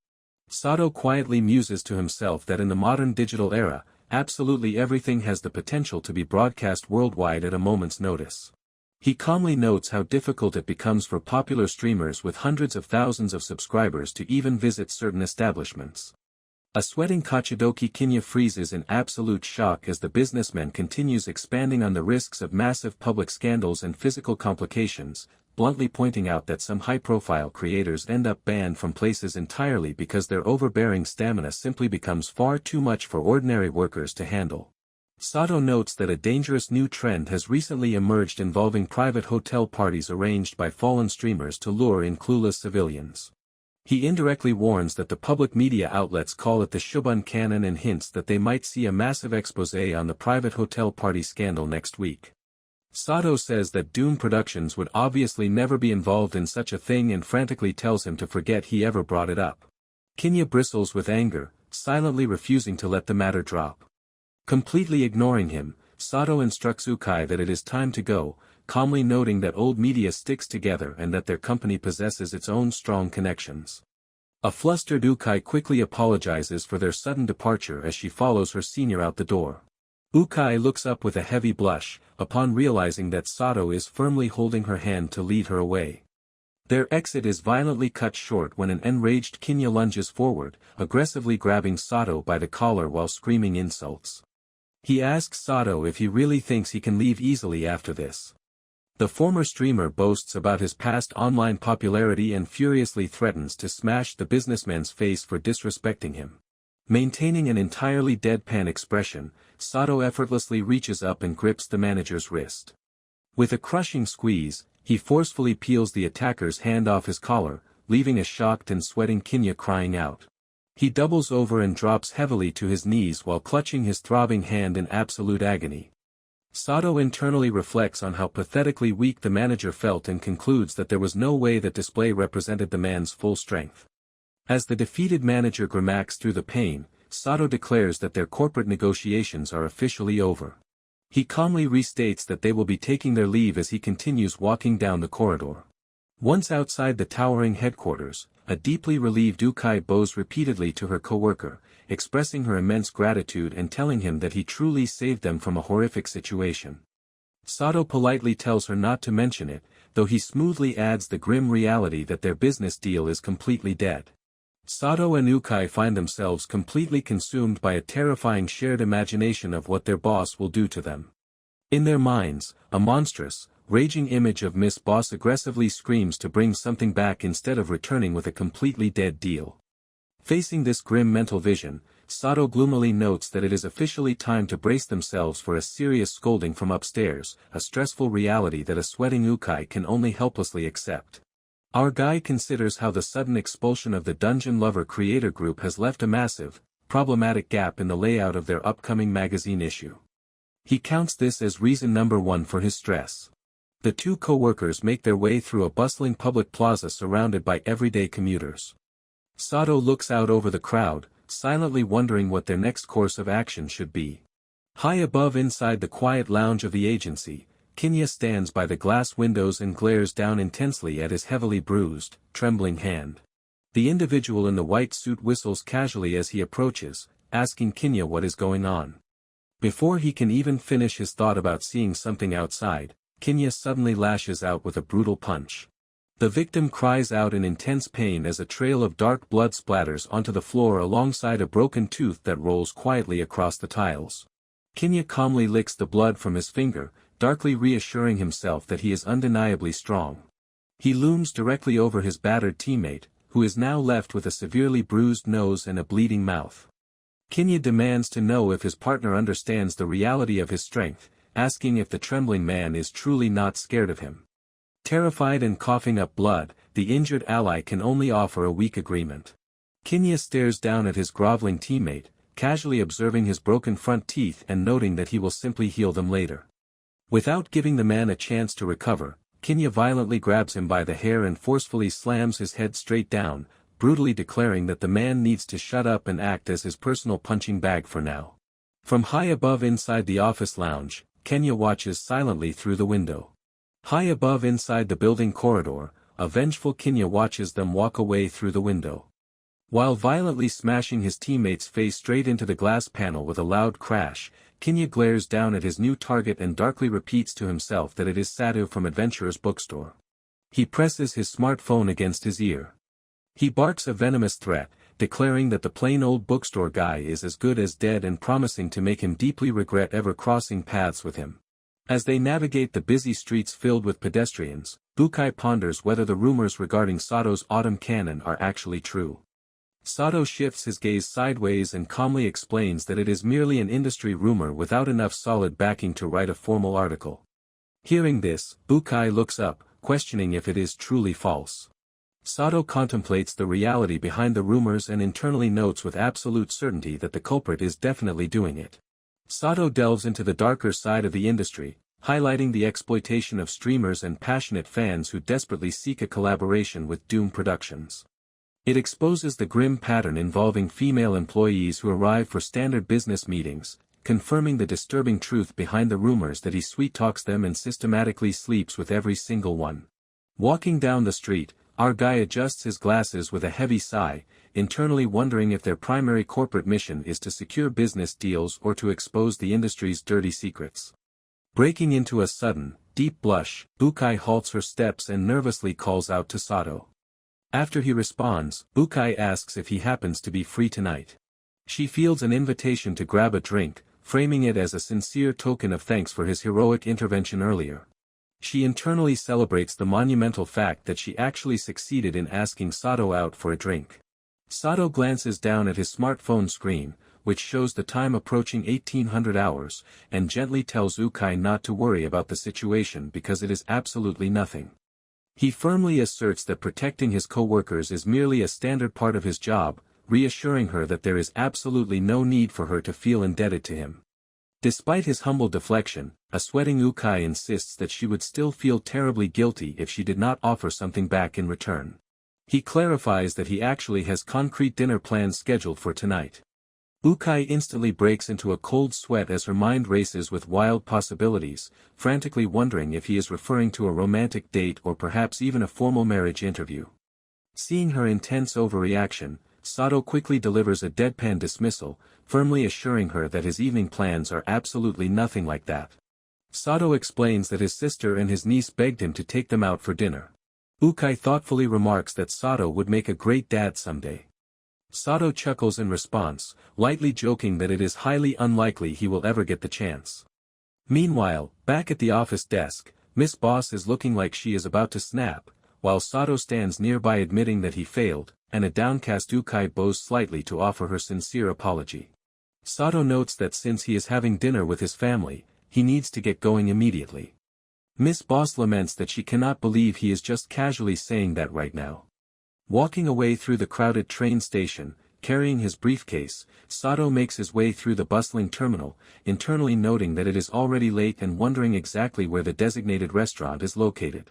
Sato quietly muses to himself that in the modern digital era, absolutely everything has the potential to be broadcast worldwide at a moment's notice. He calmly notes how difficult it becomes for popular streamers with hundreds of thousands of subscribers to even visit certain establishments. A sweating Kachidoki Kinya freezes in absolute shock as the businessman continues expanding on the risks of massive public scandals and physical complications, bluntly pointing out that some high-profile creators end up banned from places entirely because their overbearing stamina simply becomes far too much for ordinary workers to handle. Sato notes that a dangerous new trend has recently emerged involving private hotel parties arranged by fallen streamers to lure in clueless civilians. He indirectly warns that the public media outlets call it the Shubun canon and hints that they might see a massive exposé on the private hotel party scandal next week. Sato says that Doom Productions would obviously never be involved in such a thing and frantically tells him to forget he ever brought it up. Kinya bristles with anger, silently refusing to let the matter drop. Completely ignoring him, Sato instructs Ukai that it is time to go, calmly noting that old media sticks together and that their company possesses its own strong connections. A flustered Ukai quickly apologizes for their sudden departure as she follows her senior out the door. Ukai looks up with a heavy blush, upon realizing that Sato is firmly holding her hand to lead her away. Their exit is violently cut short when an enraged Kinya lunges forward, aggressively grabbing Sato by the collar while screaming insults. He asks Sato if he really thinks he can leave easily after this. The former streamer boasts about his past online popularity and furiously threatens to smash the businessman's face for disrespecting him. Maintaining an entirely deadpan expression, Sato effortlessly reaches up and grips the manager's wrist. With a crushing squeeze, he forcefully peels the attacker's hand off his collar, leaving a shocked and sweating Kinya crying out. He doubles over and drops heavily to his knees while clutching his throbbing hand in absolute agony. Sato internally reflects on how pathetically weak the manager felt and concludes that there was no way that display represented the man's full strength. As the defeated manager grimacks through the pain, Sato declares that their corporate negotiations are officially over. He calmly restates that they will be taking their leave as he continues walking down the corridor. Once outside the towering headquarters, a deeply relieved Ukai bows repeatedly to her coworker, expressing her immense gratitude and telling him that he truly saved them from a horrific situation. Sato politely tells her not to mention it, though he smoothly adds the grim reality that their business deal is completely dead. Sato and Ukai find themselves completely consumed by a terrifying shared imagination of what their boss will do to them. In their minds, a monstrous, raging image of Miss Boss aggressively screams to bring something back instead of returning with a completely dead deal. Facing this grim mental vision, Sato gloomily notes that it is officially time to brace themselves for a serious scolding from upstairs, a stressful reality that a sweating Ukai can only helplessly accept. Our guy considers how the sudden expulsion of the Dungeon Lover creator group has left a massive, problematic gap in the layout of their upcoming magazine issue. He counts this as reason number one for his stress. The two co-workers make their way through a bustling public plaza surrounded by everyday commuters. Sato looks out over the crowd, silently wondering what their next course of action should be. High above inside the quiet lounge of the agency, Kinya stands by the glass windows and glares down intensely at his heavily bruised, trembling hand. The individual in the white suit whistles casually as he approaches, asking Kinya what is going on. Before he can even finish his thought about seeing something outside, Kinya suddenly lashes out with a brutal punch. The victim cries out in intense pain as a trail of dark blood splatters onto the floor alongside a broken tooth that rolls quietly across the tiles. Kinya calmly licks the blood from his finger, darkly reassuring himself that he is undeniably strong. He looms directly over his battered teammate, who is now left with a severely bruised nose and a bleeding mouth. Kinya demands to know if his partner understands the reality of his strength, asking if the trembling man is truly not scared of him. Terrified and coughing up blood, the injured ally can only offer a weak agreement. Kinya stares down at his groveling teammate, casually observing his broken front teeth and noting that he will simply heal them later. Without giving the man a chance to recover, Kinya violently grabs him by the hair and forcefully slams his head straight down, brutally declaring that the man needs to shut up and act as his personal punching bag for now. From high above inside the office lounge, Kinya watches silently through the window. High above inside the building corridor, a vengeful Kinya watches them walk away through the window. While violently smashing his teammate's face straight into the glass panel with a loud crash, Kinya glares down at his new target and darkly repeats to himself that it is Sato from Adventurer's Bookstore. He presses his smartphone against his ear. He barks a venomous threat, declaring that the plain old bookstore guy is as good as dead and promising to make him deeply regret ever crossing paths with him. As they navigate the busy streets filled with pedestrians, Bukai ponders whether the rumors regarding Sato's autumn canon are actually true. Sato shifts his gaze sideways and calmly explains that it is merely an industry rumor without enough solid backing to write a formal article. Hearing this, Bukai looks up, questioning if it is truly false. Sato contemplates the reality behind the rumors and internally notes with absolute certainty that the culprit is definitely doing it. Sato delves into the darker side of the industry, highlighting the exploitation of streamers and passionate fans who desperately seek a collaboration with Doom Productions. It exposes the grim pattern involving female employees who arrive for standard business meetings, confirming the disturbing truth behind the rumors that he sweet-talks them and systematically sleeps with every single one. Walking down the street, our guy adjusts his glasses with a heavy sigh, internally wondering if their primary corporate mission is to secure business deals or to expose the industry's dirty secrets. Breaking into a sudden, deep blush, Bukai halts her steps and nervously calls out to Sato. After he responds, Bukai asks if he happens to be free tonight. She fields an invitation to grab a drink, framing it as a sincere token of thanks for his heroic intervention earlier. She internally celebrates the monumental fact that she actually succeeded in asking Sato out for a drink. Sato glances down at his smartphone screen, which shows the time approaching 1800 hours, and gently tells Bukai not to worry about the situation because it is absolutely nothing. He firmly asserts that protecting his co-workers is merely a standard part of his job, reassuring her that there is absolutely no need for her to feel indebted to him. Despite his humble deflection, a sweating Bukai insists that she would still feel terribly guilty if she did not offer something back in return. He clarifies that he actually has concrete dinner plans scheduled for tonight. Bukai instantly breaks into a cold sweat as her mind races with wild possibilities, frantically wondering if he is referring to a romantic date or perhaps even a formal marriage interview. Seeing her intense overreaction, Sato quickly delivers a deadpan dismissal, firmly assuring her that his evening plans are absolutely nothing like that. Sato explains that his sister and his niece begged him to take them out for dinner. Bukai thoughtfully remarks that Sato would make a great dad someday. Sato chuckles in response, lightly joking that it is highly unlikely he will ever get the chance. Meanwhile, back at the office desk, Miss Boss is looking like she is about to snap, while Sato stands nearby admitting that he failed, and a downcast Bukai bows slightly to offer her sincere apology. Sato notes that since he is having dinner with his family, he needs to get going immediately. Miss Boss laments that she cannot believe he is just casually saying that right now. Walking away through the crowded train station, carrying his briefcase, Sato makes his way through the bustling terminal, internally noting that it is already late and wondering exactly where the designated restaurant is located.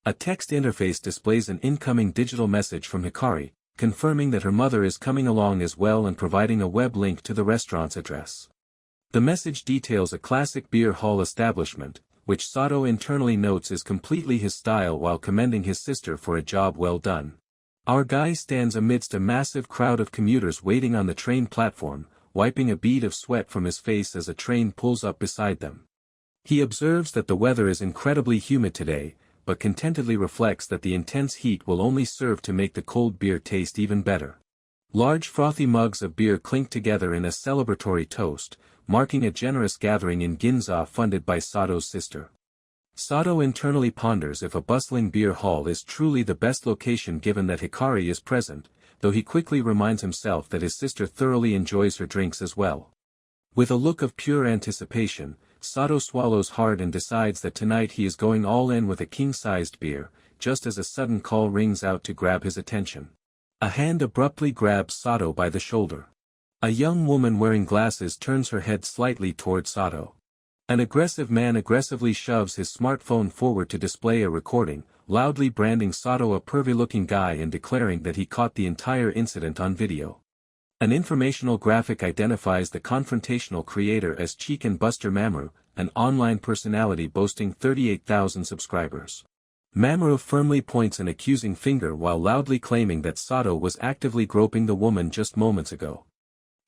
A text interface displays an incoming digital message from Hikari, confirming that her mother is coming along as well and providing a web link to the restaurant's address. The message details a classic beer hall establishment, which Sato internally notes is completely his style while commending his sister for a job well done. Our guy stands amidst a massive crowd of commuters waiting on the train platform, wiping a bead of sweat from his face as a train pulls up beside them. He observes that the weather is incredibly humid today, but contentedly reflects that the intense heat will only serve to make the cold beer taste even better. Large frothy mugs of beer clink together in a celebratory toast, marking a generous gathering in Ginza funded by Sato's sister. Sato internally ponders if a bustling beer hall is truly the best location given that Hikari is present, though he quickly reminds himself that his sister thoroughly enjoys her drinks as well. With a look of pure anticipation, Sato swallows hard and decides that tonight he is going all in with a king-sized beer, just as a sudden call rings out to grab his attention. A hand abruptly grabs Sato by the shoulder. A young woman wearing glasses turns her head slightly toward Sato. An aggressive man aggressively shoves his smartphone forward to display a recording, loudly branding Sato a pervy-looking guy and declaring that he caught the entire incident on video. An informational graphic identifies the confrontational creator as Chicken Buster Mamoru, an online personality boasting 38,000 subscribers. Mamoru firmly points an accusing finger while loudly claiming that Sato was actively groping the woman just moments ago.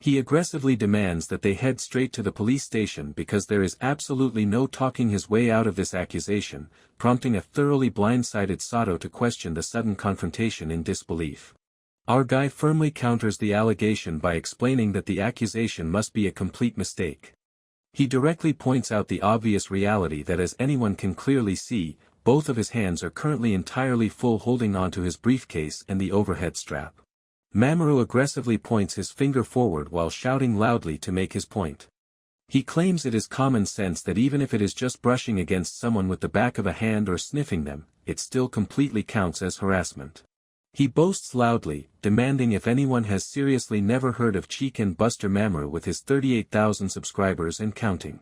He aggressively demands that they head straight to the police station because there is absolutely no talking his way out of this accusation, prompting a thoroughly blindsided Sato to question the sudden confrontation in disbelief. Our guy firmly counters the allegation by explaining that the accusation must be a complete mistake. He directly points out the obvious reality that, as anyone can clearly see, both of his hands are currently entirely full holding onto his briefcase and the overhead strap. Mamoru aggressively points his finger forward while shouting loudly to make his point. He claims it is common sense that even if it is just brushing against someone with the back of a hand or sniffing them, it still completely counts as harassment. He boasts loudly, demanding if anyone has seriously never heard of Chicken Buster Mamoru with his 38,000 subscribers and counting.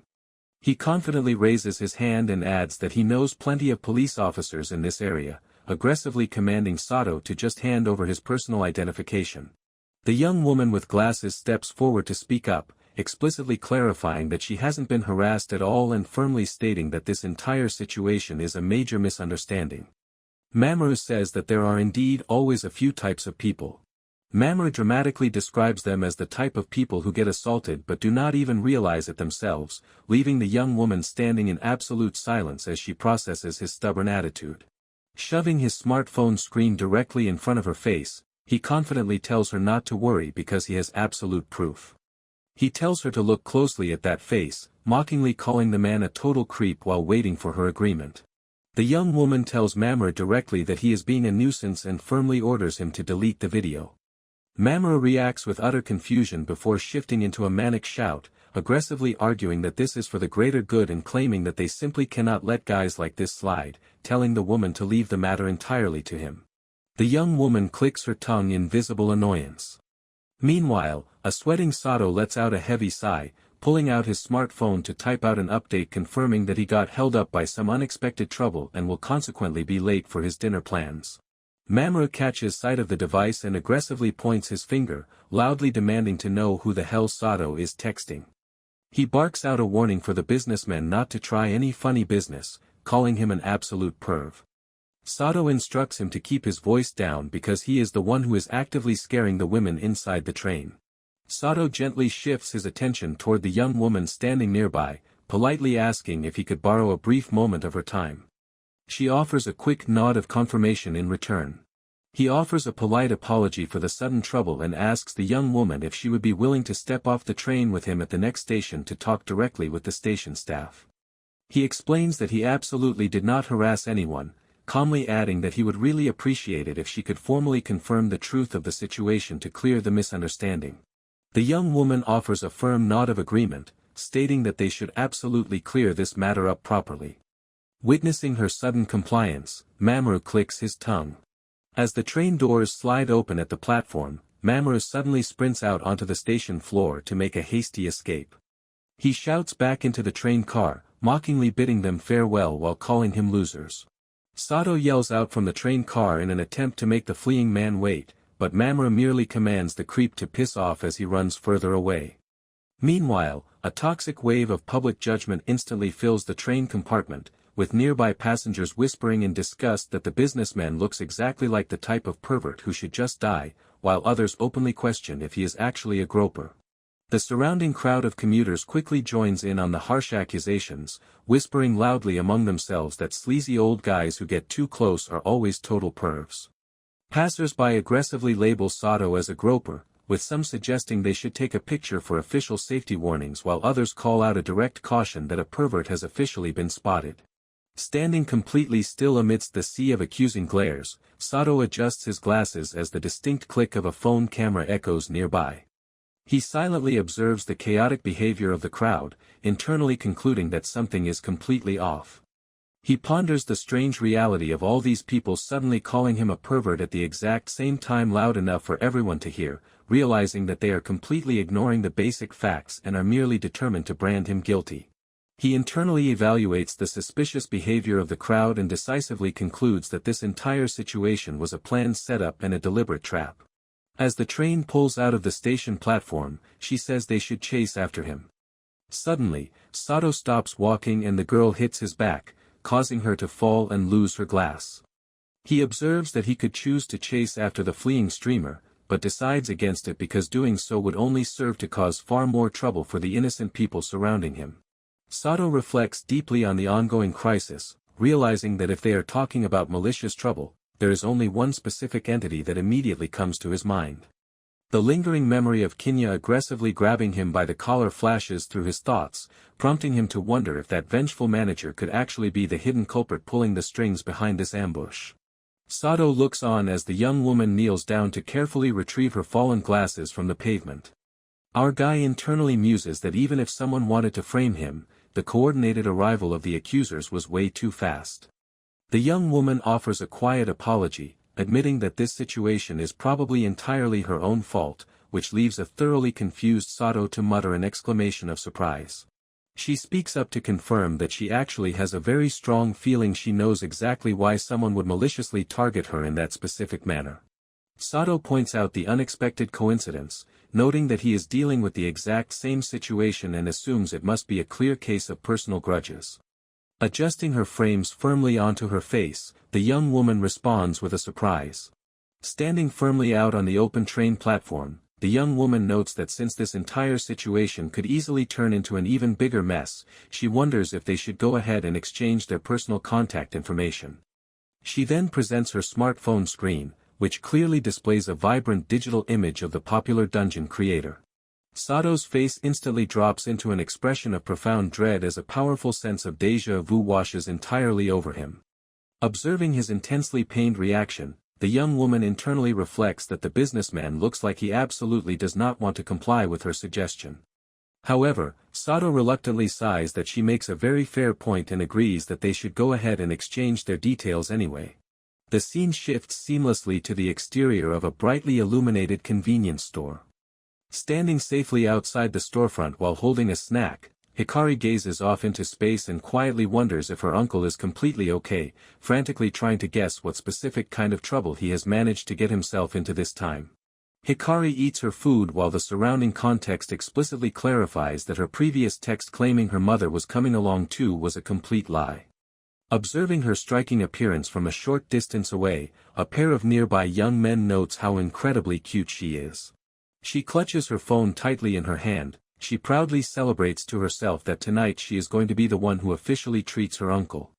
He confidently raises his hand and adds that he knows plenty of police officers in this area, aggressively commanding Sato to just hand over his personal identification. The young woman with glasses steps forward to speak up, explicitly clarifying that she hasn't been harassed at all and firmly stating that this entire situation is a major misunderstanding. Mamoru says that there are indeed always a few types of people. Mamoru dramatically describes them as the type of people who get assaulted but do not even realize it themselves, leaving the young woman standing in absolute silence as she processes his stubborn attitude. Shoving his smartphone screen directly in front of her face, he confidently tells her not to worry because he has absolute proof. He tells her to look closely at that face, mockingly calling the man a total creep while waiting for her agreement. The young woman tells Mamoru directly that he is being a nuisance and firmly orders him to delete the video. Mamoru reacts with utter confusion before shifting into a manic shout, aggressively arguing that this is for the greater good and claiming that they simply cannot let guys like this slide, telling the woman to leave the matter entirely to him. The young woman clicks her tongue in visible annoyance. Meanwhile, a sweating Sato lets out a heavy sigh, pulling out his smartphone to type out an update confirming that he got held up by some unexpected trouble and will consequently be late for his dinner plans. Mamoru catches sight of the device and aggressively points his finger, loudly demanding to know who the hell Sato is texting. He barks out a warning for the businessman not to try any funny business, calling him an absolute perv. Sato instructs him to keep his voice down because he is the one who is actively scaring the women inside the train. Sato gently shifts his attention toward the young woman standing nearby, politely asking if he could borrow a brief moment of her time. She offers a quick nod of confirmation in return. He offers a polite apology for the sudden trouble and asks the young woman if she would be willing to step off the train with him at the next station to talk directly with the station staff. He explains that he absolutely did not harass anyone, calmly adding that he would really appreciate it if she could formally confirm the truth of the situation to clear the misunderstanding. The young woman offers a firm nod of agreement, stating that they should absolutely clear this matter up properly. Witnessing her sudden compliance, Mamoru clicks his tongue. As the train doors slide open at the platform, Mamoru suddenly sprints out onto the station floor to make a hasty escape. He shouts back into the train car, mockingly bidding them farewell while calling him losers. Sato yells out from the train car in an attempt to make the fleeing man wait, but Mamoru merely commands the creep to piss off as he runs further away. Meanwhile, A toxic wave of public judgment instantly fills the train compartment, with nearby passengers whispering in disgust that the businessman looks exactly like the type of pervert who should just die, while others openly question if he is actually a groper. The surrounding crowd of commuters quickly joins in on the harsh accusations, whispering loudly among themselves that sleazy old guys who get too close are always total pervs. Passers-by aggressively label Sato as a groper, with some suggesting they should take a picture for official safety warnings while others call out a direct caution that a pervert has officially been spotted. Standing completely still amidst the sea of accusing glares, Sato adjusts his glasses as the distinct click of a phone camera echoes nearby. He silently observes the chaotic behavior of the crowd, internally concluding that something is completely off. He ponders the strange reality of all these people suddenly calling him a pervert at the exact same time loud enough for everyone to hear, realizing that they are completely ignoring the basic facts and are merely determined to brand him guilty. He internally evaluates the suspicious behavior of the crowd and decisively concludes that this entire situation was a planned setup and a deliberate trap. As the train pulls out of the station platform, she says they should chase after him. Suddenly, Sato stops walking and the girl hits his back, causing her to fall and lose her glass. He observes that he could choose to chase after the fleeing streamer, but decides against it because doing so would only serve to cause far more trouble for the innocent people surrounding him. Sato reflects deeply on the ongoing crisis, realizing that if they are talking about malicious trouble, there is only one specific entity that immediately comes to his mind. The lingering memory of Kinya aggressively grabbing him by the collar flashes through his thoughts, prompting him to wonder if that vengeful manager could actually be the hidden culprit pulling the strings behind this ambush. Sato looks on as the young woman kneels down to carefully retrieve her fallen glasses from the pavement. Our guy internally muses that even if someone wanted to frame him, the coordinated arrival of the accusers was way too fast. The young woman offers a quiet apology, admitting that this situation is probably entirely her own fault, which leaves a thoroughly confused Sato to mutter an exclamation of surprise. She speaks up to confirm that she actually has a very strong feeling she knows exactly why someone would maliciously target her in that specific manner. Sato points out the unexpected coincidence, noting that he is dealing with the exact same situation and assumes it must be a clear case of personal grudges. Adjusting her frames firmly onto her face, the young woman responds with a surprise. Standing firmly out on the open train platform, the young woman notes that since this entire situation could easily turn into an even bigger mess, she wonders if they should go ahead and exchange their personal contact information. She then presents her smartphone screen, which clearly displays a vibrant digital image of the popular dungeon creator. Sato's face instantly drops into an expression of profound dread as a powerful sense of déjà vu washes entirely over him. Observing his intensely pained reaction, the young woman internally reflects that the businessman looks like he absolutely does not want to comply with her suggestion. However, Sato reluctantly sighs that she makes a very fair point and agrees that they should go ahead and exchange their details anyway. The scene shifts seamlessly to the exterior of a brightly illuminated convenience store. Standing safely outside the storefront while holding a snack, Hikari gazes off into space and quietly wonders if her uncle is completely okay, frantically trying to guess what specific kind of trouble he has managed to get himself into this time. Hikari eats her food while the surrounding context explicitly clarifies that her previous text claiming her mother was coming along too was a complete lie. Observing her striking appearance from a short distance away, a pair of nearby young men notes how incredibly cute she is. She clutches her phone tightly in her hand. She proudly celebrates to herself that tonight she is going to be the one who officially treats her uncle.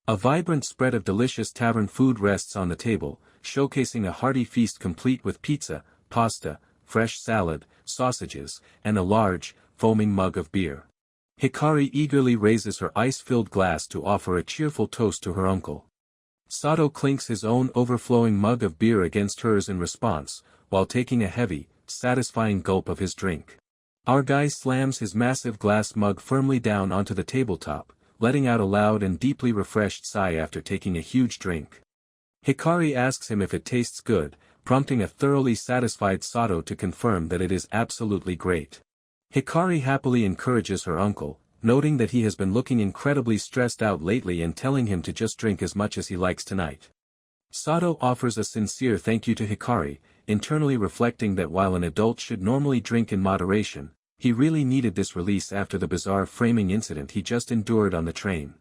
A vibrant spread of delicious tavern food rests on the table, showcasing a hearty feast complete with pizza, pasta, fresh salad, sausages, and a large, foaming mug of beer. Hikari eagerly raises her ice-filled glass to offer a cheerful toast to her uncle. Sato clinks his own overflowing mug of beer against hers in response, while taking a heavy, satisfying gulp of his drink. Our guy slams his massive glass mug firmly down onto the tabletop, letting out a loud and deeply refreshed sigh after taking a huge drink. Hikari asks him if it tastes good, prompting a thoroughly satisfied Sato to confirm that it is absolutely great. Hikari happily encourages her uncle, noting that he has been looking incredibly stressed out lately and telling him to just drink as much as he likes tonight. Sato offers a sincere thank you to Hikari, internally reflecting that while an adult should normally drink in moderation, He really needed this release after the bizarre framing incident he just endured on the train.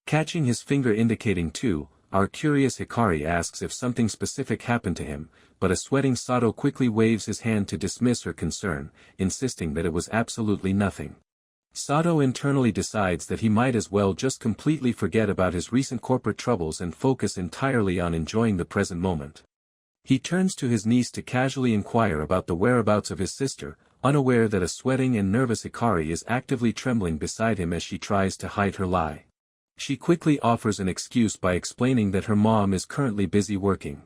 Catching his finger indicating 2, our curious Hikari asks if something specific happened to him, but a sweating Sato quickly waves his hand to dismiss her concern, insisting that it was absolutely nothing. Sato internally decides that he might as well just completely forget about his recent corporate troubles and focus entirely on enjoying the present moment. He turns to his niece to casually inquire about the whereabouts of his sister, unaware that a sweating and nervous Hikari is actively trembling beside him as she tries to hide her lie. She quickly offers an excuse by explaining that her mom is currently busy working.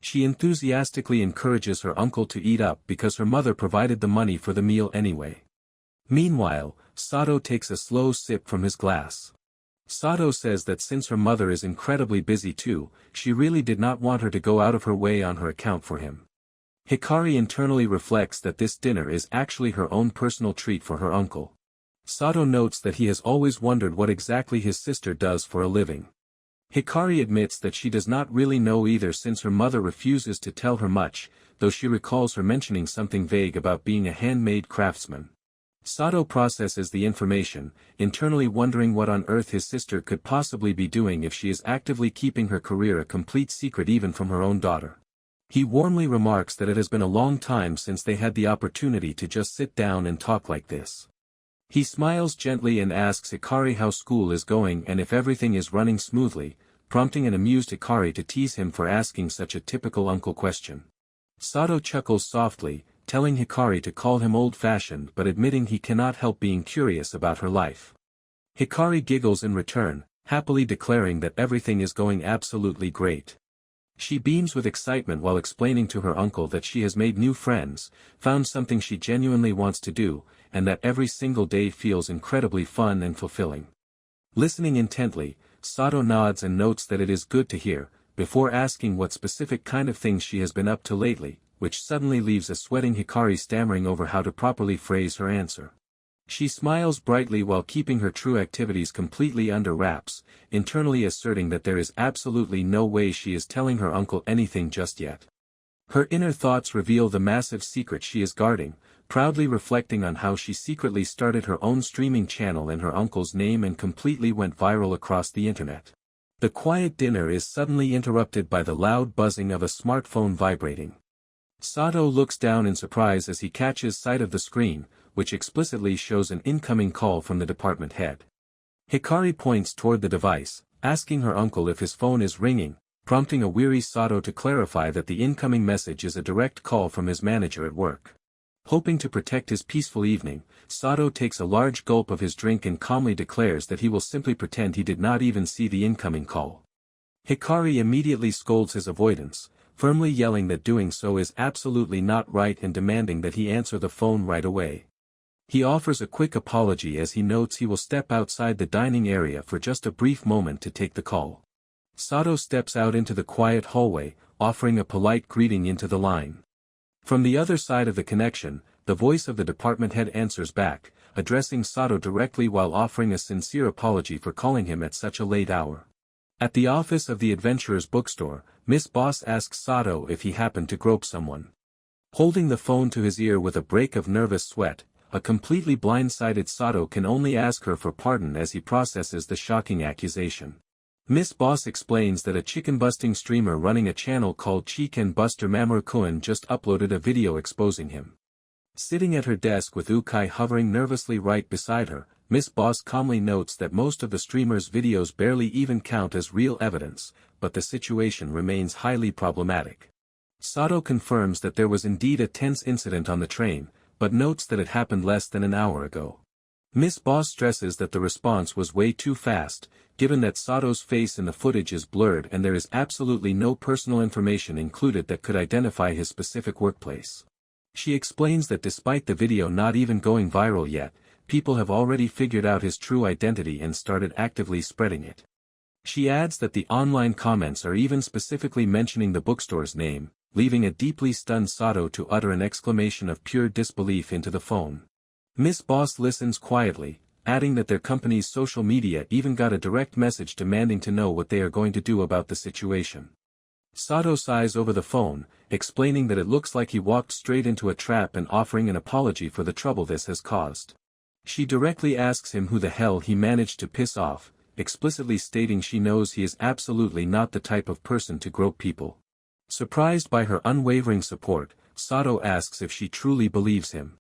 She enthusiastically encourages her uncle to eat up because her mother provided the money for the meal anyway. Meanwhile, Sato takes a slow sip from his glass. Sato says that since her mother is incredibly busy too, she really did not want her to go out of her way on her account for him. Hikari internally reflects that this dinner is actually her own personal treat for her uncle. Sato notes that he has always wondered what exactly his sister does for a living. Hikari admits that she does not really know either since her mother refuses to tell her much, though she recalls her mentioning something vague about being a handmade craftsman. Sato processes the information, internally wondering what on earth his sister could possibly be doing if she is actively keeping her career a complete secret even from her own daughter. He warmly remarks that it has been a long time since they had the opportunity to just sit down and talk like this. He smiles gently and asks Hikari how school is going and if everything is running smoothly, prompting an amused Hikari to tease him for asking such a typical uncle question. Sato chuckles softly, telling Hikari to call him old-fashioned but admitting he cannot help being curious about her life. Hikari giggles in return, happily declaring that everything is going absolutely great. She beams with excitement while explaining to her uncle that she has made new friends, found something she genuinely wants to do, and that every single day feels incredibly fun and fulfilling. Listening intently, Sato nods and notes that it is good to hear, before asking what specific kind of things she has been up to lately, which suddenly leaves a sweating Hikari stammering over how to properly phrase her answer. She smiles brightly while keeping her true activities completely under wraps, internally asserting that there is absolutely no way she is telling her uncle anything just yet. Her inner thoughts reveal the massive secret she is guarding, proudly reflecting on how she secretly started her own streaming channel in her uncle's name and completely went viral across the internet. The quiet dinner is suddenly interrupted by the loud buzzing of a smartphone vibrating. Sato looks down in surprise as he catches sight of the screen, which explicitly shows an incoming call from the department head. Hikari points toward the device, asking her uncle if his phone is ringing, prompting a weary Sato to clarify that the incoming message is a direct call from his manager at work. Hoping to protect his peaceful evening, Sato takes a large gulp of his drink and calmly declares that he will simply pretend he did not even see the incoming call. Hikari immediately scolds his avoidance, firmly yelling that doing so is absolutely not right and demanding that he answer the phone right away. He offers a quick apology as he notes he will step outside the dining area for just a brief moment to take the call. Sato steps out into the quiet hallway, offering a polite greeting into the line. From the other side of the connection, the voice of the department head answers back, addressing Sato directly while offering a sincere apology for calling him at such a late hour. At the office of the adventurer's bookstore, Miss Boss asks Sato if he happened to grope someone. Holding the phone to his ear with a break of nervous sweat, a completely blindsided Sato can only ask her for pardon as he processes the shocking accusation. Miss Boss explains that a chicken-busting streamer running a channel called Chicken Buster Mamoru-kun just uploaded a video exposing him. Sitting at her desk with Ukai hovering nervously right beside her, Miss Boss calmly notes that most of the streamer's videos barely even count as real evidence, but the situation remains highly problematic. Sato confirms that there was indeed a tense incident on the train, but notes that it happened less than an hour ago. Miss Boss stresses that the response was way too fast, given that Sato's face in the footage is blurred and there is absolutely no personal information included that could identify his specific workplace. She explains that despite the video not even going viral yet, people have already figured out his true identity and started actively spreading it. She adds that the online comments are even specifically mentioning the bookstore's name, leaving a deeply stunned Sato to utter an exclamation of pure disbelief into the phone. Miss Boss listens quietly, adding that their company's social media even got a direct message demanding to know what they are going to do about the situation. Sato sighs over the phone, explaining that it looks like he walked straight into a trap and offering an apology for the trouble this has caused. She directly asks him who the hell he managed to piss off, explicitly stating she knows he is absolutely not the type of person to grope people. Surprised by her unwavering support, Sato asks if she truly believes him.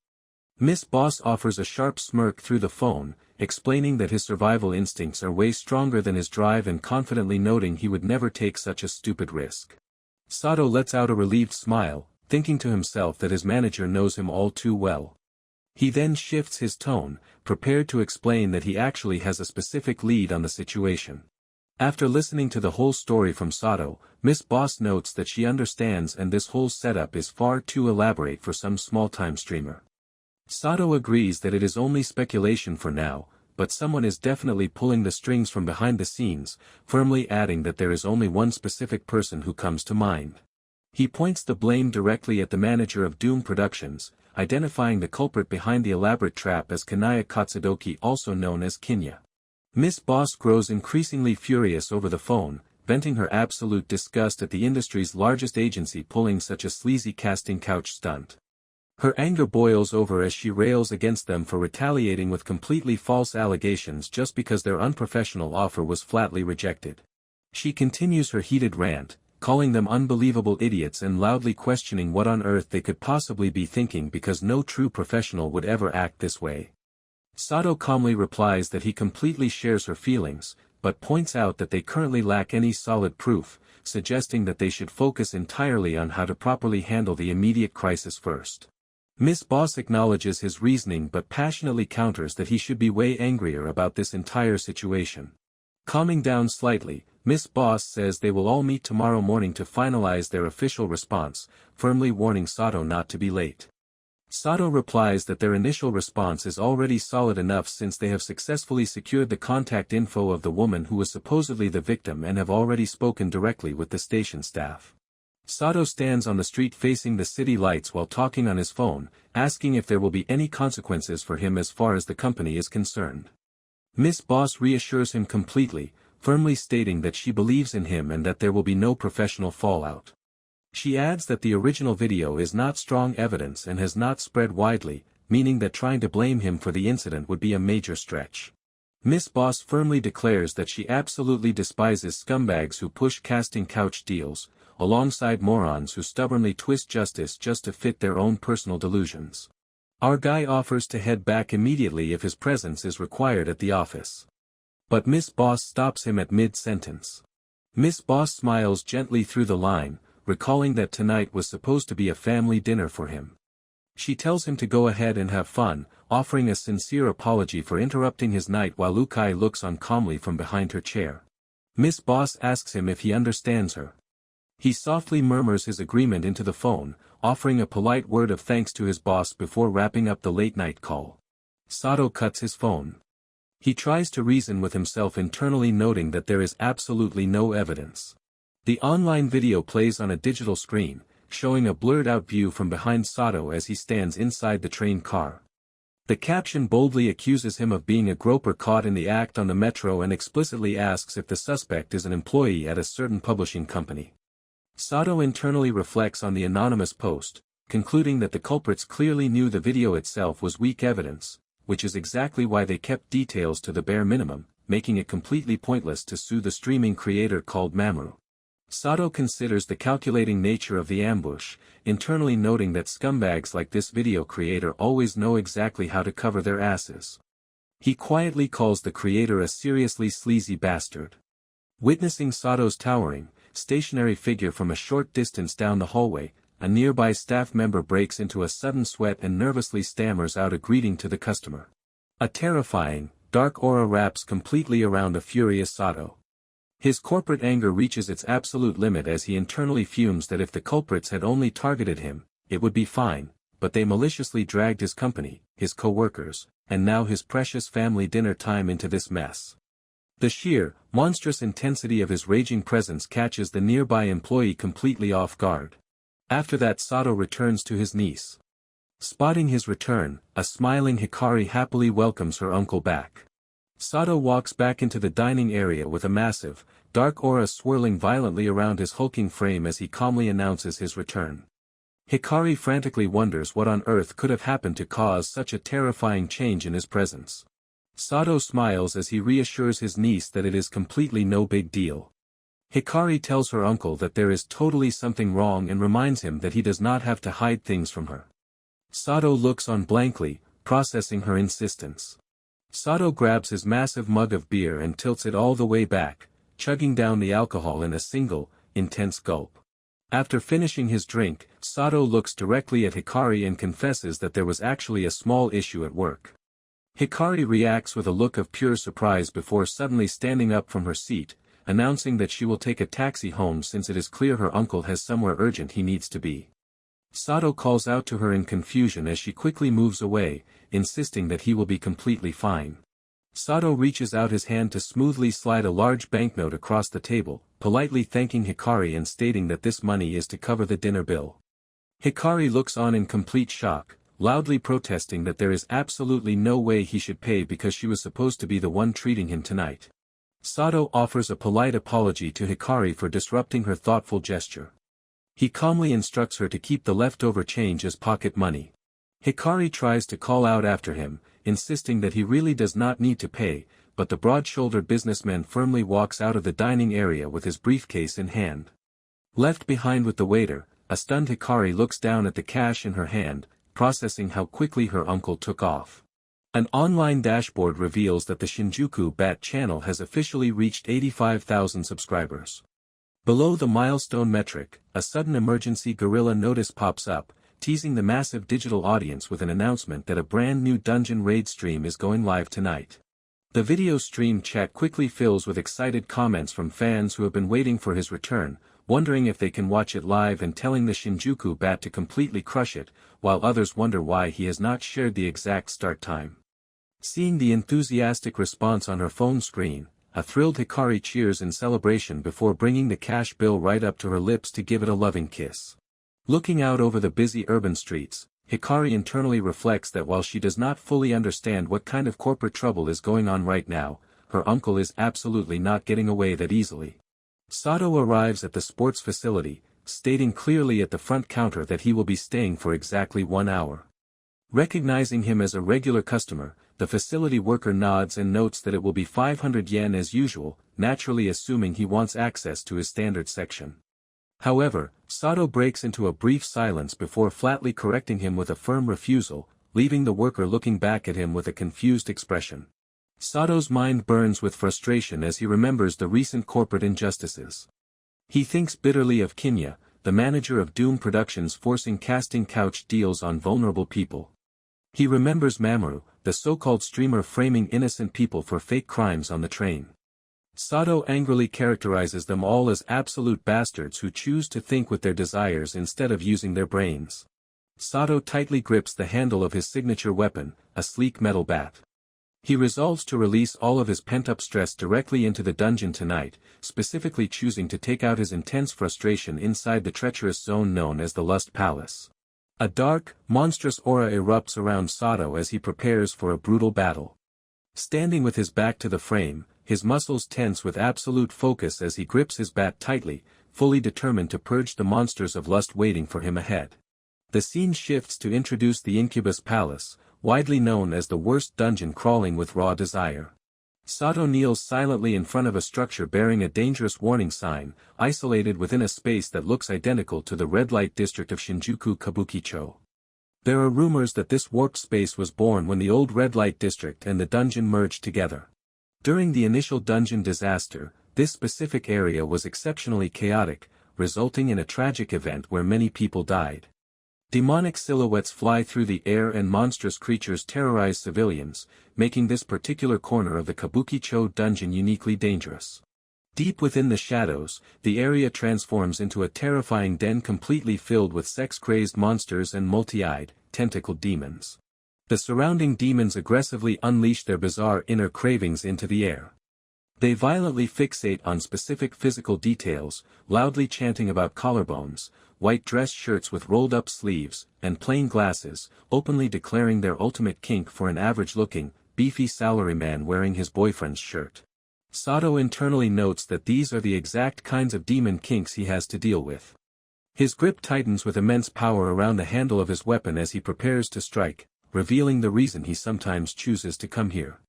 Miss Boss offers a sharp smirk through the phone, explaining that his survival instincts are way stronger than his drive and confidently noting he would never take such a stupid risk. Sato lets out a relieved smile, thinking to himself that his manager knows him all too well. He then shifts his tone, prepared to explain that he actually has a specific lead on the situation. After listening to the whole story from Sato, Miss Boss notes that she understands and this whole setup is far too elaborate for some small-time streamer. Sato agrees that it is only speculation for now, but someone is definitely pulling the strings from behind the scenes, firmly adding that there is only one specific person who comes to mind. He points the blame directly at the manager of Doom Productions, identifying the culprit behind the elaborate trap as Kanaya Katsudoki, also known as Kinya. Miss Boss grows increasingly furious over the phone, venting her absolute disgust at the industry's largest agency pulling such a sleazy casting couch stunt. Her anger boils over as she rails against them for retaliating with completely false allegations just because their unprofessional offer was flatly rejected. She continues her heated rant, calling them unbelievable idiots and loudly questioning what on earth they could possibly be thinking because no true professional would ever act this way. Sato calmly replies that he completely shares her feelings, but points out that they currently lack any solid proof, suggesting that they should focus entirely on how to properly handle the immediate crisis first. Miss Boss acknowledges his reasoning but passionately counters that he should be way angrier about this entire situation. Calming down slightly, Miss Boss says they will all meet tomorrow morning to finalize their official response, firmly warning Sato not to be late. Sato replies that their initial response is already solid enough since they have successfully secured the contact info of the woman who was supposedly the victim and have already spoken directly with the station staff. Sato stands on the street facing the city lights while talking on his phone, asking if there will be any consequences for him as far as the company is concerned. Miss Boss reassures him completely, firmly stating that she believes in him and that there will be no professional fallout. She adds that the original video is not strong evidence and has not spread widely, meaning that trying to blame him for the incident would be a major stretch. Miss Boss firmly declares that she absolutely despises scumbags who push casting couch deals, alongside morons who stubbornly twist justice just to fit their own personal delusions. Our guy offers to head back immediately if his presence is required at the office. But Miss Boss stops him at mid-sentence. Miss Boss smiles gently through the line, recalling that tonight was supposed to be a family dinner for him. She tells him to go ahead and have fun, offering a sincere apology for interrupting his night while Lukai looks on calmly from behind her chair. Miss Boss asks him if he understands her. He softly murmurs his agreement into the phone, offering a polite word of thanks to his boss before wrapping up the late-night call. Sato cuts his phone. He tries to reason with himself internally, noting that there is absolutely no evidence. The online video plays on a digital screen, showing a blurred-out view from behind Sato as he stands inside the train car. The caption boldly accuses him of being a groper caught in the act on the metro and explicitly asks if the suspect is an employee at a certain publishing company. Sato internally reflects on the anonymous post, concluding that the culprits clearly knew the video itself was weak evidence, which is exactly why they kept details to the bare minimum, making it completely pointless to sue the streaming creator called Mamoru. Sato considers the calculating nature of the ambush, internally noting that scumbags like this video creator always know exactly how to cover their asses. He quietly calls the creator a seriously sleazy bastard. Witnessing Sato's towering, stationary figure from a short distance down the hallway, a nearby staff member breaks into a sudden sweat and nervously stammers out a greeting to the customer. A terrifying, dark aura wraps completely around the furious Sato. His corporate anger reaches its absolute limit as he internally fumes that if the culprits had only targeted him, it would be fine, but they maliciously dragged his company, his co-workers, and now his precious family dinner time into this mess. The sheer, monstrous intensity of his raging presence catches the nearby employee completely off guard. After that, Sato returns to his niece. Spotting his return, a smiling Hikari happily welcomes her uncle back. Sato walks back into the dining area with a massive, dark aura swirling violently around his hulking frame as he calmly announces his return. Hikari frantically wonders what on earth could have happened to cause such a terrifying change in his presence. Sato smiles as he reassures his niece that it is completely no big deal. Hikari tells her uncle that there is totally something wrong and reminds him that he does not have to hide things from her. Sato looks on blankly, processing her insistence. Sato grabs his massive mug of beer and tilts it all the way back, chugging down the alcohol in a single, intense gulp. After finishing his drink, Sato looks directly at Hikari and confesses that there was actually a small issue at work. Hikari reacts with a look of pure surprise before suddenly standing up from her seat, announcing that she will take a taxi home since it is clear her uncle has somewhere urgent he needs to be. Sato calls out to her in confusion as she quickly moves away, insisting that he will be completely fine. Sato reaches out his hand to smoothly slide a large banknote across the table, politely thanking Hikari and stating that this money is to cover the dinner bill. Hikari looks on in complete shock, loudly protesting that there is absolutely no way he should pay because she was supposed to be the one treating him tonight. Sato offers a polite apology to Hikari for disrupting her thoughtful gesture. He calmly instructs her to keep the leftover change as pocket money. Hikari tries to call out after him, insisting that he really does not need to pay, but the broad-shouldered businessman firmly walks out of the dining area with his briefcase in hand. Left behind with the waiter, a stunned Hikari looks down at the cash in her hand, processing how quickly her uncle took off. An online dashboard reveals that the Shinjuku Bat channel has officially reached 85,000 subscribers. Below the milestone metric, a sudden emergency guerrilla notice pops up, teasing the massive digital audience with an announcement that a brand new dungeon raid stream is going live tonight. The video stream chat quickly fills with excited comments from fans who have been waiting for his return, wondering if they can watch it live and telling the Shinjuku Bat to completely crush it, while others wonder why he has not shared the exact start time. Seeing the enthusiastic response on her phone screen, a thrilled Hikari cheers in celebration before bringing the cash bill right up to her lips to give it a loving kiss. Looking out over the busy urban streets, Hikari internally reflects that while she does not fully understand what kind of corporate trouble is going on right now, her uncle is absolutely not getting away that easily. Sato arrives at the sports facility, stating clearly at the front counter that he will be staying for exactly 1 hour. Recognizing him as a regular customer, the facility worker nods and notes that it will be 500 yen as usual, naturally assuming he wants access to his standard section. However, Sato breaks into a brief silence before flatly correcting him with a firm refusal, leaving the worker looking back at him with a confused expression. Sato's mind burns with frustration as he remembers the recent corporate injustices. He thinks bitterly of Kinya, the manager of Doom Productions forcing casting couch deals on vulnerable people. He remembers Mamoru, the so-called streamer framing innocent people for fake crimes on the train. Sato angrily characterizes them all as absolute bastards who choose to think with their desires instead of using their brains. Sato tightly grips the handle of his signature weapon, a sleek metal bat. He resolves to release all of his pent-up stress directly into the dungeon tonight, specifically choosing to take out his intense frustration inside the treacherous zone known as the Lust Palace. A dark, monstrous aura erupts around Sato as he prepares for a brutal battle. Standing with his back to the frame, his muscles tense with absolute focus as he grips his bat tightly, fully determined to purge the monsters of lust waiting for him ahead. The scene shifts to introduce the Incubus Palace, widely known as the worst dungeon crawling with raw desire. Sato kneels silently in front of a structure bearing a dangerous warning sign, isolated within a space that looks identical to the red light district of Shinjuku Kabukicho. There are rumors that this warped space was born when the old red light district and the dungeon merged together. During the initial dungeon disaster, this specific area was exceptionally chaotic, resulting in a tragic event where many people died. Demonic silhouettes fly through the air and monstrous creatures terrorize civilians, making this particular corner of the Kabukicho dungeon uniquely dangerous. Deep within the shadows, the area transforms into a terrifying den completely filled with sex-crazed monsters and multi-eyed, tentacled demons. The surrounding demons aggressively unleash their bizarre inner cravings into the air. They violently fixate on specific physical details, loudly chanting about collarbones, white dress shirts with rolled-up sleeves, and plain glasses, openly declaring their ultimate kink for an average-looking, beefy salaryman wearing his boyfriend's shirt. Sato internally notes that these are the exact kinds of demon kinks he has to deal with. His grip tightens with immense power around the handle of his weapon as he prepares to strike, revealing the reason he sometimes chooses to come here.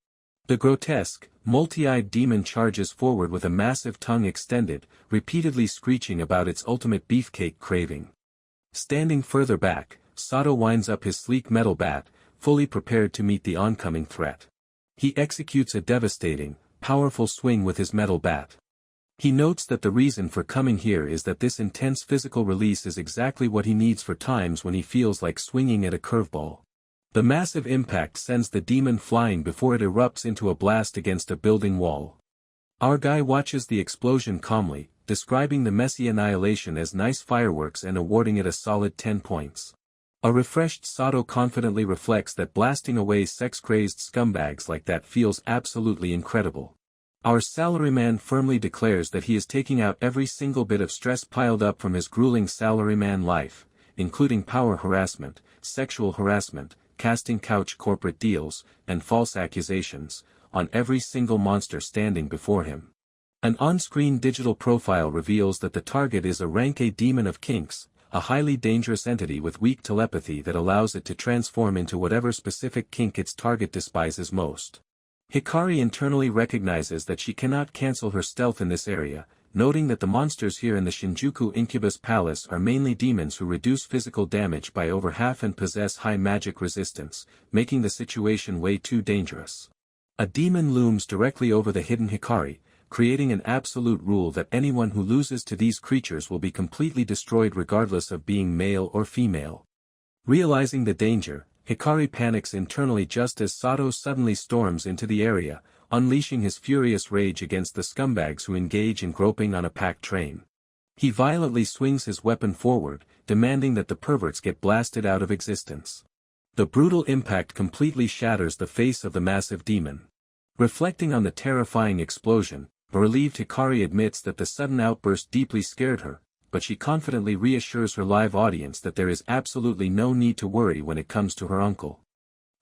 The grotesque, multi-eyed demon charges forward with a massive tongue extended, repeatedly screeching about its ultimate beefcake craving. Standing further back, Sato winds up his sleek metal bat, fully prepared to meet the oncoming threat. He executes a devastating, powerful swing with his metal bat. He notes that the reason for coming here is that this intense physical release is exactly what he needs for times when he feels like swinging at a curveball. The massive impact sends the demon flying before it erupts into a blast against a building wall. Our guy watches the explosion calmly, describing the messy annihilation as nice fireworks and awarding it a solid 10 points. A refreshed Sato confidently reflects that blasting away sex-crazed scumbags like that feels absolutely incredible. Our salaryman firmly declares that he is taking out every single bit of stress piled up from his grueling salaryman life, including power harassment, sexual harassment, casting couch corporate deals, and false accusations, on every single monster standing before him. An on-screen digital profile reveals that the target is a rank A demon of kinks, a highly dangerous entity with weak telepathy that allows it to transform into whatever specific kink its target despises most. Hikari internally recognizes that she cannot cancel her stealth in this area, noting that the monsters here in the Shinjuku Incubus Palace are mainly demons who reduce physical damage by over half and possess high magic resistance, making the situation way too dangerous. A demon looms directly over the hidden Hikari, creating an absolute rule that anyone who loses to these creatures will be completely destroyed regardless of being male or female. Realizing the danger, Hikari panics internally just as Sato suddenly storms into the area, unleashing his furious rage against the scumbags who engage in groping on a packed train. He violently swings his weapon forward, demanding that the perverts get blasted out of existence. The brutal impact completely shatters the face of the massive demon. Reflecting on the terrifying explosion, a relieved Hikari admits that the sudden outburst deeply scared her, but she confidently reassures her live audience that there is absolutely no need to worry when it comes to her uncle.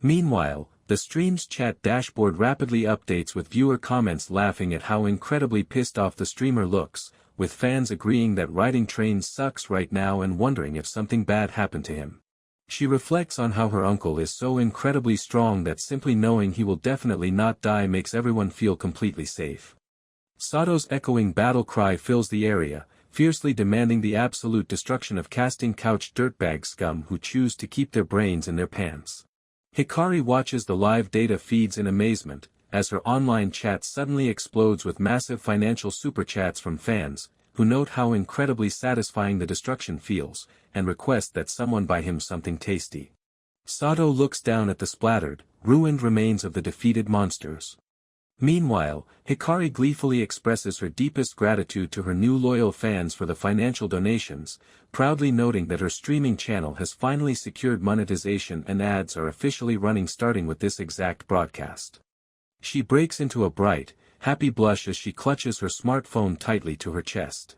Meanwhile, the stream's chat dashboard rapidly updates with viewer comments laughing at how incredibly pissed off the streamer looks, with fans agreeing that riding trains sucks right now and wondering if something bad happened to him. She reflects on how her uncle is so incredibly strong that simply knowing he will definitely not die makes everyone feel completely safe. Sato's echoing battle cry fills the area, fiercely demanding the absolute destruction of casting couch dirtbag scum who choose to keep their brains in their pants. Hikari watches the live data feeds in amazement, as her online chat suddenly explodes with massive financial super chats from fans, who note how incredibly satisfying the destruction feels, and request that someone buy him something tasty. Sato looks down at the splattered, ruined remains of the defeated monsters. Meanwhile, Hikari gleefully expresses her deepest gratitude to her new loyal fans for the financial donations, proudly noting that her streaming channel has finally secured monetization and ads are officially running starting with this exact broadcast. She breaks into a bright, happy blush as she clutches her smartphone tightly to her chest.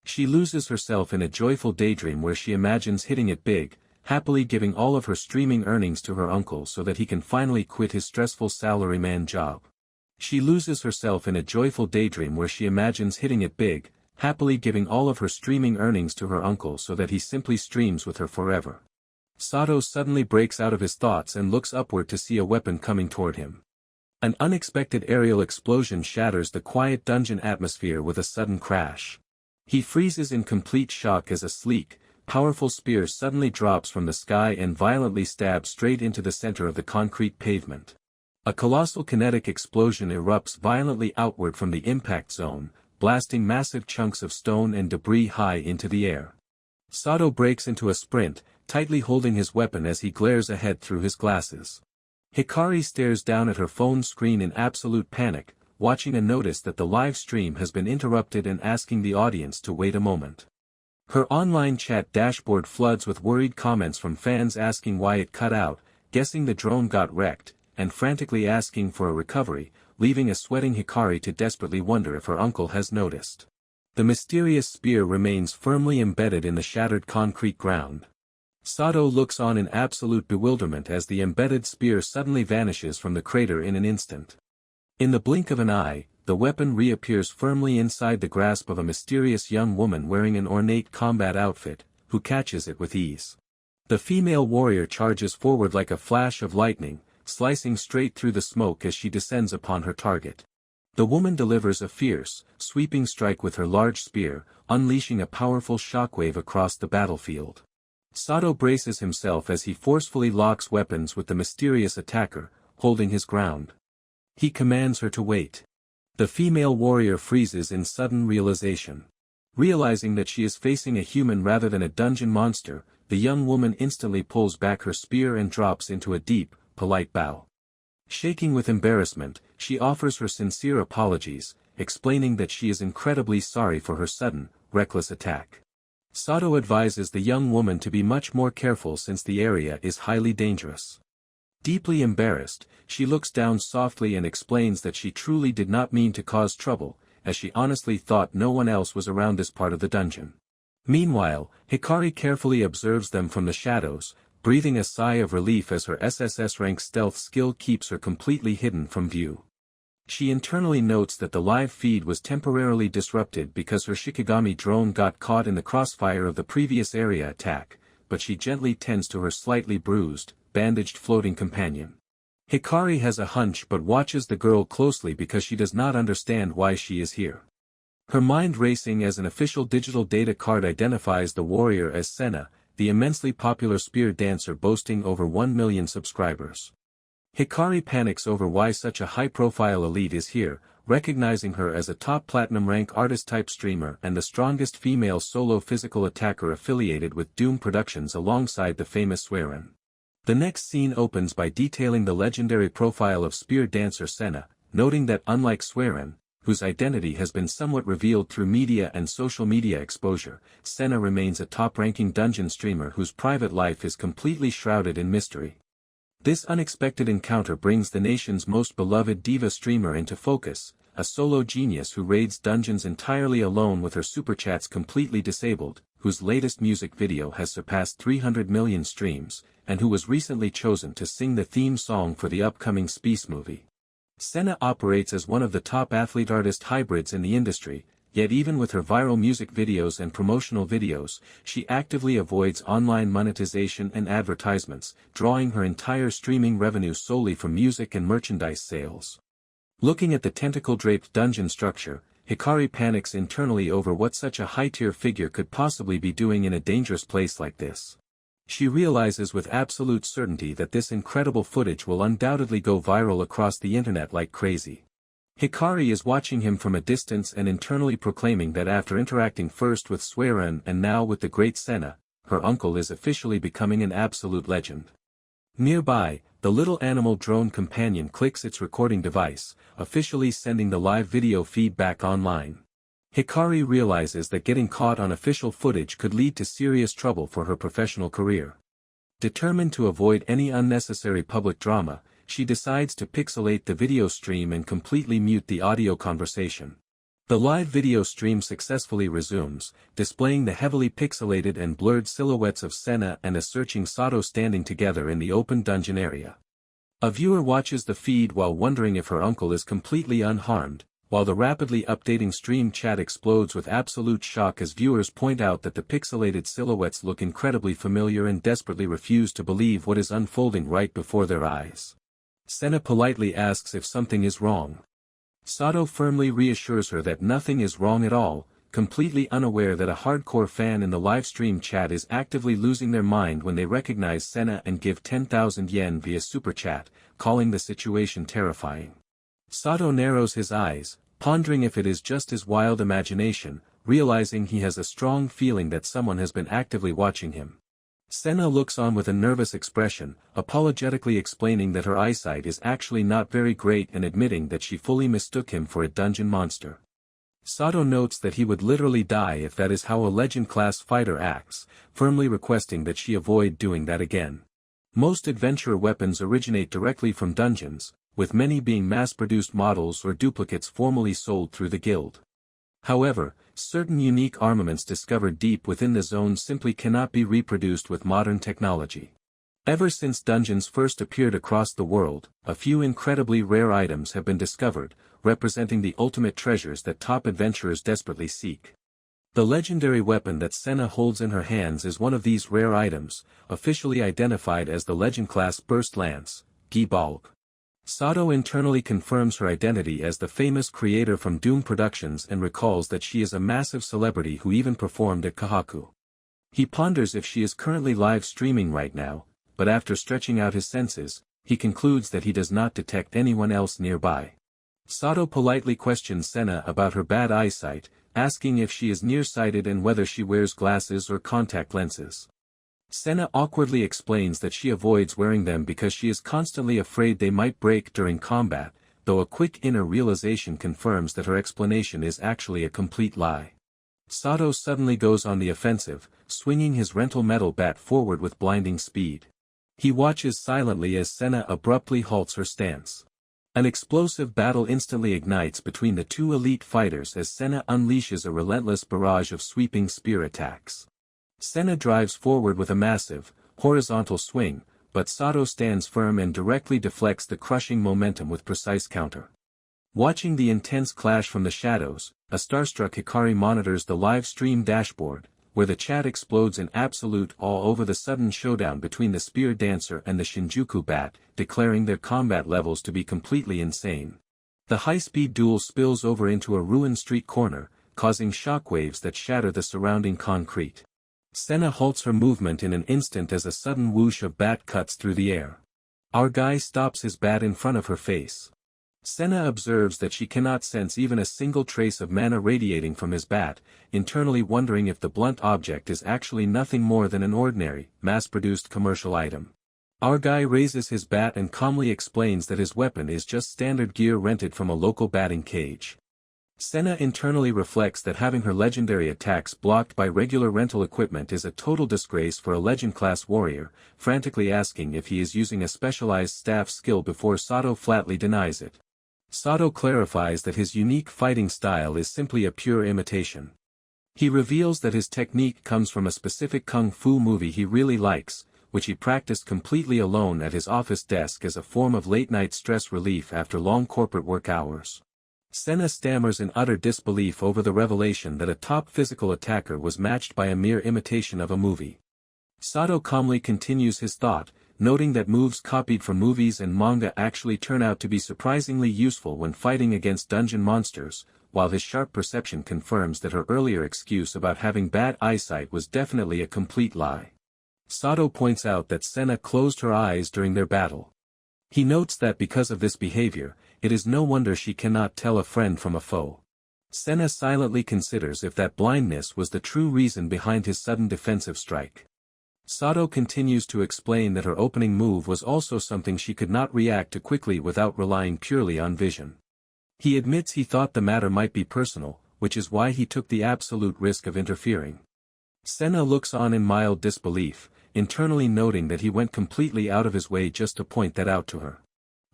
She loses herself in a joyful daydream where she imagines hitting it big, happily giving all of her streaming earnings to her uncle so that he can finally quit his stressful salaryman job. She loses herself in a joyful daydream where she imagines hitting it big, happily giving all of her streaming earnings to her uncle so that he simply streams with her forever. Sato suddenly breaks out of his thoughts and looks upward to see a weapon coming toward him. An unexpected aerial explosion shatters the quiet dungeon atmosphere with a sudden crash. He freezes in complete shock as a sleek, powerful spear suddenly drops from the sky and violently stabs straight into the center of the concrete pavement. A colossal kinetic explosion erupts violently outward from the impact zone, blasting massive chunks of stone and debris high into the air. Sato breaks into a sprint, tightly holding his weapon as he glares ahead through his glasses. Hikari stares down at her phone screen in absolute panic, watching and notice that the live stream has been interrupted and asking the audience to wait a moment. Her online chat dashboard floods with worried comments from fans asking why it cut out, guessing the drone got wrecked, and frantically asking for a recovery, leaving a sweating Hikari to desperately wonder if her uncle has noticed. The mysterious spear remains firmly embedded in the shattered concrete ground. Sato looks on in absolute bewilderment as the embedded spear suddenly vanishes from the crater in an instant. In the blink of an eye, the weapon reappears firmly inside the grasp of a mysterious young woman wearing an ornate combat outfit, who catches it with ease. The female warrior charges forward like a flash of lightning, slicing straight through the smoke as she descends upon her target. The woman delivers a fierce, sweeping strike with her large spear, unleashing a powerful shockwave across the battlefield. Sato braces himself as he forcefully locks weapons with the mysterious attacker, holding his ground. He commands her to wait. The female warrior freezes in sudden realization. Realizing that she is facing a human rather than a dungeon monster, the young woman instantly pulls back her spear and drops into a deep, polite bow. Shaking with embarrassment, she offers her sincere apologies, explaining that she is incredibly sorry for her sudden, reckless attack. Sato advises the young woman to be much more careful since the area is highly dangerous. Deeply embarrassed, she looks down softly and explains that she truly did not mean to cause trouble, as she honestly thought no one else was around this part of the dungeon. Meanwhile, Hikari carefully observes them from the shadows, breathing a sigh of relief as her SSS rank stealth skill keeps her completely hidden from view. She internally notes that the live feed was temporarily disrupted because her Shikigami drone got caught in the crossfire of the previous area attack, but she gently tends to her slightly bruised, bandaged floating companion. Hikari has a hunch but watches the girl closely because she does not understand why she is here. Her mind racing as an official digital data card identifies the warrior as Senna, the immensely popular spear dancer boasting over 1 million subscribers. Hikari panics over why such a high-profile elite is here, recognizing her as a top platinum rank artist-type streamer and the strongest female solo physical attacker affiliated with Doom Productions alongside the famous Swearin. The next scene opens by detailing the legendary profile of spear dancer Senna, noting that unlike Swearin, whose identity has been somewhat revealed through media and social media exposure, Senna remains a top-ranking dungeon streamer whose private life is completely shrouded in mystery. This unexpected encounter brings the nation's most beloved diva streamer into focus, a solo genius who raids dungeons entirely alone with her super chats completely disabled, whose latest music video has surpassed 300 million streams, and who was recently chosen to sing the theme song for the upcoming Space movie. Senna operates as one of the top athlete-artist hybrids in the industry, yet even with her viral music videos and promotional videos, she actively avoids online monetization and advertisements, drawing her entire streaming revenue solely from music and merchandise sales. Looking at the tentacle-draped dungeon structure, Hikari panics internally over what such a high-tier figure could possibly be doing in a dangerous place like this. She realizes with absolute certainty that this incredible footage will undoubtedly go viral across the internet like crazy. Hikari is watching him from a distance and internally proclaiming that after interacting first with Swearin and now with the great Senna, her uncle is officially becoming an absolute legend. Nearby, the little animal drone companion clicks its recording device, officially sending the live video feed back online. Hikari realizes that getting caught on official footage could lead to serious trouble for her professional career. Determined to avoid any unnecessary public drama, she decides to pixelate the video stream and completely mute the audio conversation. The live video stream successfully resumes, displaying the heavily pixelated and blurred silhouettes of Senna and a searching Sato standing together in the open dungeon area. A viewer watches the feed while wondering if her uncle is completely unharmed, while the rapidly updating stream chat explodes with absolute shock as viewers point out that the pixelated silhouettes look incredibly familiar and desperately refuse to believe what is unfolding right before their eyes. Senna politely asks if something is wrong. Sato firmly reassures her that nothing is wrong at all, completely unaware that a hardcore fan in the livestream chat is actively losing their mind when they recognize Senna and give 10,000 yen via super chat, calling the situation terrifying. Sato narrows his eyes, pondering if it is just his wild imagination, realizing he has a strong feeling that someone has been actively watching him. Senna looks on with a nervous expression, apologetically explaining that her eyesight is actually not very great and admitting that she fully mistook him for a dungeon monster. Sato notes that he would literally die if that is how a legend-class fighter acts, firmly requesting that she avoid doing that again. Most adventurer weapons originate directly from dungeons, with many being mass-produced models or duplicates formerly sold through the guild. However, certain unique armaments discovered deep within the zone simply cannot be reproduced with modern technology. Ever since dungeons first appeared across the world, a few incredibly rare items have been discovered, representing the ultimate treasures that top adventurers desperately seek. The legendary weapon that Senna holds in her hands is one of these rare items, officially identified as the Legend Class Burst Lance, Gibalg. Sato internally confirms her identity as the famous creator from Doom Productions and recalls that she is a massive celebrity who even performed at Kahaku. He ponders if she is currently live streaming right now, but after stretching out his senses, he concludes that he does not detect anyone else nearby. Sato politely questions Senna about her bad eyesight, asking if she is nearsighted and whether she wears glasses or contact lenses. Senna awkwardly explains that she avoids wearing them because she is constantly afraid they might break during combat, though a quick inner realization confirms that her explanation is actually a complete lie. Sato suddenly goes on the offensive, swinging his rental metal bat forward with blinding speed. He watches silently as Senna abruptly halts her stance. An explosive battle instantly ignites between the two elite fighters as Senna unleashes a relentless barrage of sweeping spear attacks. Senna drives forward with a massive, horizontal swing, but Sato stands firm and directly deflects the crushing momentum with precise counter. Watching the intense clash from the shadows, a starstruck Hikari monitors the live stream dashboard, where the chat explodes in absolute awe over the sudden showdown between the spear dancer and the Shinjuku bat, declaring their combat levels to be completely insane. The high-speed duel spills over into a ruined street corner, causing shockwaves that shatter the surrounding concrete. Senna halts her movement in an instant as a sudden whoosh of bat cuts through the air. Our guy stops his bat in front of her face. Senna observes that she cannot sense even a single trace of mana radiating from his bat, internally wondering if the blunt object is actually nothing more than an ordinary, mass-produced commercial item. Our guy raises his bat and calmly explains that his weapon is just standard gear rented from a local batting cage. Senna internally reflects that having her legendary attacks blocked by regular rental equipment is a total disgrace for a legend-class warrior, frantically asking if he is using a specialized staff skill before Sato flatly denies it. Sato clarifies that his unique fighting style is simply a pure imitation. He reveals that his technique comes from a specific kung fu movie he really likes, which he practiced completely alone at his office desk as a form of late-night stress relief after long corporate work hours. Senna stammers in utter disbelief over the revelation that a top physical attacker was matched by a mere imitation of a movie. Sato calmly continues his thought, noting that moves copied from movies and manga actually turn out to be surprisingly useful when fighting against dungeon monsters, while his sharp perception confirms that her earlier excuse about having bad eyesight was definitely a complete lie. Sato points out that Senna closed her eyes during their battle. He notes that because of this behavior, it is no wonder she cannot tell a friend from a foe. Senna silently considers if that blindness was the true reason behind his sudden defensive strike. Sato continues to explain that her opening move was also something she could not react to quickly without relying purely on vision. He admits he thought the matter might be personal, which is why he took the absolute risk of interfering. Senna looks on in mild disbelief, internally noting that he went completely out of his way just to point that out to her.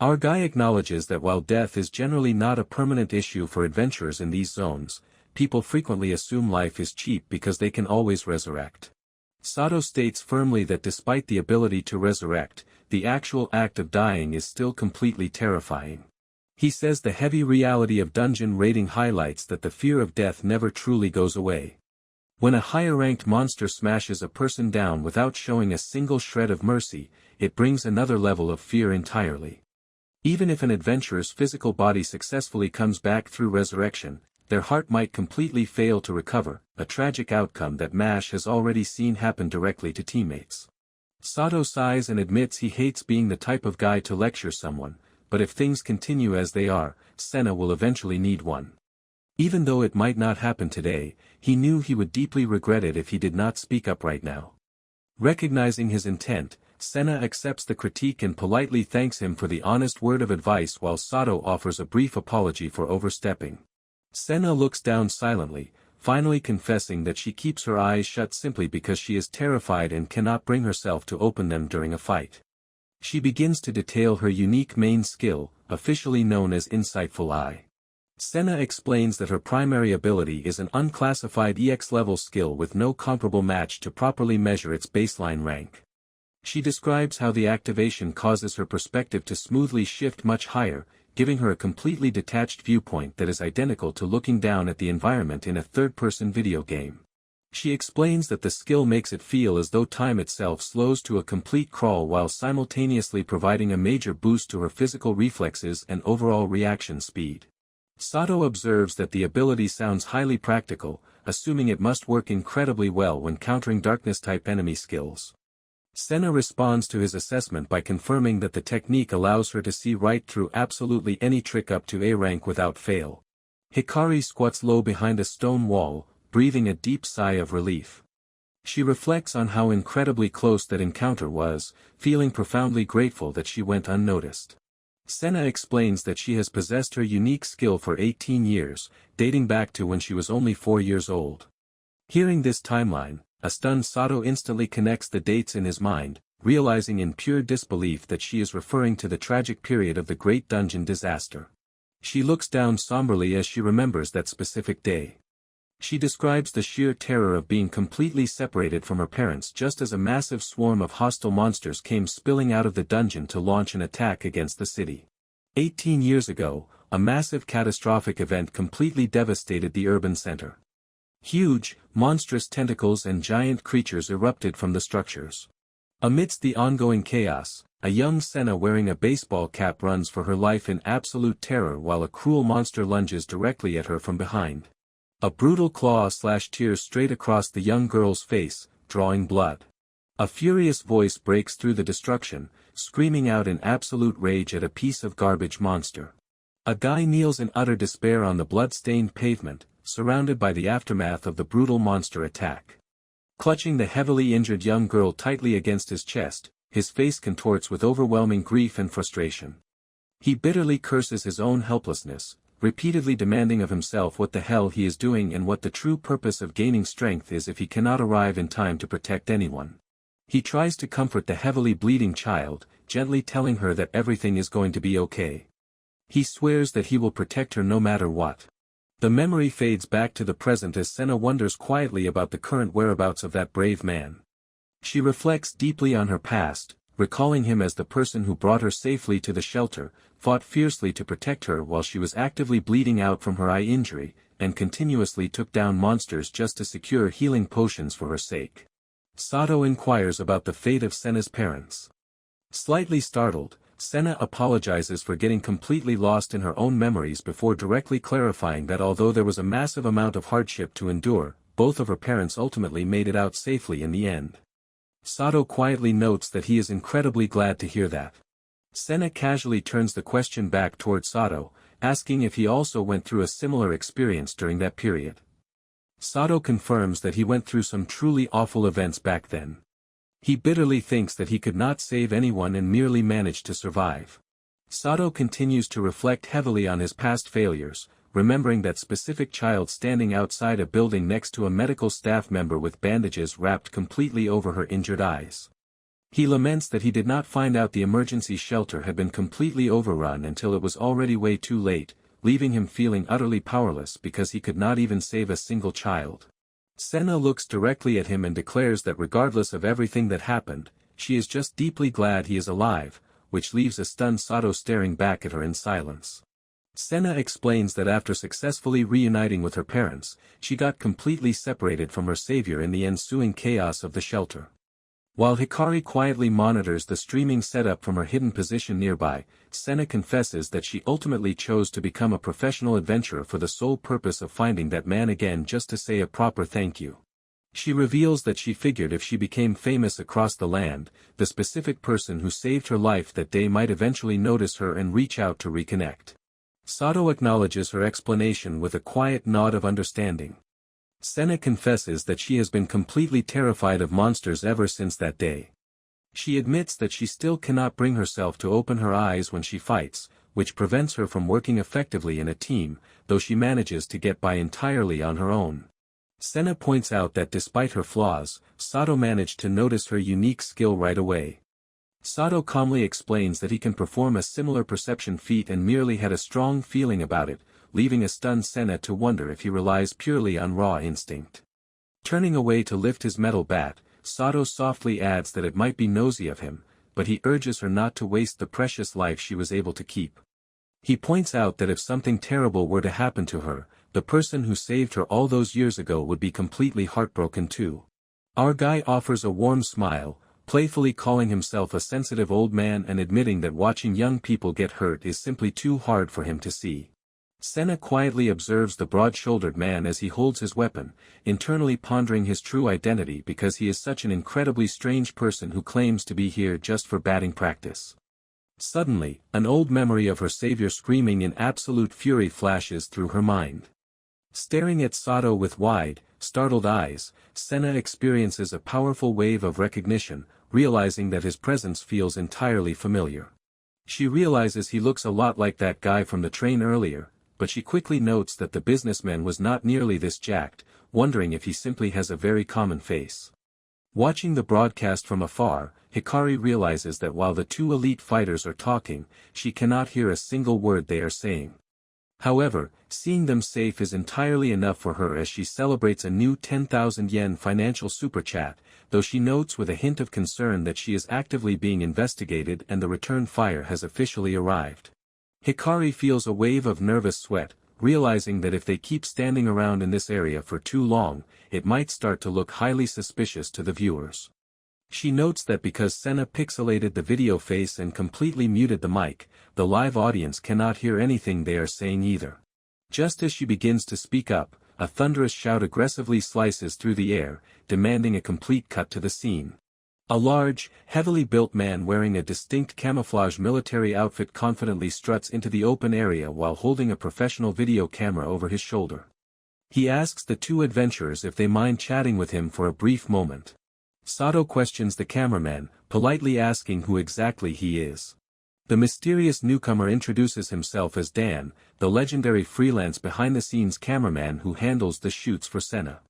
Our guy acknowledges that while death is generally not a permanent issue for adventurers in these zones, people frequently assume life is cheap because they can always resurrect. Sato states firmly that despite the ability to resurrect, the actual act of dying is still completely terrifying. He says the heavy reality of dungeon raiding highlights that the fear of death never truly goes away. When a higher-ranked monster smashes a person down without showing a single shred of mercy, it brings another level of fear entirely. Even if an adventurer's physical body successfully comes back through resurrection, their heart might completely fail to recover, a tragic outcome that MASH has already seen happen directly to teammates. Sato sighs and admits he hates being the type of guy to lecture someone, but if things continue as they are, Senna will eventually need one. Even though it might not happen today, he knew he would deeply regret it if he did not speak up right now. Recognizing his intent, Senna accepts the critique and politely thanks him for the honest word of advice while Sato offers a brief apology for overstepping. Senna looks down silently, finally confessing that she keeps her eyes shut simply because she is terrified and cannot bring herself to open them during a fight. She begins to detail her unique main skill, officially known as Insightful Eye. Senna explains that her primary ability is an unclassified EX-level skill with no comparable match to properly measure its baseline rank. She describes how the activation causes her perspective to smoothly shift much higher, giving her a completely detached viewpoint that is identical to looking down at the environment in a third-person video game. She explains that the skill makes it feel as though time itself slows to a complete crawl while simultaneously providing a major boost to her physical reflexes and overall reaction speed. Sato observes that the ability sounds highly practical, assuming it must work incredibly well when countering darkness-type enemy skills. Senna responds to his assessment by confirming that the technique allows her to see right through absolutely any trick up to A rank without fail. Hikari squats low behind a stone wall, breathing a deep sigh of relief. She reflects on how incredibly close that encounter was, feeling profoundly grateful that she went unnoticed. Senna explains that she has possessed her unique skill for 18 years, dating back to when she was only 4 years old. Hearing this timeline, a stunned Sato instantly connects the dates in his mind, realizing in pure disbelief that she is referring to the tragic period of the Great Dungeon disaster. She looks down somberly as she remembers that specific day. She describes the sheer terror of being completely separated from her parents just as a massive swarm of hostile monsters came spilling out of the dungeon to launch an attack against the city. 18 years ago, a massive catastrophic event completely devastated the urban center. Huge, monstrous tentacles and giant creatures erupted from the structures. Amidst the ongoing chaos, a young Senna wearing a baseball cap runs for her life in absolute terror while a cruel monster lunges directly at her from behind. A brutal claw tears straight across the young girl's face, drawing blood. A furious voice breaks through the destruction, screaming out in absolute rage at a piece of garbage monster. A guy kneels in utter despair on the blood-stained pavement, surrounded by the aftermath of the brutal monster attack. Clutching the heavily injured young girl tightly against his chest, his face contorts with overwhelming grief and frustration. He bitterly curses his own helplessness, repeatedly demanding of himself what the hell he is doing and what the true purpose of gaining strength is if he cannot arrive in time to protect anyone. He tries to comfort the heavily bleeding child, gently telling her that everything is going to be okay. He swears that he will protect her no matter what. The memory fades back to the present as Senna wonders quietly about the current whereabouts of that brave man. She reflects deeply on her past, recalling him as the person who brought her safely to the shelter, fought fiercely to protect her while she was actively bleeding out from her eye injury, and continuously took down monsters just to secure healing potions for her sake. Sato inquires about the fate of Senna's parents. Slightly startled, Senna apologizes for getting completely lost in her own memories before directly clarifying that although there was a massive amount of hardship to endure, both of her parents ultimately made it out safely in the end. Sato quietly notes that he is incredibly glad to hear that. Senna casually turns the question back toward Sato, asking if he also went through a similar experience during that period. Sato confirms that he went through some truly awful events back then. He bitterly thinks that he could not save anyone and merely managed to survive. Sato continues to reflect heavily on his past failures, remembering that specific child standing outside a building next to a medical staff member with bandages wrapped completely over her injured eyes. He laments that he did not find out the emergency shelter had been completely overrun until it was already way too late, leaving him feeling utterly powerless because he could not even save a single child. Senna looks directly at him and declares that regardless of everything that happened, she is just deeply glad he is alive, which leaves a stunned Sato staring back at her in silence. Senna explains that after successfully reuniting with her parents, she got completely separated from her savior in the ensuing chaos of the shelter. While Hikari quietly monitors the streaming setup from her hidden position nearby, Senna confesses that she ultimately chose to become a professional adventurer for the sole purpose of finding that man again just to say a proper thank you. She reveals that she figured if she became famous across the land, the specific person who saved her life that day might eventually notice her and reach out to reconnect. Sato acknowledges her explanation with a quiet nod of understanding. Senna confesses that she has been completely terrified of monsters ever since that day. She admits that she still cannot bring herself to open her eyes when she fights, which prevents her from working effectively in a team, though she manages to get by entirely on her own. Senna points out that despite her flaws, Sato managed to notice her unique skill right away. Sato calmly explains that he can perform a similar perception feat and merely had a strong feeling about it, leaving a stunned Senna to wonder if he relies purely on raw instinct. Turning away to lift his metal bat, Sato softly adds that it might be nosy of him, but he urges her not to waste the precious life she was able to keep. He points out that if something terrible were to happen to her, the person who saved her all those years ago would be completely heartbroken too. Our guy offers a warm smile, playfully calling himself a sensitive old man and admitting that watching young people get hurt is simply too hard for him to see. Senna quietly observes the broad-shouldered man as he holds his weapon, internally pondering his true identity because he is such an incredibly strange person who claims to be here just for batting practice. Suddenly, an old memory of her savior screaming in absolute fury flashes through her mind. Staring at Sato with wide, startled eyes, Senna experiences a powerful wave of recognition, realizing that his presence feels entirely familiar. She realizes he looks a lot like that guy from the train earlier, but she quickly notes that the businessman was not nearly this jacked, wondering if he simply has a very common face. Watching the broadcast from afar, Hikari realizes that while the two elite fighters are talking, she cannot hear a single word they are saying. However, seeing them safe is entirely enough for her as she celebrates a new 10,000 yen financial super chat, though she notes with a hint of concern that she is actively being investigated and the return fire has officially arrived. Hikari feels a wave of nervous sweat, realizing that if they keep standing around in this area for too long, it might start to look highly suspicious to the viewers. She notes that because Senna pixelated the video face and completely muted the mic, the live audience cannot hear anything they are saying either. Just as she begins to speak up, a thunderous shout aggressively slices through the air, demanding a complete cut to the scene. A large, heavily built man wearing a distinct camouflage military outfit confidently struts into the open area while holding a professional video camera over his shoulder. He asks the two adventurers if they mind chatting with him for a brief moment. Sato questions the cameraman, politely asking who exactly he is. The mysterious newcomer introduces himself as Dan, the legendary freelance behind-the-scenes cameraman who handles the shoots for Senna.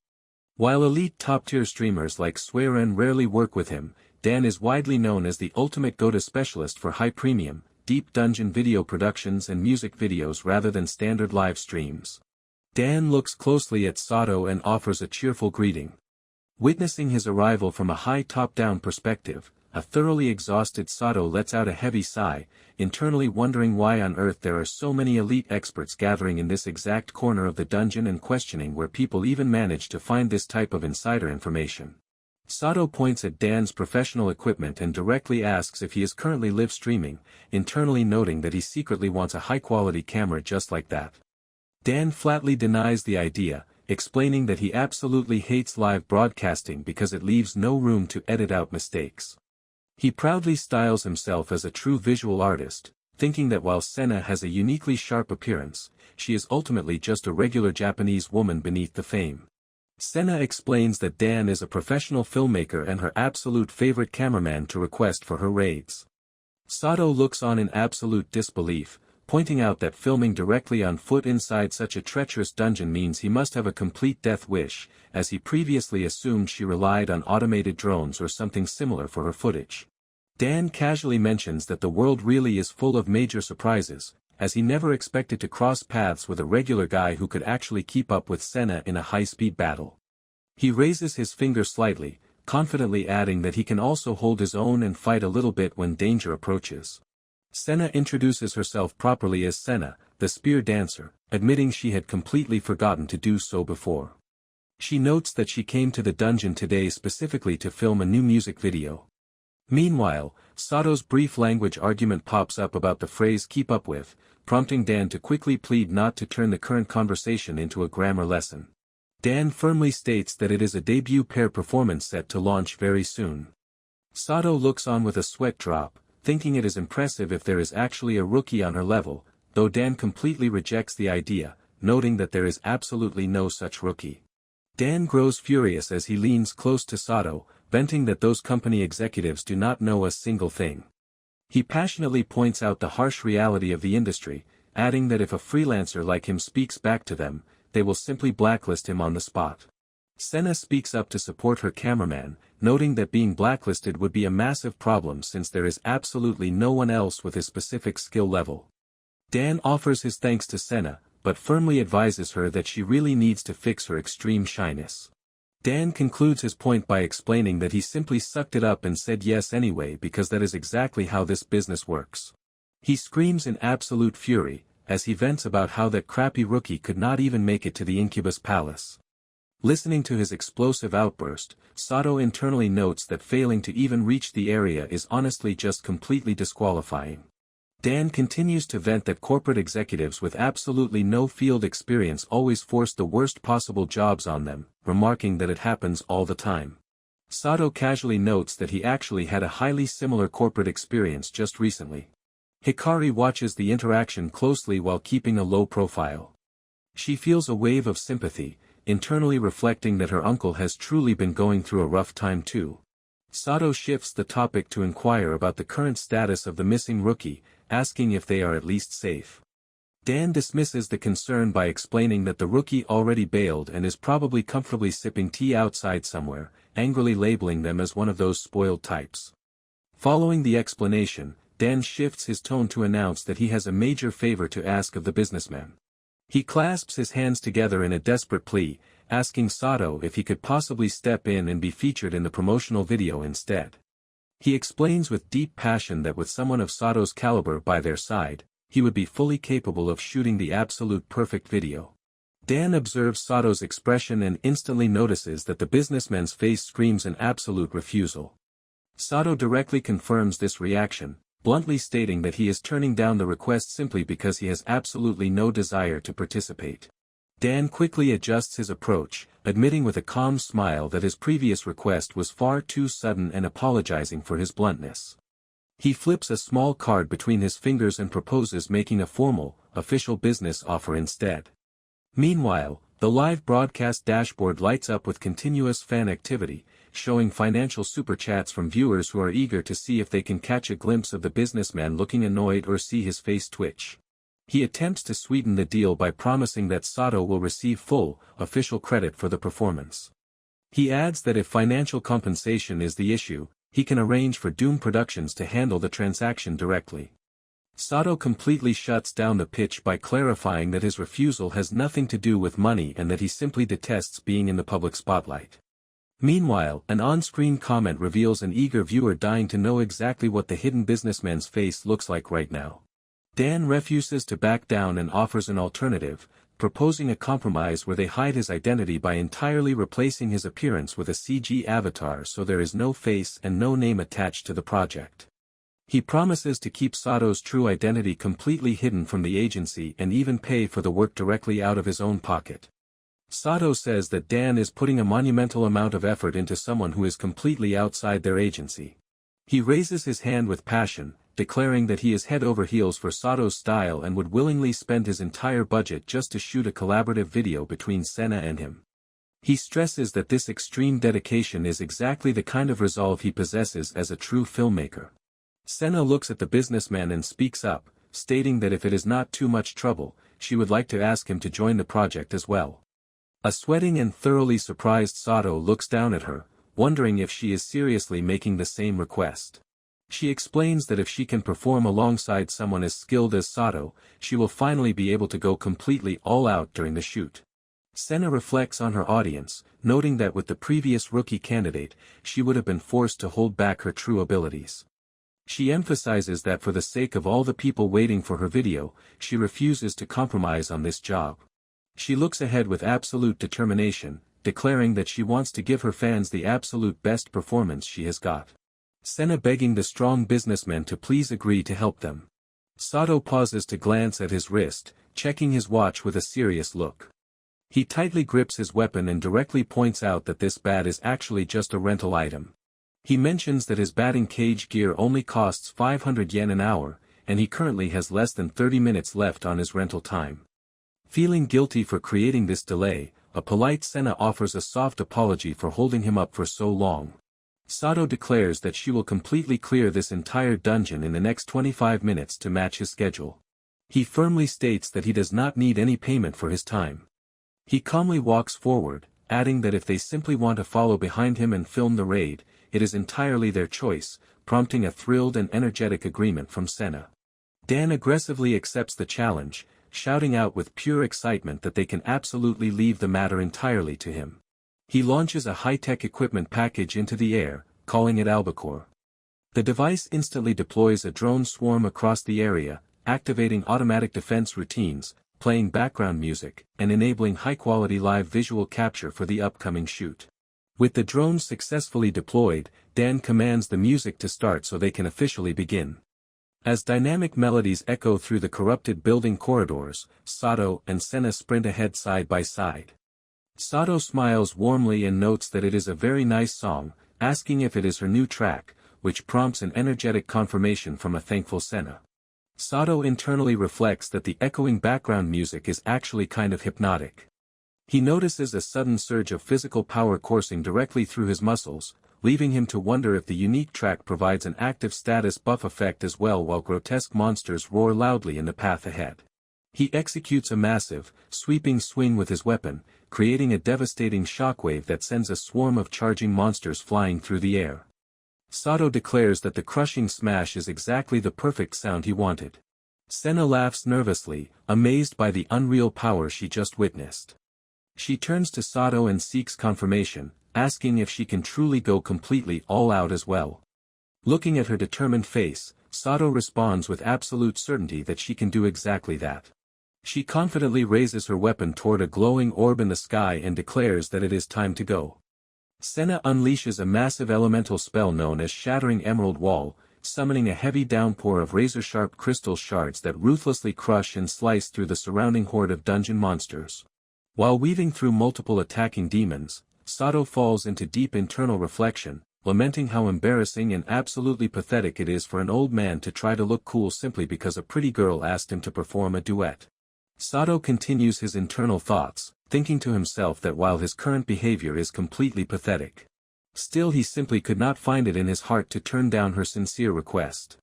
While elite top-tier streamers like Swearin rarely work with him, Dan is widely known as the ultimate go-to specialist for high-premium, deep dungeon video productions and music videos rather than standard live streams. Dan looks closely at Sato and offers a cheerful greeting. Witnessing his arrival from a high top-down perspective, a thoroughly exhausted Sato lets out a heavy sigh, internally wondering why on earth there are so many elite experts gathering in this exact corner of the dungeon and questioning where people even manage to find this type of insider information. Sato points at Dan's professional equipment and directly asks if he is currently live streaming, internally noting that he secretly wants a high-quality camera just like that. Dan flatly denies the idea, explaining that he absolutely hates live broadcasting because it leaves no room to edit out mistakes. He proudly styles himself as a true visual artist, thinking that while Senna has a uniquely sharp appearance, she is ultimately just a regular Japanese woman beneath the fame. Senna explains that Dan is a professional filmmaker and her absolute favorite cameraman to request for her raids. Sato looks on in absolute disbelief, pointing out that filming directly on foot inside such a treacherous dungeon means he must have a complete death wish, as he previously assumed she relied on automated drones or something similar for her footage. Dan casually mentions that the world really is full of major surprises, as he never expected to cross paths with a regular guy who could actually keep up with Senna in a high-speed battle. He raises his finger slightly, confidently adding that he can also hold his own and fight a little bit when danger approaches. Senna introduces herself properly as Senna, the spear dancer, admitting she had completely forgotten to do so before. She notes that she came to the dungeon today specifically to film a new music video. Meanwhile, Sato's brief language argument pops up about the phrase keep up with, prompting Dan to quickly plead not to turn the current conversation into a grammar lesson. Dan firmly states that it is a debut pair performance set to launch very soon. Sato looks on with a sweat drop, thinking it is impressive if there is actually a rookie on her level, though Dan completely rejects the idea, noting that there is absolutely no such rookie. Dan grows furious as he leans close to Sato, venting that those company executives do not know a single thing. He passionately points out the harsh reality of the industry, adding that if a freelancer like him speaks back to them, they will simply blacklist him on the spot. Senna speaks up to support her cameraman, noting that being blacklisted would be a massive problem since there is absolutely no one else with his specific skill level. Dan offers his thanks to Senna, but firmly advises her that she really needs to fix her extreme shyness. Dan concludes his point by explaining that he simply sucked it up and said yes anyway because that is exactly how this business works. He screams in absolute fury, as he vents about how that crappy rookie could not even make it to the Incubus Palace. Listening to his explosive outburst, Sato internally notes that failing to even reach the area is honestly just completely disqualifying. Dan continues to vent that corporate executives with absolutely no field experience always force the worst possible jobs on them, remarking that it happens all the time. Sato casually notes that he actually had a highly similar corporate experience just recently. Hikari watches the interaction closely while keeping a low profile. She feels a wave of sympathy, internally reflecting that her uncle has truly been going through a rough time too. Sato shifts the topic to inquire about the current status of the missing rookie, asking if they are at least safe. Dan dismisses the concern by explaining that the rookie already bailed and is probably comfortably sipping tea outside somewhere, angrily labeling them as one of those spoiled types. Following the explanation, Dan shifts his tone to announce that he has a major favor to ask of the businessman. He clasps his hands together in a desperate plea, asking Sato if he could possibly step in and be featured in the promotional video instead. He explains with deep passion that with someone of Sato's caliber by their side, he would be fully capable of shooting the absolute perfect video. Dan observes Sato's expression and instantly notices that the businessman's face screams an absolute refusal. Sato directly confirms this reaction, bluntly stating that he is turning down the request simply because he has absolutely no desire to participate. Dan quickly adjusts his approach, admitting with a calm smile that his previous request was far too sudden and apologizing for his bluntness. He flips a small card between his fingers and proposes making a formal, official business offer instead. Meanwhile, the live broadcast dashboard lights up with continuous fan activity, showing financial super chats from viewers who are eager to see if they can catch a glimpse of the businessman looking annoyed or see his face twitch. He attempts to sweeten the deal by promising that Sato will receive full, official credit for the performance. He adds that if financial compensation is the issue, he can arrange for Doom Productions to handle the transaction directly. Sato completely shuts down the pitch by clarifying that his refusal has nothing to do with money and that he simply detests being in the public spotlight. Meanwhile, an on-screen comment reveals an eager viewer dying to know exactly what the hidden businessman's face looks like right now. Dan refuses to back down and offers an alternative, proposing a compromise where they hide his identity by entirely replacing his appearance with a CG avatar so there is no face and no name attached to the project. He promises to keep Sato's true identity completely hidden from the agency and even pay for the work directly out of his own pocket. Sato says that Dan is putting a monumental amount of effort into someone who is completely outside their agency. He raises his hand with passion, declaring that he is head over heels for Sato's style and would willingly spend his entire budget just to shoot a collaborative video between Senna and him. He stresses that this extreme dedication is exactly the kind of resolve he possesses as a true filmmaker. Senna looks at the businessman and speaks up, stating that if it is not too much trouble, she would like to ask him to join the project as well. A sweating and thoroughly surprised Sato looks down at her, wondering if she is seriously making the same request. She explains that if she can perform alongside someone as skilled as Sato, she will finally be able to go completely all out during the shoot. Senna reflects on her audience, noting that with the previous rookie candidate, she would have been forced to hold back her true abilities. She emphasizes that for the sake of all the people waiting for her video, she refuses to compromise on this job. She looks ahead with absolute determination, declaring that she wants to give her fans the absolute best performance she has got. Senna begging the strong businessman to please agree to help them. Sato pauses to glance at his wrist, checking his watch with a serious look. He tightly grips his weapon and directly points out that this bat is actually just a rental item. He mentions that his batting cage gear only costs 500 yen an hour, and he currently has less than 30 minutes left on his rental time. Feeling guilty for creating this delay, a polite Senna offers a soft apology for holding him up for so long. Sato declares that she will completely clear this entire dungeon in the next 25 minutes to match his schedule. He firmly states that he does not need any payment for his time. He calmly walks forward, adding that if they simply want to follow behind him and film the raid, it is entirely their choice, prompting a thrilled and energetic agreement from Senna. Dan aggressively accepts the challenge, shouting out with pure excitement that they can absolutely leave the matter entirely to him. He launches a high-tech equipment package into the air, calling it Albacore. The device instantly deploys a drone swarm across the area, activating automatic defense routines, playing background music, and enabling high-quality live visual capture for the upcoming shoot. With the drones successfully deployed, Dan commands the music to start so they can officially begin. As dynamic melodies echo through the corrupted building corridors, Sato and Senna sprint ahead side by side. Sato smiles warmly and notes that it is a very nice song, asking if it is her new track, which prompts an energetic confirmation from a thankful Senna. Sato internally reflects that the echoing background music is actually kind of hypnotic. He notices a sudden surge of physical power coursing directly through his muscles, leaving him to wonder if the unique track provides an active status buff effect as well while grotesque monsters roar loudly in the path ahead. He executes a massive, sweeping swing with his weapon, creating a devastating shockwave that sends a swarm of charging monsters flying through the air. Sato declares that the crushing smash is exactly the perfect sound he wanted. Senna laughs nervously, amazed by the unreal power she just witnessed. She turns to Sato and seeks confirmation, asking if she can truly go completely all out as well. Looking at her determined face, Sato responds with absolute certainty that she can do exactly that. She confidently raises her weapon toward a glowing orb in the sky and declares that it is time to go. Senna unleashes a massive elemental spell known as Shattering Emerald Wall, summoning a heavy downpour of razor-sharp crystal shards that ruthlessly crush and slice through the surrounding horde of dungeon monsters. While weaving through multiple attacking demons, Sato falls into deep internal reflection, lamenting how embarrassing and absolutely pathetic it is for an old man to try to look cool simply because a pretty girl asked him to perform a duet. Sato continues his internal thoughts, thinking to himself that while his current behavior is completely pathetic, still he simply could not find it in his heart to turn down her sincere request.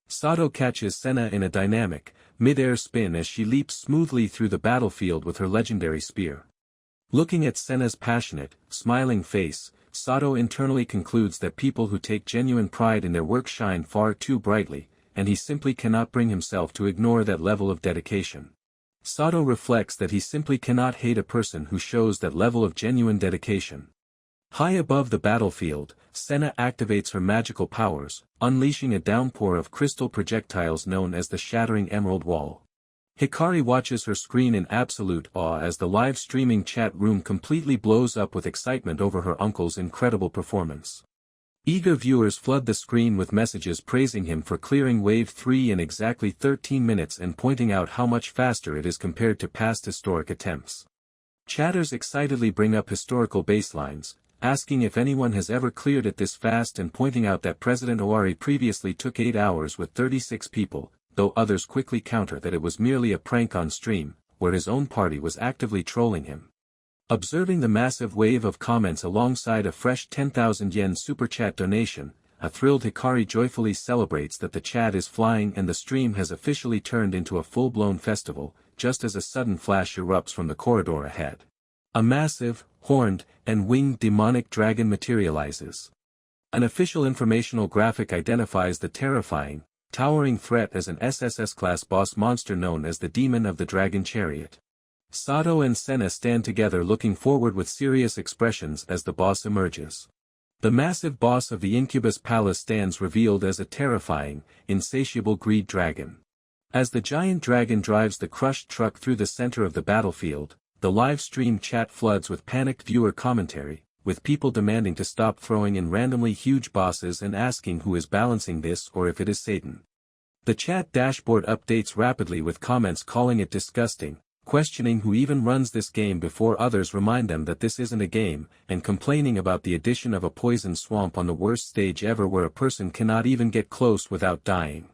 Sato catches Senna in a dynamic, mid-air spin as she leaps smoothly through the battlefield with her legendary spear. Looking at Senna's passionate, smiling face, Sato internally concludes that people who take genuine pride in their work shine far too brightly, and he simply cannot bring himself to ignore that level of dedication. Sato reflects that he simply cannot hate a person who shows that level of genuine dedication. High above the battlefield, Senna activates her magical powers, unleashing a downpour of crystal projectiles known as the Shattering Emerald Wall. Hikari watches her screen in absolute awe as the live streaming chat room completely blows up with excitement over her uncle's incredible performance. Eager viewers flood the screen with messages praising him for clearing Wave 3 in exactly 13 minutes and pointing out how much faster it is compared to past historic attempts. Chatters excitedly bring up historical baselines, asking if anyone has ever cleared it this fast and pointing out that President Owari previously took 8 hours with 36 people, though others quickly counter that it was merely a prank on stream, where his own party was actively trolling him. Observing the massive wave of comments alongside a fresh 10,000 yen super chat donation, a thrilled Hikari joyfully celebrates that the chat is flying and the stream has officially turned into a full-blown festival, just as a sudden flash erupts from the corridor ahead. A massive, horned, and winged demonic dragon materializes. An official informational graphic identifies the terrifying, towering threat as an SSS-class boss monster known as the Demon of the Dragon Chariot. Sato and Senna stand together looking forward with serious expressions as the boss emerges. The massive boss of the Incubus Palace stands revealed as a terrifying, insatiable greed dragon. As the giant dragon drives the crushed truck through the center of the battlefield, the live stream chat floods with panicked viewer commentary, with people demanding to stop throwing in randomly huge bosses and asking who is balancing this or if it is Satan. The chat dashboard updates rapidly with comments calling it disgusting, questioning who even runs this game before others remind them that this isn't a game, and complaining about the addition of a poison swamp on the worst stage ever where a person cannot even get close without dying.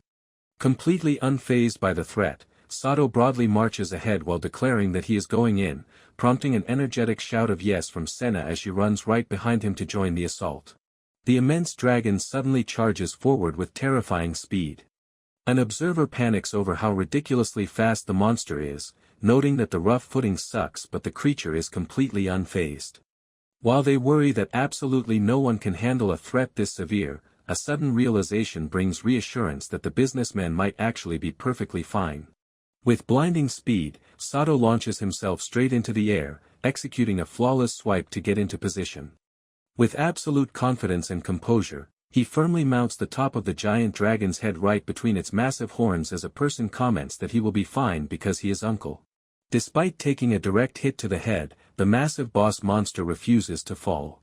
Completely unfazed by the threat, Sato broadly marches ahead while declaring that he is going in, prompting an energetic shout of yes from Senna as she runs right behind him to join the assault. The immense dragon suddenly charges forward with terrifying speed. An observer panics over how ridiculously fast the monster is, noting that the rough footing sucks but the creature is completely unfazed. While they worry that absolutely no one can handle a threat this severe, a sudden realization brings reassurance that the businessman might actually be perfectly fine. With blinding speed, Sato launches himself straight into the air, executing a flawless swipe to get into position. With absolute confidence and composure, he firmly mounts the top of the giant dragon's head right between its massive horns as a person comments that he will be fine because he is uncle. Despite taking a direct hit to the head, the massive boss monster refuses to fall.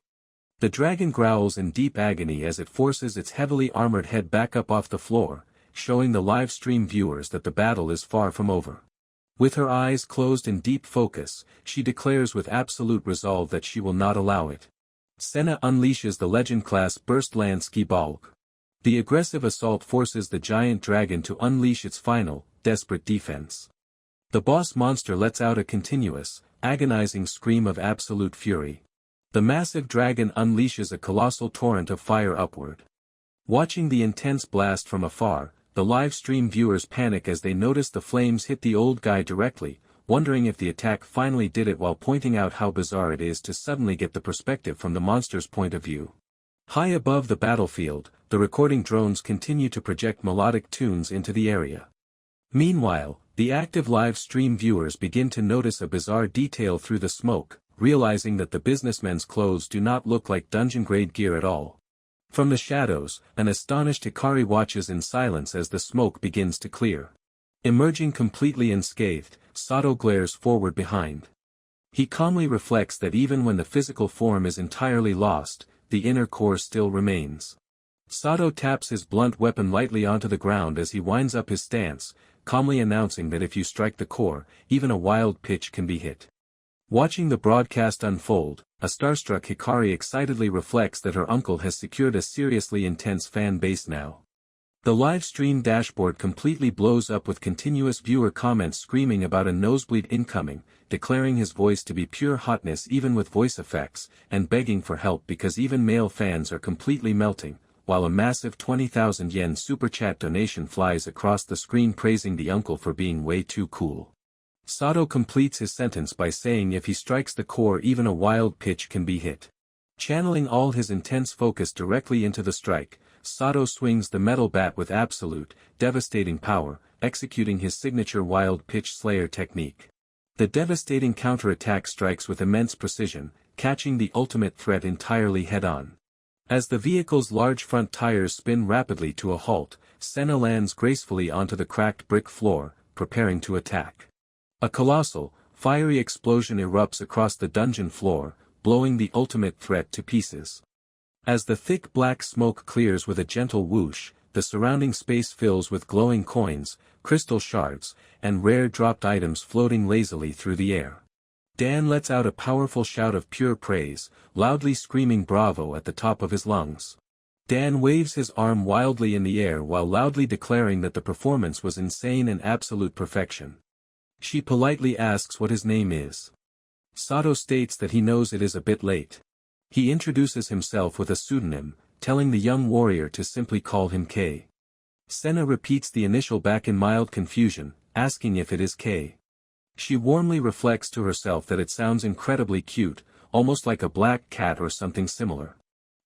The dragon growls in deep agony as it forces its heavily armored head back up off the floor, showing the live stream viewers that the battle is far from over. With her eyes closed in deep focus, she declares with absolute resolve that she will not allow it. Senna unleashes the Legend-class Burst Lansky Balk. The aggressive assault forces the giant dragon to unleash its final, desperate defense. The boss monster lets out a continuous, agonizing scream of absolute fury. The massive dragon unleashes a colossal torrent of fire upward. Watching the intense blast from afar, the live stream viewers panic as they notice the flames hit the old guy directly, wondering if the attack finally did it, while pointing out how bizarre it is to suddenly get the perspective from the monster's point of view. High above the battlefield, the recording drones continue to project melodic tunes into the area. Meanwhile, the active live stream viewers begin to notice a bizarre detail through the smoke, realizing that the businessmen's clothes do not look like dungeon-grade gear at all. From the shadows, an astonished Hikari watches in silence as the smoke begins to clear. Emerging completely unscathed, Sato glares forward behind. He calmly reflects that even when the physical form is entirely lost, the inner core still remains. Sato taps his blunt weapon lightly onto the ground as he winds up his stance, calmly announcing that if you strike the core, even a wild pitch can be hit. Watching the broadcast unfold, a starstruck Hikari excitedly reflects that her uncle has secured a seriously intense fan base now. The live stream dashboard completely blows up with continuous viewer comments screaming about a nosebleed incoming, declaring his voice to be pure hotness even with voice effects, and begging for help because even male fans are completely melting, while a massive 20,000 yen super chat donation flies across the screen praising the uncle for being way too cool. Sato completes his sentence by saying if he strikes the core even a wild pitch can be hit. Channeling all his intense focus directly into the strike, Sato swings the metal bat with absolute, devastating power, executing his signature wild pitch slayer technique. The devastating counterattack strikes with immense precision, catching the ultimate threat entirely head-on. As the vehicle's large front tires spin rapidly to a halt, Senna lands gracefully onto the cracked brick floor, preparing to attack. A colossal, fiery explosion erupts across the dungeon floor, blowing the ultimate threat to pieces. As the thick black smoke clears with a gentle whoosh, the surrounding space fills with glowing coins, crystal shards, and rare dropped items floating lazily through the air. Dan lets out a powerful shout of pure praise, loudly screaming bravo at the top of his lungs. Dan waves his arm wildly in the air while loudly declaring that the performance was insane and absolute perfection. She politely asks what his name is. Sato states that he knows it is a bit late. He introduces himself with a pseudonym, telling the young warrior to simply call him K. Senna repeats the initial back in mild confusion, asking if it is K. She warmly reflects to herself that it sounds incredibly cute, almost like a black cat or something similar.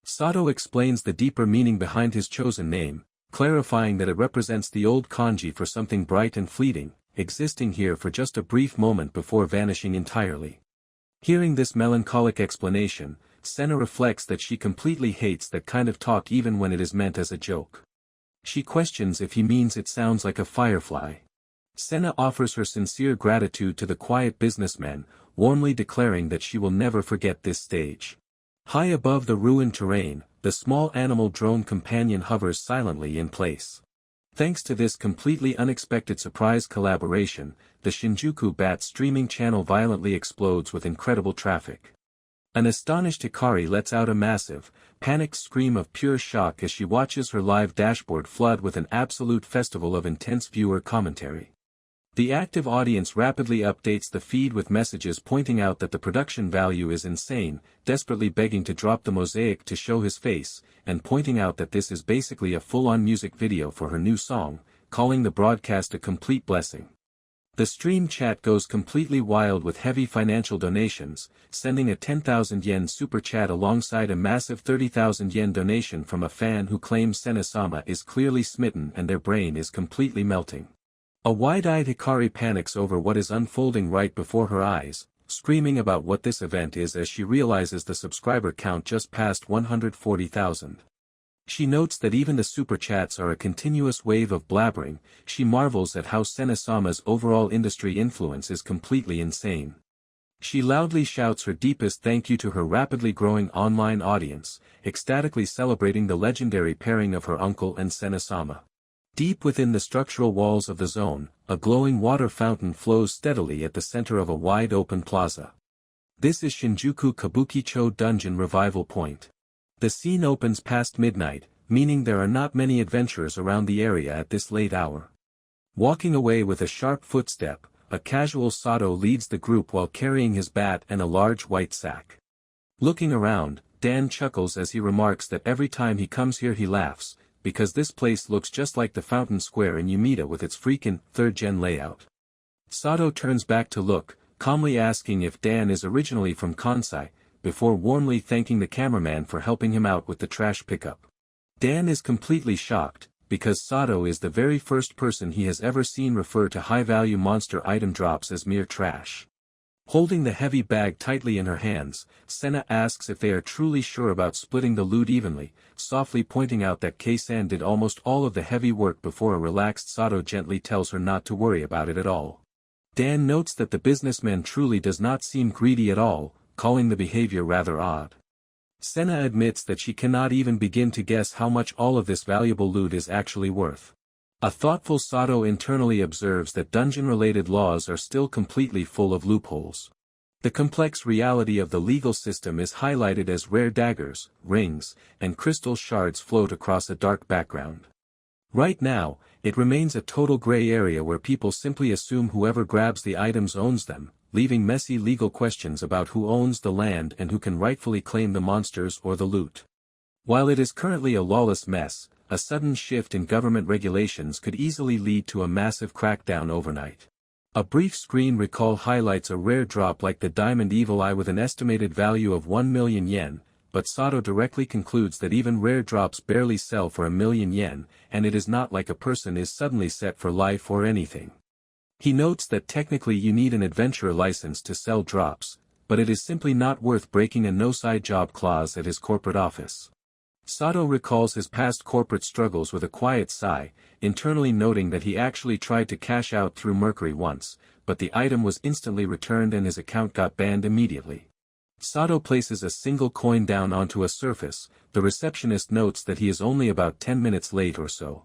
Sato explains the deeper meaning behind his chosen name, clarifying that it represents the old kanji for something bright and fleeting, existing here for just a brief moment before vanishing entirely. Hearing this melancholic explanation, Senna reflects that she completely hates that kind of talk even when it is meant as a joke. She questions if he means it sounds like a firefly. Senna offers her sincere gratitude to the quiet businessman, warmly declaring that she will never forget this stage. High above the ruined terrain, the small animal drone companion hovers silently in place. Thanks to this completely unexpected surprise collaboration, the Shinjuku Bat streaming channel violently explodes with incredible traffic. An astonished Hikari lets out a massive, panicked scream of pure shock as she watches her live dashboard flood with an absolute festival of intense viewer commentary. The active audience rapidly updates the feed with messages pointing out that the production value is insane, desperately begging to drop the mosaic to show his face, and pointing out that this is basically a full-on music video for her new song, calling the broadcast a complete blessing. The stream chat goes completely wild with heavy financial donations, sending a 10,000 yen super chat alongside a massive 30,000 yen donation from a fan who claims Senna-sama is clearly smitten and their brain is completely melting. A wide-eyed Hikari panics over what is unfolding right before her eyes, screaming about what this event is as she realizes the subscriber count just passed 140,000. She notes that even the super chats are a continuous wave of blabbering. She marvels at how Sena-sama's overall industry influence is completely insane. She loudly shouts her deepest thank you to her rapidly growing online audience, ecstatically celebrating the legendary pairing of her uncle and Sena-sama. Deep within the structural walls of the zone, a glowing water fountain flows steadily at the center of a wide-open plaza. This is Shinjuku Kabukicho Dungeon Revival Point. The scene opens past midnight, meaning there are not many adventurers around the area at this late hour. Walking away with a sharp footstep, a casual Sato leads the group while carrying his bat and a large white sack. Looking around, Dan chuckles as he remarks that every time he comes here he laughs, because this place looks just like the Fountain Square in Umeda with its freakin' third-gen layout. Sato turns back to look, calmly asking if Dan is originally from Kansai, before warmly thanking the cameraman for helping him out with the trash pickup. Dan is completely shocked, because Sato is the very first person he has ever seen refer to high-value monster item drops as mere trash. Holding the heavy bag tightly in her hands, Sena asks if they are truly sure about splitting the loot evenly, softly pointing out that Kei-san did almost all of the heavy work before a relaxed Sato gently tells her not to worry about it at all. Dan notes that the businessman truly does not seem greedy at all, calling the behavior rather odd. Sena admits that she cannot even begin to guess how much all of this valuable loot is actually worth. A thoughtful Sato internally observes that dungeon-related laws are still completely full of loopholes. The complex reality of the legal system is highlighted as rare daggers, rings, and crystal shards float across a dark background. Right now, it remains a total gray area where people simply assume whoever grabs the items owns them, leaving messy legal questions about who owns the land and who can rightfully claim the monsters or the loot. While it is currently a lawless mess, a sudden shift in government regulations could easily lead to a massive crackdown overnight. A brief screen recall highlights a rare drop like the Diamond Evil Eye with an estimated value of 1 million yen, but Sato directly concludes that even rare drops barely sell for 1 million yen, and it is not like a person is suddenly set for life or anything. He notes that technically you need an adventurer license to sell drops, but it is simply not worth breaking a no-side job clause at his corporate office. Sato recalls his past corporate struggles with a quiet sigh, internally noting that he actually tried to cash out through Mercury once, but the item was instantly returned and his account got banned immediately. Sato places a single coin down onto a surface. The receptionist notes that he is only about 10 minutes late or so.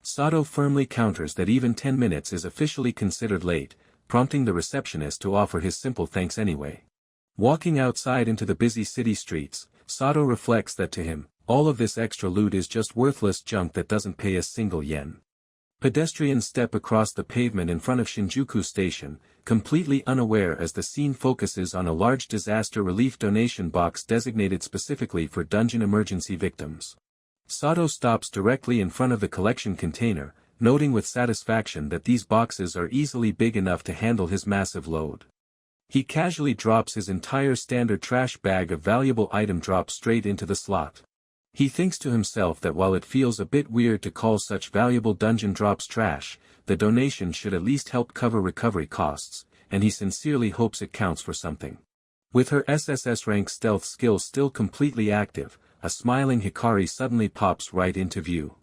Sato firmly counters that even 10 minutes is officially considered late, prompting the receptionist to offer his simple thanks anyway. Walking outside into the busy city streets, Sato reflects that to him, all of this extra loot is just worthless junk that doesn't pay a single yen. Pedestrians step across the pavement in front of Shinjuku Station, completely unaware as the scene focuses on a large disaster relief donation box designated specifically for dungeon emergency victims. Sato stops directly in front of the collection container, noting with satisfaction that these boxes are easily big enough to handle his massive load. He casually drops his entire standard trash bag of valuable item drops straight into the slot. He thinks to himself that while it feels a bit weird to call such valuable dungeon drops trash, the donation should at least help cover recovery costs, and he sincerely hopes it counts for something. With her SSS rank stealth skill still completely active, a smiling Hikari suddenly pops right into view.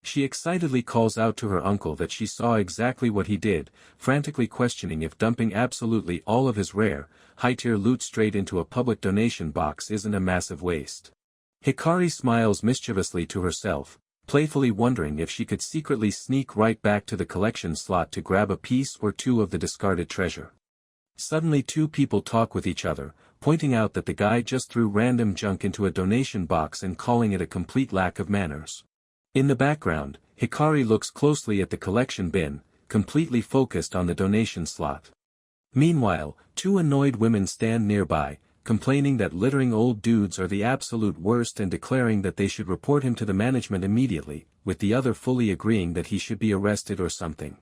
She excitedly calls out to her uncle that she saw exactly what he did, frantically questioning if dumping absolutely all of his rare, high-tier loot straight into a public donation box isn't a massive waste. Hikari smiles mischievously to herself, playfully wondering if she could secretly sneak right back to the collection slot to grab a piece or two of the discarded treasure. Suddenly two people talk with each other, pointing out that the guy just threw random junk into a donation box and calling it a complete lack of manners. In the background, Hikari looks closely at the collection bin, completely focused on the donation slot. Meanwhile, two annoyed women stand nearby, complaining that littering old dudes are the absolute worst and declaring that they should report him to the management immediately, with the other fully agreeing that he should be arrested or something.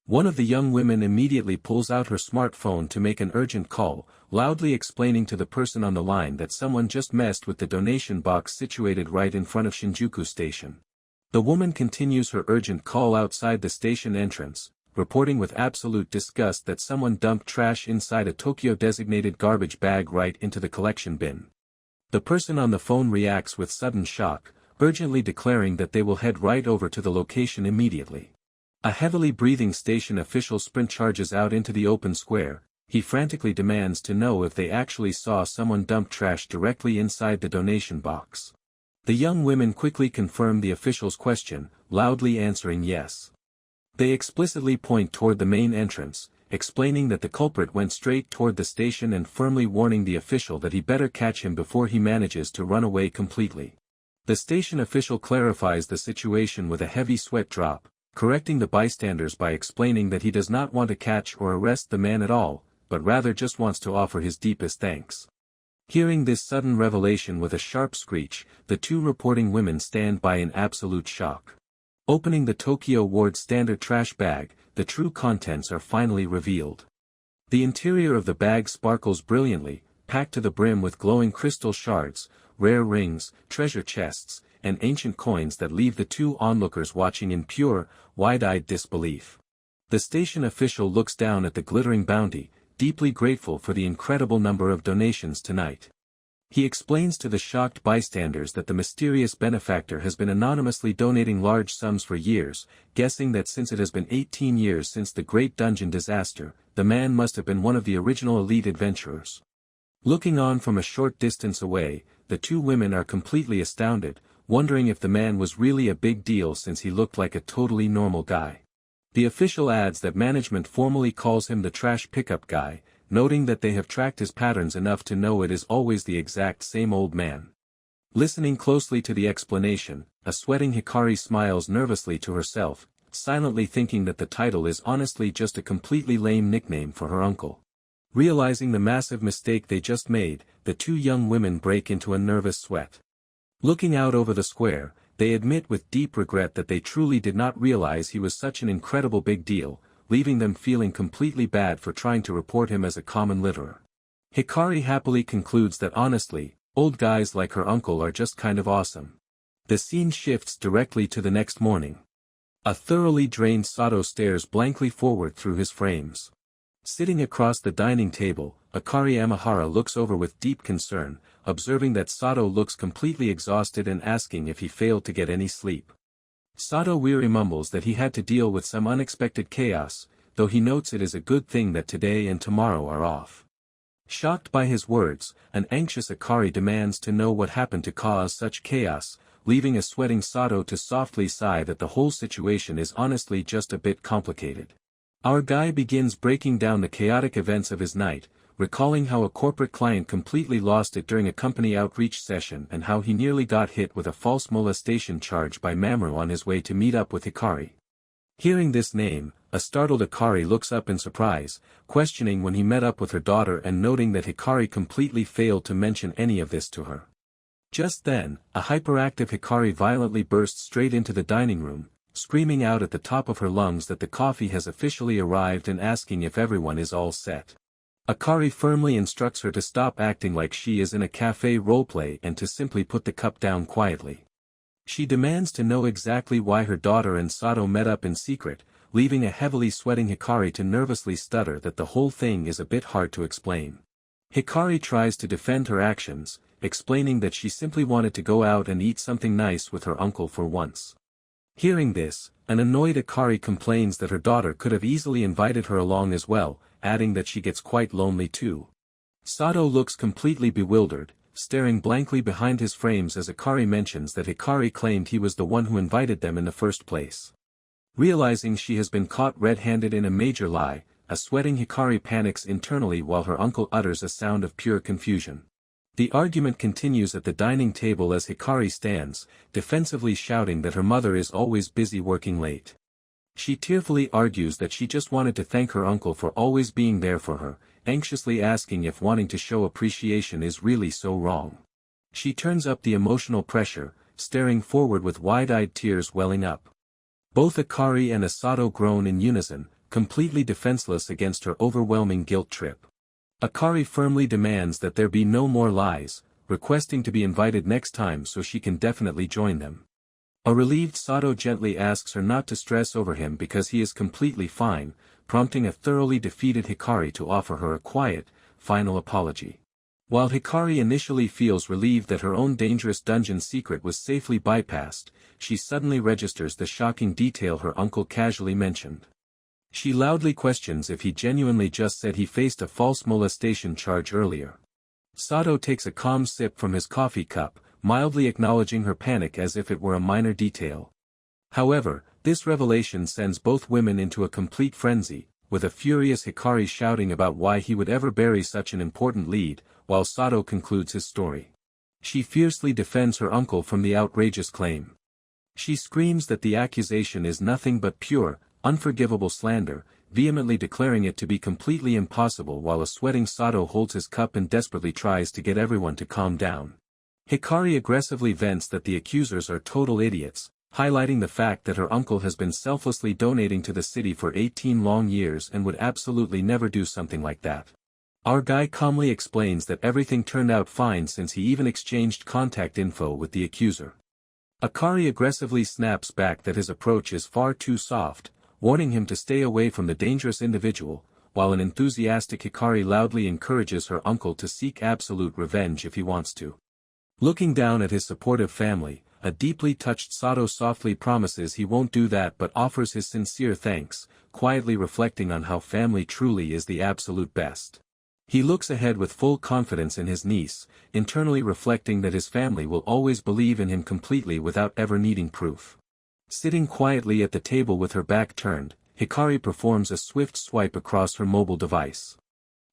One of the young women immediately pulls out her smartphone to make an urgent call, loudly explaining to the person on the line that someone just messed with the donation box situated right in front of Shinjuku Station. The woman continues her urgent call outside the station entrance, reporting with absolute disgust that someone dumped trash inside a Tokyo-designated garbage bag right into the collection bin. The person on the phone reacts with sudden shock, urgently declaring that they will head right over to the location immediately. A heavily breathing station official charges out into the open square. He frantically demands to know if they actually saw someone dump trash directly inside the donation box. The young women quickly confirm the official's question, loudly answering yes. They explicitly point toward the main entrance, explaining that the culprit went straight toward the station and firmly warning the official that he better catch him before he manages to run away completely. The station official clarifies the situation with a heavy sweat drop, correcting the bystanders by explaining that he does not want to catch or arrest the man at all, but rather just wants to offer his deepest thanks. Hearing this sudden revelation with a sharp screech, the two reporting women stand by in absolute shock. Opening the Tokyo Ward standard trash bag, the true contents are finally revealed. The interior of the bag sparkles brilliantly, packed to the brim with glowing crystal shards, rare rings, treasure chests, and ancient coins that leave the two onlookers watching in pure, wide-eyed disbelief. The station official looks down at the glittering bounty, deeply grateful for the incredible number of donations tonight. He explains to the shocked bystanders that the mysterious benefactor has been anonymously donating large sums for years, guessing that since it has been 18 years since the Great Dungeon disaster, the man must have been one of the original elite adventurers. Looking on from a short distance away, the two women are completely astounded, wondering if the man was really a big deal since he looked like a totally normal guy. The official adds that management formally calls him the trash pickup guy, noting that they have tracked his patterns enough to know it is always the exact same old man. Listening closely to the explanation, a sweating Hikari smiles nervously to herself, silently thinking that the title is honestly just a completely lame nickname for her uncle. Realizing the massive mistake they just made, the two young women break into a nervous sweat. Looking out over the square, they admit with deep regret that they truly did not realize he was such an incredible big deal, leaving them feeling completely bad for trying to report him as a common litterer. Hikari happily concludes that honestly, old guys like her uncle are just kind of awesome. The scene shifts directly to the next morning. A thoroughly drained Sato stares blankly forward through his frames. Sitting across the dining table, Akari Amahara looks over with deep concern, observing that Sato looks completely exhausted and asking if he failed to get any sleep. Sato wearily mumbles that he had to deal with some unexpected chaos, though he notes it is a good thing that today and tomorrow are off. Shocked by his words, an anxious Akari demands to know what happened to cause such chaos, leaving a sweating Sato to softly sigh that the whole situation is honestly just a bit complicated. Our guy begins breaking down the chaotic events of his night, recalling how a corporate client completely lost it during a company outreach session and how he nearly got hit with a false molestation charge by Mamoru on his way to meet up with Hikari. Hearing this name, a startled Hikari looks up in surprise, questioning when he met up with her daughter and noting that Hikari completely failed to mention any of this to her. Just then, a hyperactive Hikari violently bursts straight into the dining room, screaming out at the top of her lungs that the coffee has officially arrived and asking if everyone is all set. Akari firmly instructs her to stop acting like she is in a cafe roleplay and to simply put the cup down quietly. She demands to know exactly why her daughter and Sato met up in secret, leaving a heavily sweating Hikari to nervously stutter that the whole thing is a bit hard to explain. Hikari tries to defend her actions, explaining that she simply wanted to go out and eat something nice with her uncle for once. Hearing this, an annoyed Akari complains that her daughter could have easily invited her along as well, adding that she gets quite lonely too. Sato looks completely bewildered, staring blankly behind his frames as Akari mentions that Hikari claimed he was the one who invited them in the first place. Realizing she has been caught red-handed in a major lie, a sweating Hikari panics internally while her uncle utters a sound of pure confusion. The argument continues at the dining table as Hikari stands, defensively shouting that her mother is always busy working late. She tearfully argues that she just wanted to thank her uncle for always being there for her, anxiously asking if wanting to show appreciation is really so wrong. She turns up the emotional pressure, staring forward with wide-eyed tears welling up. Both Akari and Sato groan in unison, completely defenseless against her overwhelming guilt trip. Akari firmly demands that there be no more lies, requesting to be invited next time so she can definitely join them. A relieved Sato gently asks her not to stress over him because he is completely fine, prompting a thoroughly defeated Hikari to offer her a quiet, final apology. While Hikari initially feels relieved that her own dangerous dungeon secret was safely bypassed, she suddenly registers the shocking detail her uncle casually mentioned. She loudly questions if he genuinely just said he faced a false molestation charge earlier. Sato takes a calm sip from his coffee cup, mildly acknowledging her panic as if it were a minor detail. However, this revelation sends both women into a complete frenzy, with a furious Hikari shouting about why he would ever bury such an important lead, while Sato concludes his story. She fiercely defends her uncle from the outrageous claim. She screams that the accusation is nothing but pure, unforgivable slander, vehemently declaring it to be completely impossible while a sweating Sato holds his cup and desperately tries to get everyone to calm down. Hikari aggressively vents that the accusers are total idiots, highlighting the fact that her uncle has been selflessly donating to the city for 18 long years and would absolutely never do something like that. Our guy calmly explains that everything turned out fine since he even exchanged contact info with the accuser. Hikari aggressively snaps back that his approach is far too soft, warning him to stay away from the dangerous individual, while an enthusiastic Hikari loudly encourages her uncle to seek absolute revenge if he wants to. Looking down at his supportive family, a deeply touched Sato softly promises he won't do that but offers his sincere thanks, quietly reflecting on how family truly is the absolute best. He looks ahead with full confidence in his niece, internally reflecting that his family will always believe in him completely without ever needing proof. Sitting quietly at the table with her back turned, Hikari performs a swift swipe across her mobile device.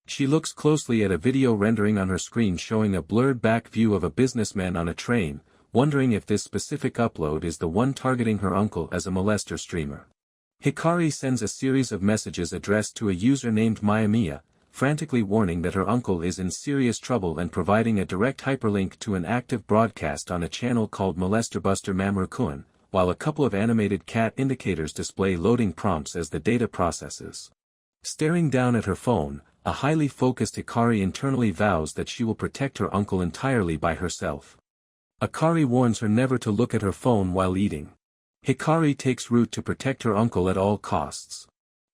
She looks closely at a video rendering on her screen showing a blurred back view of a businessman on a train, wondering if this specific upload is the one targeting her uncle as a molester streamer. Hikari sends a series of messages addressed to a user named Mayamiya, frantically warning that her uncle is in serious trouble and providing a direct hyperlink to an active broadcast on a channel called Molesterbuster Mamoru-kun, while a couple of animated cat indicators display loading prompts as the data processes. Staring down at her phone, a highly focused Hikari internally vows that she will protect her uncle entirely by herself. Hikari warns her never to look at her phone while eating. Hikari takes root to protect her uncle at all costs.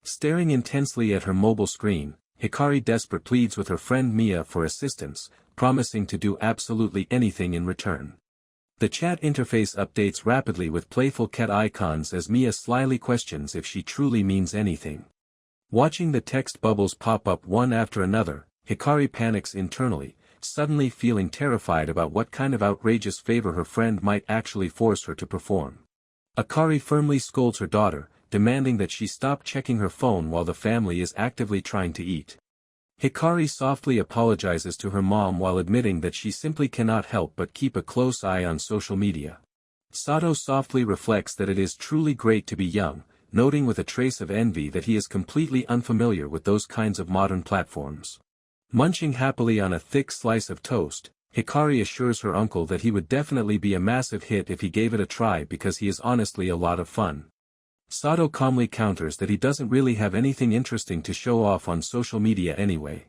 Staring intensely at her mobile screen, Hikari desperate pleads with her friend Mia for assistance, promising to do absolutely anything in return. The chat interface updates rapidly with playful cat icons as Mia slyly questions if she truly means anything. Watching the text bubbles pop up one after another, Hikari panics internally, suddenly feeling terrified about what kind of outrageous favor her friend might actually force her to perform. Hikari firmly scolds her daughter, demanding that she stop checking her phone while the family is actively trying to eat. Hikari softly apologizes to her mom while admitting that she simply cannot help but keep a close eye on social media. Sato softly reflects that it is truly great to be young, noting with a trace of envy that he is completely unfamiliar with those kinds of modern platforms. Munching happily on a thick slice of toast, Hikari assures her uncle that he would definitely be a massive hit if he gave it a try because he is honestly a lot of fun. Sato calmly counters that he doesn't really have anything interesting to show off on social media anyway.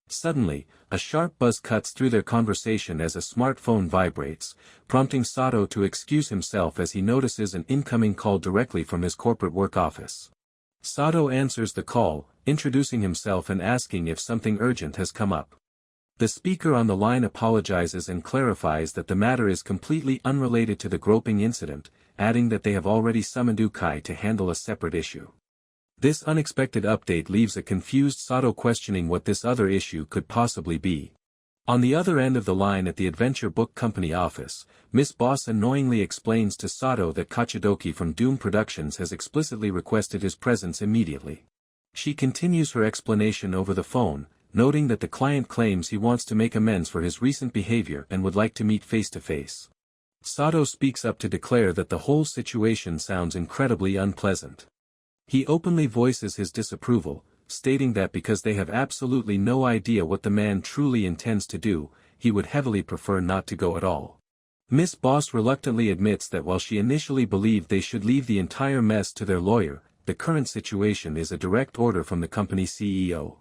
Suddenly, a sharp buzz cuts through their conversation as a smartphone vibrates, prompting Sato to excuse himself as he notices an incoming call directly from his corporate work office. Sato answers the call, introducing himself and asking if something urgent has come up. The speaker on the line apologizes and clarifies that the matter is completely unrelated to the groping incident, adding that they have already summoned Ukai to handle a separate issue. This unexpected update leaves a confused Sato questioning what this other issue could possibly be. On the other end of the line at the Adventure Book Company office, Miss Boss annoyingly explains to Sato that Kachidoki from Doom Productions has explicitly requested his presence immediately. She continues her explanation over the phone, noting that the client claims he wants to make amends for his recent behavior and would like to meet face-to-face. Sato speaks up to declare that the whole situation sounds incredibly unpleasant. He openly voices his disapproval, stating that because they have absolutely no idea what the man truly intends to do, he would heavily prefer not to go at all. Miss Boss reluctantly admits that while she initially believed they should leave the entire mess to their lawyer, the current situation is a direct order from the company CEO.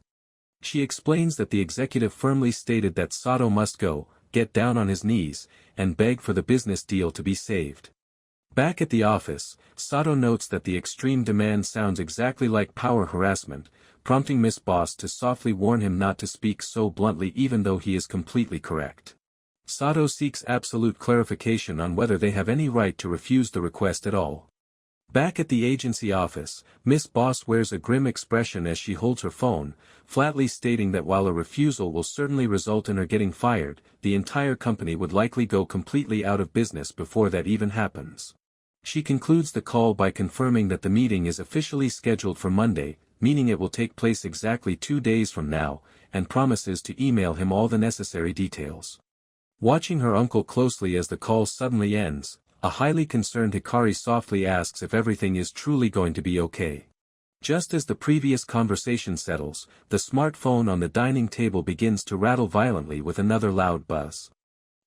She explains that the executive firmly stated that Sato must go, get down on his knees, and beg for the business deal to be saved. Back at the office, Sato notes that the extreme demand sounds exactly like power harassment, prompting Miss Boss to softly warn him not to speak so bluntly even though he is completely correct. Sato seeks absolute clarification on whether they have any right to refuse the request at all. Back at the agency office, Miss Boss wears a grim expression as she holds her phone, flatly stating that while a refusal will certainly result in her getting fired, the entire company would likely go completely out of business before that even happens. She concludes the call by confirming that the meeting is officially scheduled for Monday, meaning it will take place exactly 2 days from now, and promises to email him all the necessary details. Watching her uncle closely as the call suddenly ends, a highly concerned Hikari softly asks if everything is truly going to be okay. Just as the previous conversation settles, the smartphone on the dining table begins to rattle violently with another loud buzz.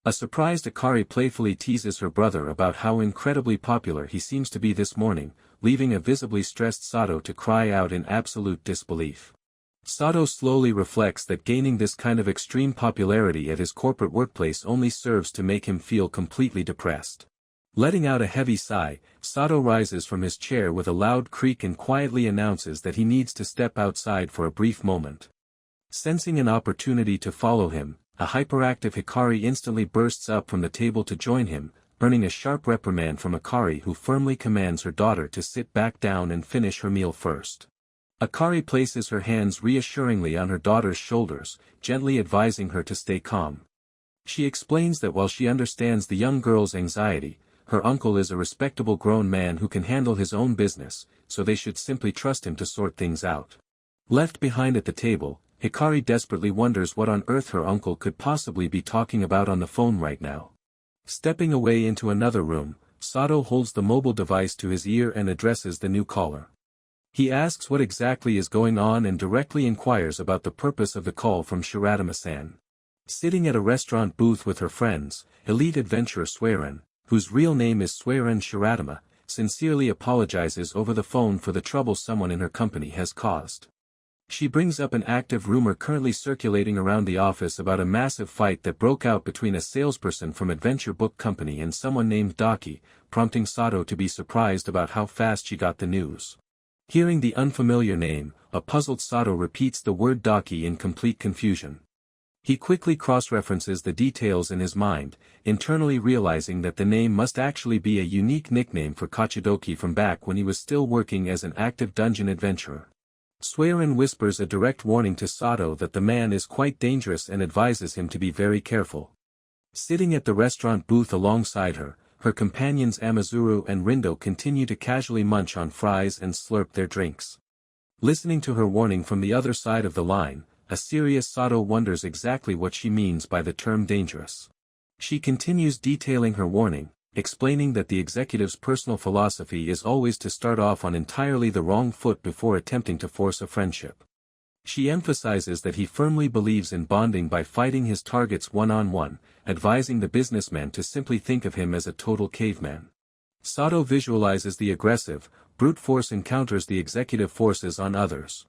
A surprised Hikari playfully teases her brother about how incredibly popular he seems to be this morning, leaving a visibly stressed Sato to cry out in absolute disbelief. Sato slowly reflects that gaining this kind of extreme popularity at his corporate workplace only serves to make him feel completely depressed. Letting out a heavy sigh, Sato rises from his chair with a loud creak and quietly announces that he needs to step outside for a brief moment. Sensing an opportunity to follow him, a hyperactive Hikari instantly bursts up from the table to join him, earning a sharp reprimand from Hikari, who firmly commands her daughter to sit back down and finish her meal first. Hikari places her hands reassuringly on her daughter's shoulders, gently advising her to stay calm. She explains that while she understands the young girl's anxiety, her uncle is a respectable grown man who can handle his own business, so they should simply trust him to sort things out. Left behind at the table, Hikari desperately wonders what on earth her uncle could possibly be talking about on the phone right now. Stepping away into another room, Sato holds the mobile device to his ear and addresses the new caller. He asks what exactly is going on and directly inquires about the purpose of the call from Shiradama-san. Sitting at a restaurant booth with her friends, elite adventurer Sueren, whose real name is Sueren Shiradama, sincerely apologizes over the phone for the trouble someone in her company has caused. She brings up an active rumor currently circulating around the office about a massive fight that broke out between a salesperson from Adventure Book Company and someone named Daki, prompting Sato to be surprised about how fast she got the news. Hearing the unfamiliar name, a puzzled Sato repeats the word Daki in complete confusion. He quickly cross-references the details in his mind, internally realizing that the name must actually be a unique nickname for Kachidoki from back when he was still working as an active dungeon adventurer. Sueren whispers a direct warning to Sato that the man is quite dangerous and advises him to be very careful. Sitting at the restaurant booth alongside her, her companions Amazuru and Rindo continue to casually munch on fries and slurp their drinks. Listening to her warning from the other side of the line, a serious Sato wonders exactly what she means by the term dangerous. She continues detailing her warning, explaining that the executive's personal philosophy is always to start off on entirely the wrong foot before attempting to force a friendship. She emphasizes that he firmly believes in bonding by fighting his targets one-on-one, advising the businessman to simply think of him as a total caveman. Sato visualizes the aggressive, brute force encounters the executive forces on others.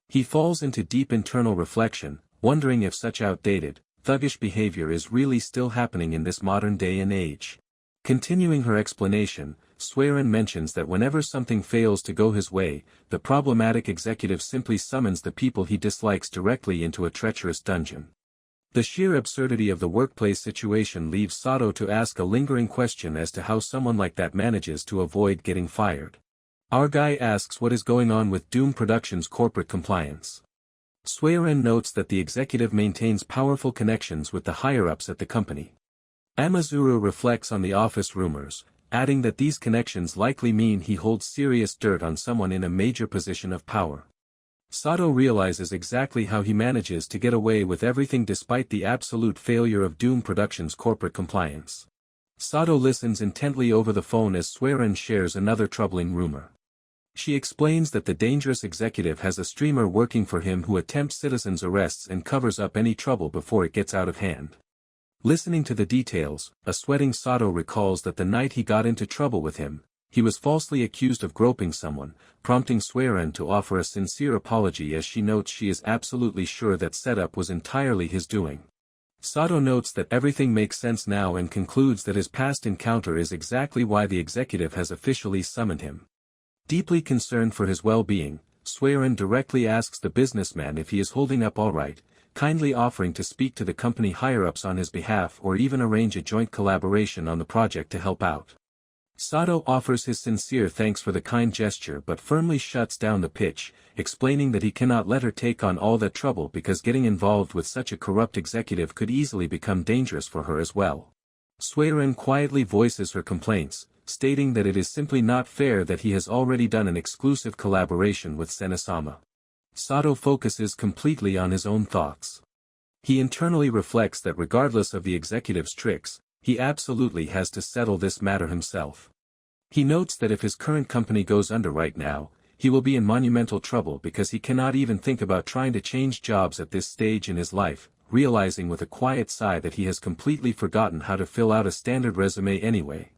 He falls into deep internal reflection, wondering if such outdated, thuggish behavior is really still happening in this modern day and age. Continuing her explanation, Sueren mentions that whenever something fails to go his way, the problematic executive simply summons the people he dislikes directly into a treacherous dungeon. The sheer absurdity of the workplace situation leaves Sato to ask a lingering question as to how someone like that manages to avoid getting fired. Our guy asks what is going on with Doom Productions' corporate compliance. Sueren notes that the executive maintains powerful connections with the higher-ups at the company. Amazuru reflects on the office rumors, adding that these connections likely mean he holds serious dirt on someone in a major position of power. Sato realizes exactly how he manages to get away with everything despite the absolute failure of Doom Productions' corporate compliance. Sato listens intently over the phone as Sueren shares another troubling rumor. She explains that the dangerous executive has a streamer working for him who attempts citizens' arrests and covers up any trouble before it gets out of hand. Listening to the details, a sweating Sato recalls that the night he got into trouble with him, he was falsely accused of groping someone, prompting Sueren to offer a sincere apology as she notes she is absolutely sure that setup was entirely his doing. Sato notes that everything makes sense now and concludes that his past encounter is exactly why the executive has officially summoned him. Deeply concerned for his well-being, Swearin directly asks the businessman if he is holding up all right, kindly offering to speak to the company higher-ups on his behalf or even arrange a joint collaboration on the project to help out. Sato offers his sincere thanks for the kind gesture but firmly shuts down the pitch, explaining that he cannot let her take on all that trouble because getting involved with such a corrupt executive could easily become dangerous for her as well. Swearin quietly voices her complaints, stating that it is simply not fair that he has already done an exclusive collaboration with Senosama. Sato focuses completely on his own thoughts. He internally reflects that regardless of the executive's tricks, he absolutely has to settle this matter himself. He notes that if his current company goes under right now, he will be in monumental trouble because he cannot even think about trying to change jobs at this stage in his life, realizing with a quiet sigh that he has completely forgotten how to fill out a standard resume anyway.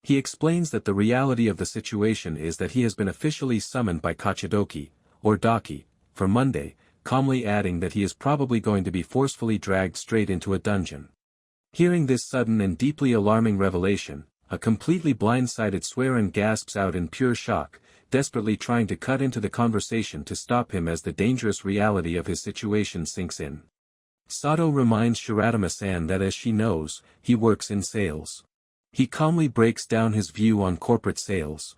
He explains that the reality of the situation is that he has been officially summoned by Kachidoki, or Daki, for Monday, calmly adding that he is probably going to be forcefully dragged straight into a dungeon. Hearing this sudden and deeply alarming revelation, a completely blindsided Swearin gasps out in pure shock, desperately trying to cut into the conversation to stop him as the dangerous reality of his situation sinks in. Sato reminds Shiratama-san that as she knows, he works in sales. He calmly breaks down his view on corporate sales.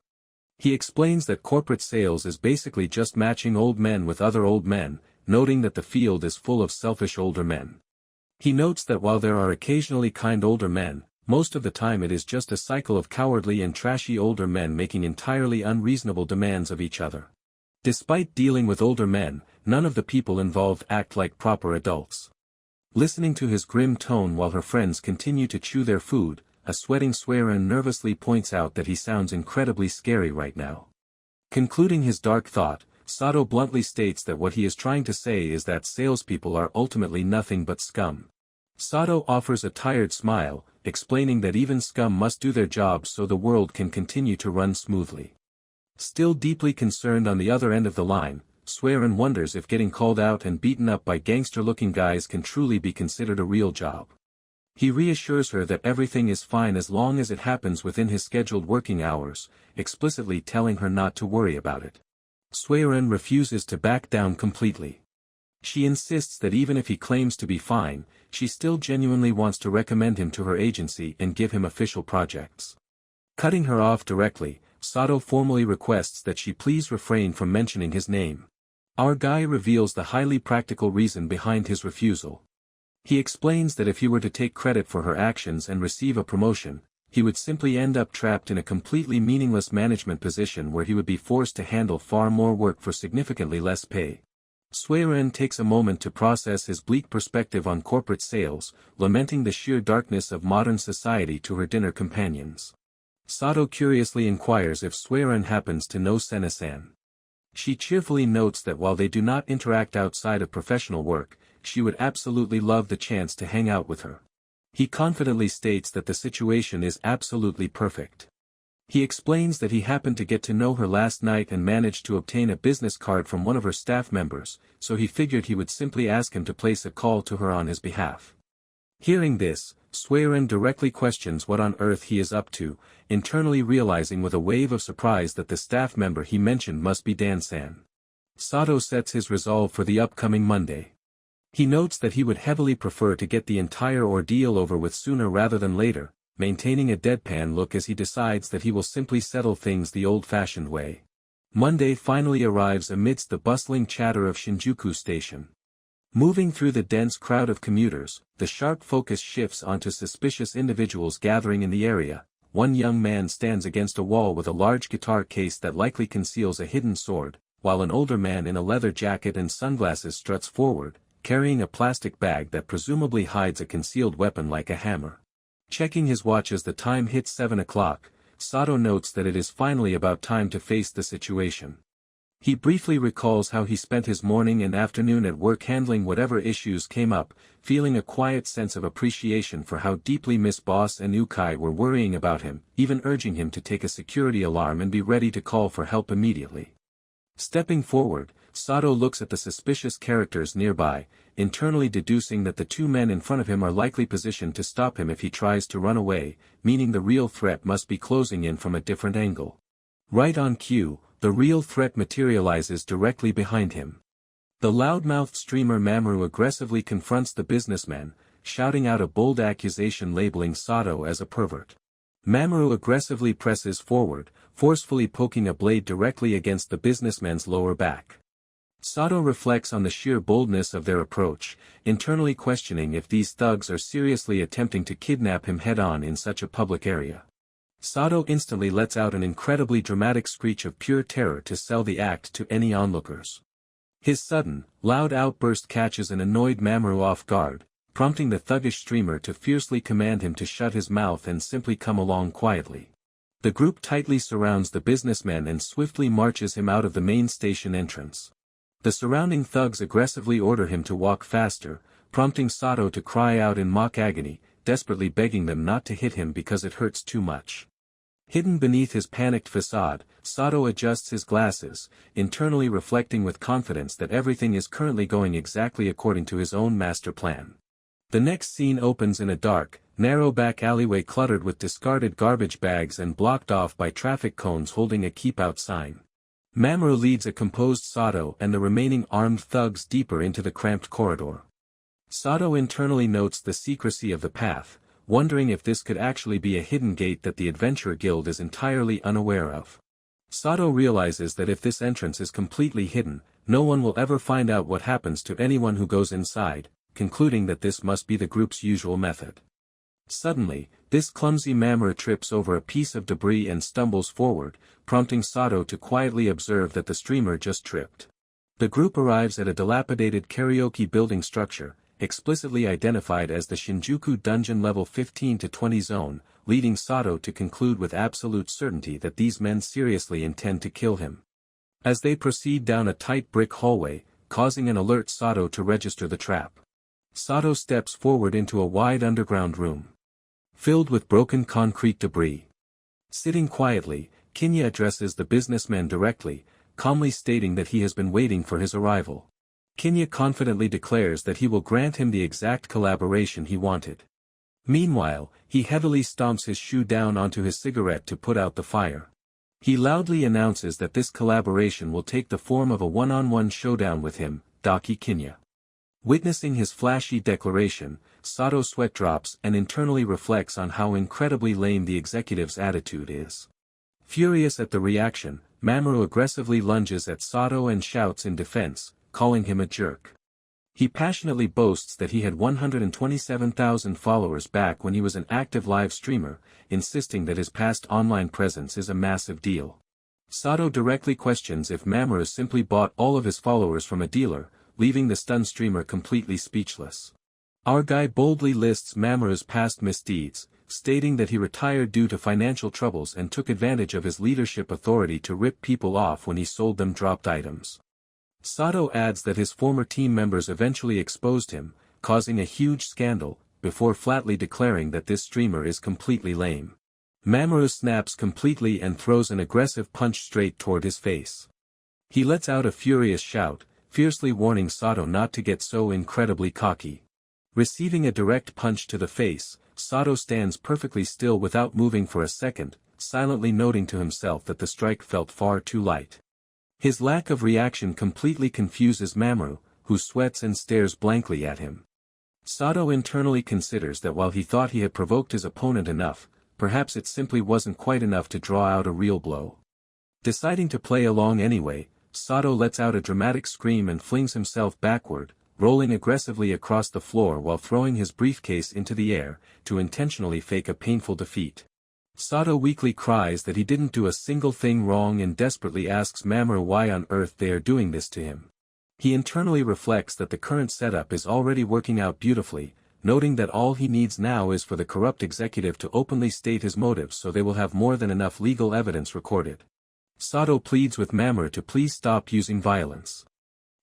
He explains that corporate sales is basically just matching old men with other old men, noting that the field is full of selfish older men. He notes that while there are occasionally kind older men, most of the time it is just a cycle of cowardly and trashy older men making entirely unreasonable demands of each other. Despite dealing with older men, none of the people involved act like proper adults. Listening to his grim tone while her friends continue to chew their food, a sweating Swearin nervously points out that he sounds incredibly scary right now. Concluding his dark thought, Sato bluntly states that what he is trying to say is that salespeople are ultimately nothing but scum. Sato offers a tired smile, explaining that even scum must do their jobs so the world can continue to run smoothly. Still deeply concerned on the other end of the line, Swearin wonders if getting called out and beaten up by gangster-looking guys can truly be considered a real job. He reassures her that everything is fine as long as it happens within his scheduled working hours, explicitly telling her not to worry about it. Swearin refuses to back down completely. She insists that even if he claims to be fine, she still genuinely wants to recommend him to her agency and give him official projects. Cutting her off directly, Sato formally requests that she please refrain from mentioning his name. Our guy reveals the highly practical reason behind his refusal. He explains that if he were to take credit for her actions and receive a promotion, he would simply end up trapped in a completely meaningless management position where he would be forced to handle far more work for significantly less pay. Swearin takes a moment to process his bleak perspective on corporate sales, lamenting the sheer darkness of modern society to her dinner companions. Sato curiously inquires if Swearin happens to know Sena-san. She cheerfully notes that while they do not interact outside of professional work, she would absolutely love the chance to hang out with her. He confidently states that the situation is absolutely perfect. He explains that he happened to get to know her last night and managed to obtain a business card from one of her staff members, so he figured he would simply ask him to place a call to her on his behalf. Hearing this, Swearin directly questions what on earth he is up to, internally realizing with a wave of surprise that the staff member he mentioned must be Dan-san. Sato sets his resolve for the upcoming Monday. He notes that he would heavily prefer to get the entire ordeal over with sooner rather than later, maintaining a deadpan look as he decides that he will simply settle things the old-fashioned way. Monday finally arrives amidst the bustling chatter of Shinjuku Station. Moving through the dense crowd of commuters, the sharp focus shifts onto suspicious individuals gathering in the area. One young man stands against a wall with a large guitar case that likely conceals a hidden sword, while an older man in a leather jacket and sunglasses struts forward, carrying a plastic bag that presumably hides a concealed weapon like a hammer. Checking his watch as the time hits 7 o'clock, Sato notes that it is finally about time to face the situation. He briefly recalls how he spent his morning and afternoon at work handling whatever issues came up, feeling a quiet sense of appreciation for how deeply Miss Boss and Ukai were worrying about him, even urging him to take a security alarm and be ready to call for help immediately. Stepping forward, Sato looks at the suspicious characters nearby, internally deducing that the two men in front of him are likely positioned to stop him if he tries to run away, meaning the real threat must be closing in from a different angle. Right on cue, the real threat materializes directly behind him. The loudmouthed streamer Mamoru aggressively confronts the businessman, shouting out a bold accusation labeling Sato as a pervert. Mamoru aggressively presses forward, forcefully poking a blade directly against the businessman's lower back. Sato reflects on the sheer boldness of their approach, internally questioning if these thugs are seriously attempting to kidnap him head-on in such a public area. Sato instantly lets out an incredibly dramatic screech of pure terror to sell the act to any onlookers. His sudden, loud outburst catches an annoyed Mamoru off guard, prompting the thuggish streamer to fiercely command him to shut his mouth and simply come along quietly. The group tightly surrounds the businessman and swiftly marches him out of the main station entrance. The surrounding thugs aggressively order him to walk faster, prompting Sato to cry out in mock agony, desperately begging them not to hit him because it hurts too much. Hidden beneath his panicked facade, Sato adjusts his glasses, internally reflecting with confidence that everything is currently going exactly according to his own master plan. The next scene opens in a dark, narrow back alleyway cluttered with discarded garbage bags and blocked off by traffic cones holding a keep out sign. Mamoru leads a composed Sato and the remaining armed thugs deeper into the cramped corridor. Sato internally notes the secrecy of the path, wondering if this could actually be a hidden gate that the Adventurer Guild is entirely unaware of. Sato realizes that if this entrance is completely hidden, no one will ever find out what happens to anyone who goes inside, concluding that this must be the group's usual method. Suddenly, this clumsy Mamoru trips over a piece of debris and stumbles forward, prompting Sato to quietly observe that the streamer just tripped. The group arrives at a dilapidated karaoke building structure, explicitly identified as the Shinjuku Dungeon Level 15 to 20 zone, leading Sato to conclude with absolute certainty that these men seriously intend to kill him. As they proceed down a tight brick hallway, causing an alert Sato to register the trap. Sato steps forward into a wide underground room, filled with broken concrete debris. Sitting quietly, Kinya addresses the businessman directly, calmly stating that he has been waiting for his arrival. Kinya confidently declares that he will grant him the exact collaboration he wanted. Meanwhile, he heavily stomps his shoe down onto his cigarette to put out the fire. He loudly announces that this collaboration will take the form of a one-on-one showdown with him, Daki Kinya. Witnessing his flashy declaration, Sato sweat drops and internally reflects on how incredibly lame the executive's attitude is. Furious at the reaction, Mamoru aggressively lunges at Sato and shouts in defense, calling him a jerk. He passionately boasts that he had 127,000 followers back when he was an active live streamer, insisting that his past online presence is a massive deal. Sato directly questions if Mamoru simply bought all of his followers from a dealer, leaving the stunned streamer completely speechless. Our guy boldly lists Mamoru's past misdeeds, stating that he retired due to financial troubles and took advantage of his leadership authority to rip people off when he sold them dropped items. Sato adds that his former team members eventually exposed him, causing a huge scandal, before flatly declaring that this streamer is completely lame. Mamoru snaps completely and throws an aggressive punch straight toward his face. He lets out a furious shout, fiercely warning Sato not to get so incredibly cocky. Receiving a direct punch to the face, Sato stands perfectly still without moving for a second, silently noting to himself that the strike felt far too light. His lack of reaction completely confuses Mamoru, who sweats and stares blankly at him. Sato internally considers that while he thought he had provoked his opponent enough, perhaps it simply wasn't quite enough to draw out a real blow. Deciding to play along anyway, Sato lets out a dramatic scream and flings himself backward, rolling aggressively across the floor while throwing his briefcase into the air, to intentionally fake a painful defeat. Sato weakly cries that he didn't do a single thing wrong and desperately asks Mamoru why on earth they are doing this to him. He internally reflects that the current setup is already working out beautifully, noting that all he needs now is for the corrupt executive to openly state his motives so they will have more than enough legal evidence recorded. Sato pleads with Mamoru to please stop using violence.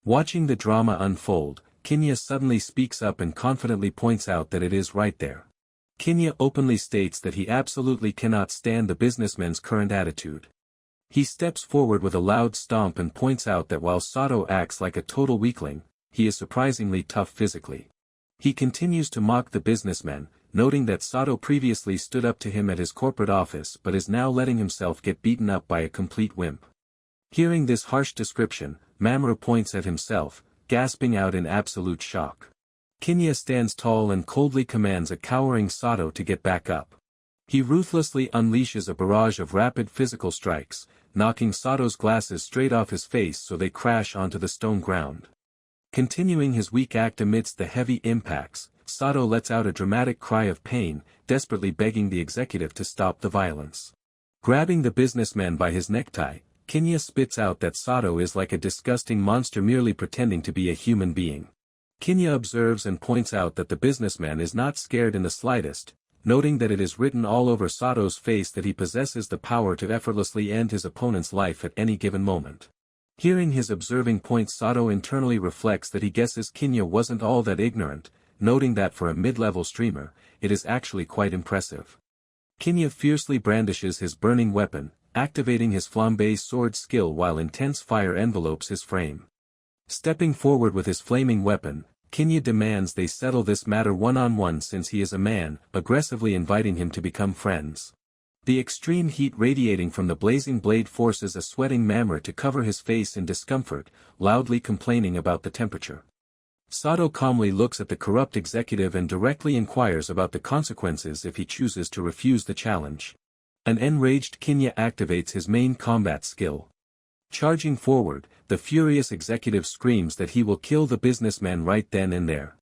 Watching the drama unfold, Kinya suddenly speaks up and confidently points out that it is right there. Kinya openly states that he absolutely cannot stand the businessman's current attitude. He steps forward with a loud stomp and points out that while Sato acts like a total weakling, he is surprisingly tough physically. He continues to mock the businessman, noting that Sato previously stood up to him at his corporate office but is now letting himself get beaten up by a complete wimp. Hearing this harsh description, Mamoru points at himself, gasping out in absolute shock. Kinya stands tall and coldly commands a cowering Sato to get back up. He ruthlessly unleashes a barrage of rapid physical strikes, knocking Sato's glasses straight off his face so they crash onto the stone ground. Continuing his weak act amidst the heavy impacts, Sato lets out a dramatic cry of pain, desperately begging the executive to stop the violence. Grabbing the businessman by his necktie, Kinya spits out that Sato is like a disgusting monster merely pretending to be a human being. Kinya observes and points out that the businessman is not scared in the slightest, noting that it is written all over Sato's face that he possesses the power to effortlessly end his opponent's life at any given moment. Hearing his observing points, Sato internally reflects that he guesses Kinya wasn't all that ignorant, noting that for a mid-level streamer, it is actually quite impressive. Kinya fiercely brandishes his burning weapon, activating his flambe sword skill while intense fire envelopes his frame. Stepping forward with his flaming weapon, Kinya demands they settle this matter one-on-one since he is a man, aggressively inviting him to become friends. The extreme heat radiating from the blazing blade forces a sweating Mamoru to cover his face in discomfort, loudly complaining about the temperature. Sato calmly looks at the corrupt executive and directly inquires about the consequences if he chooses to refuse the challenge. An enraged Kinya activates his main combat skill. Charging forward, the furious executive screams that he will kill the businessman right then and there.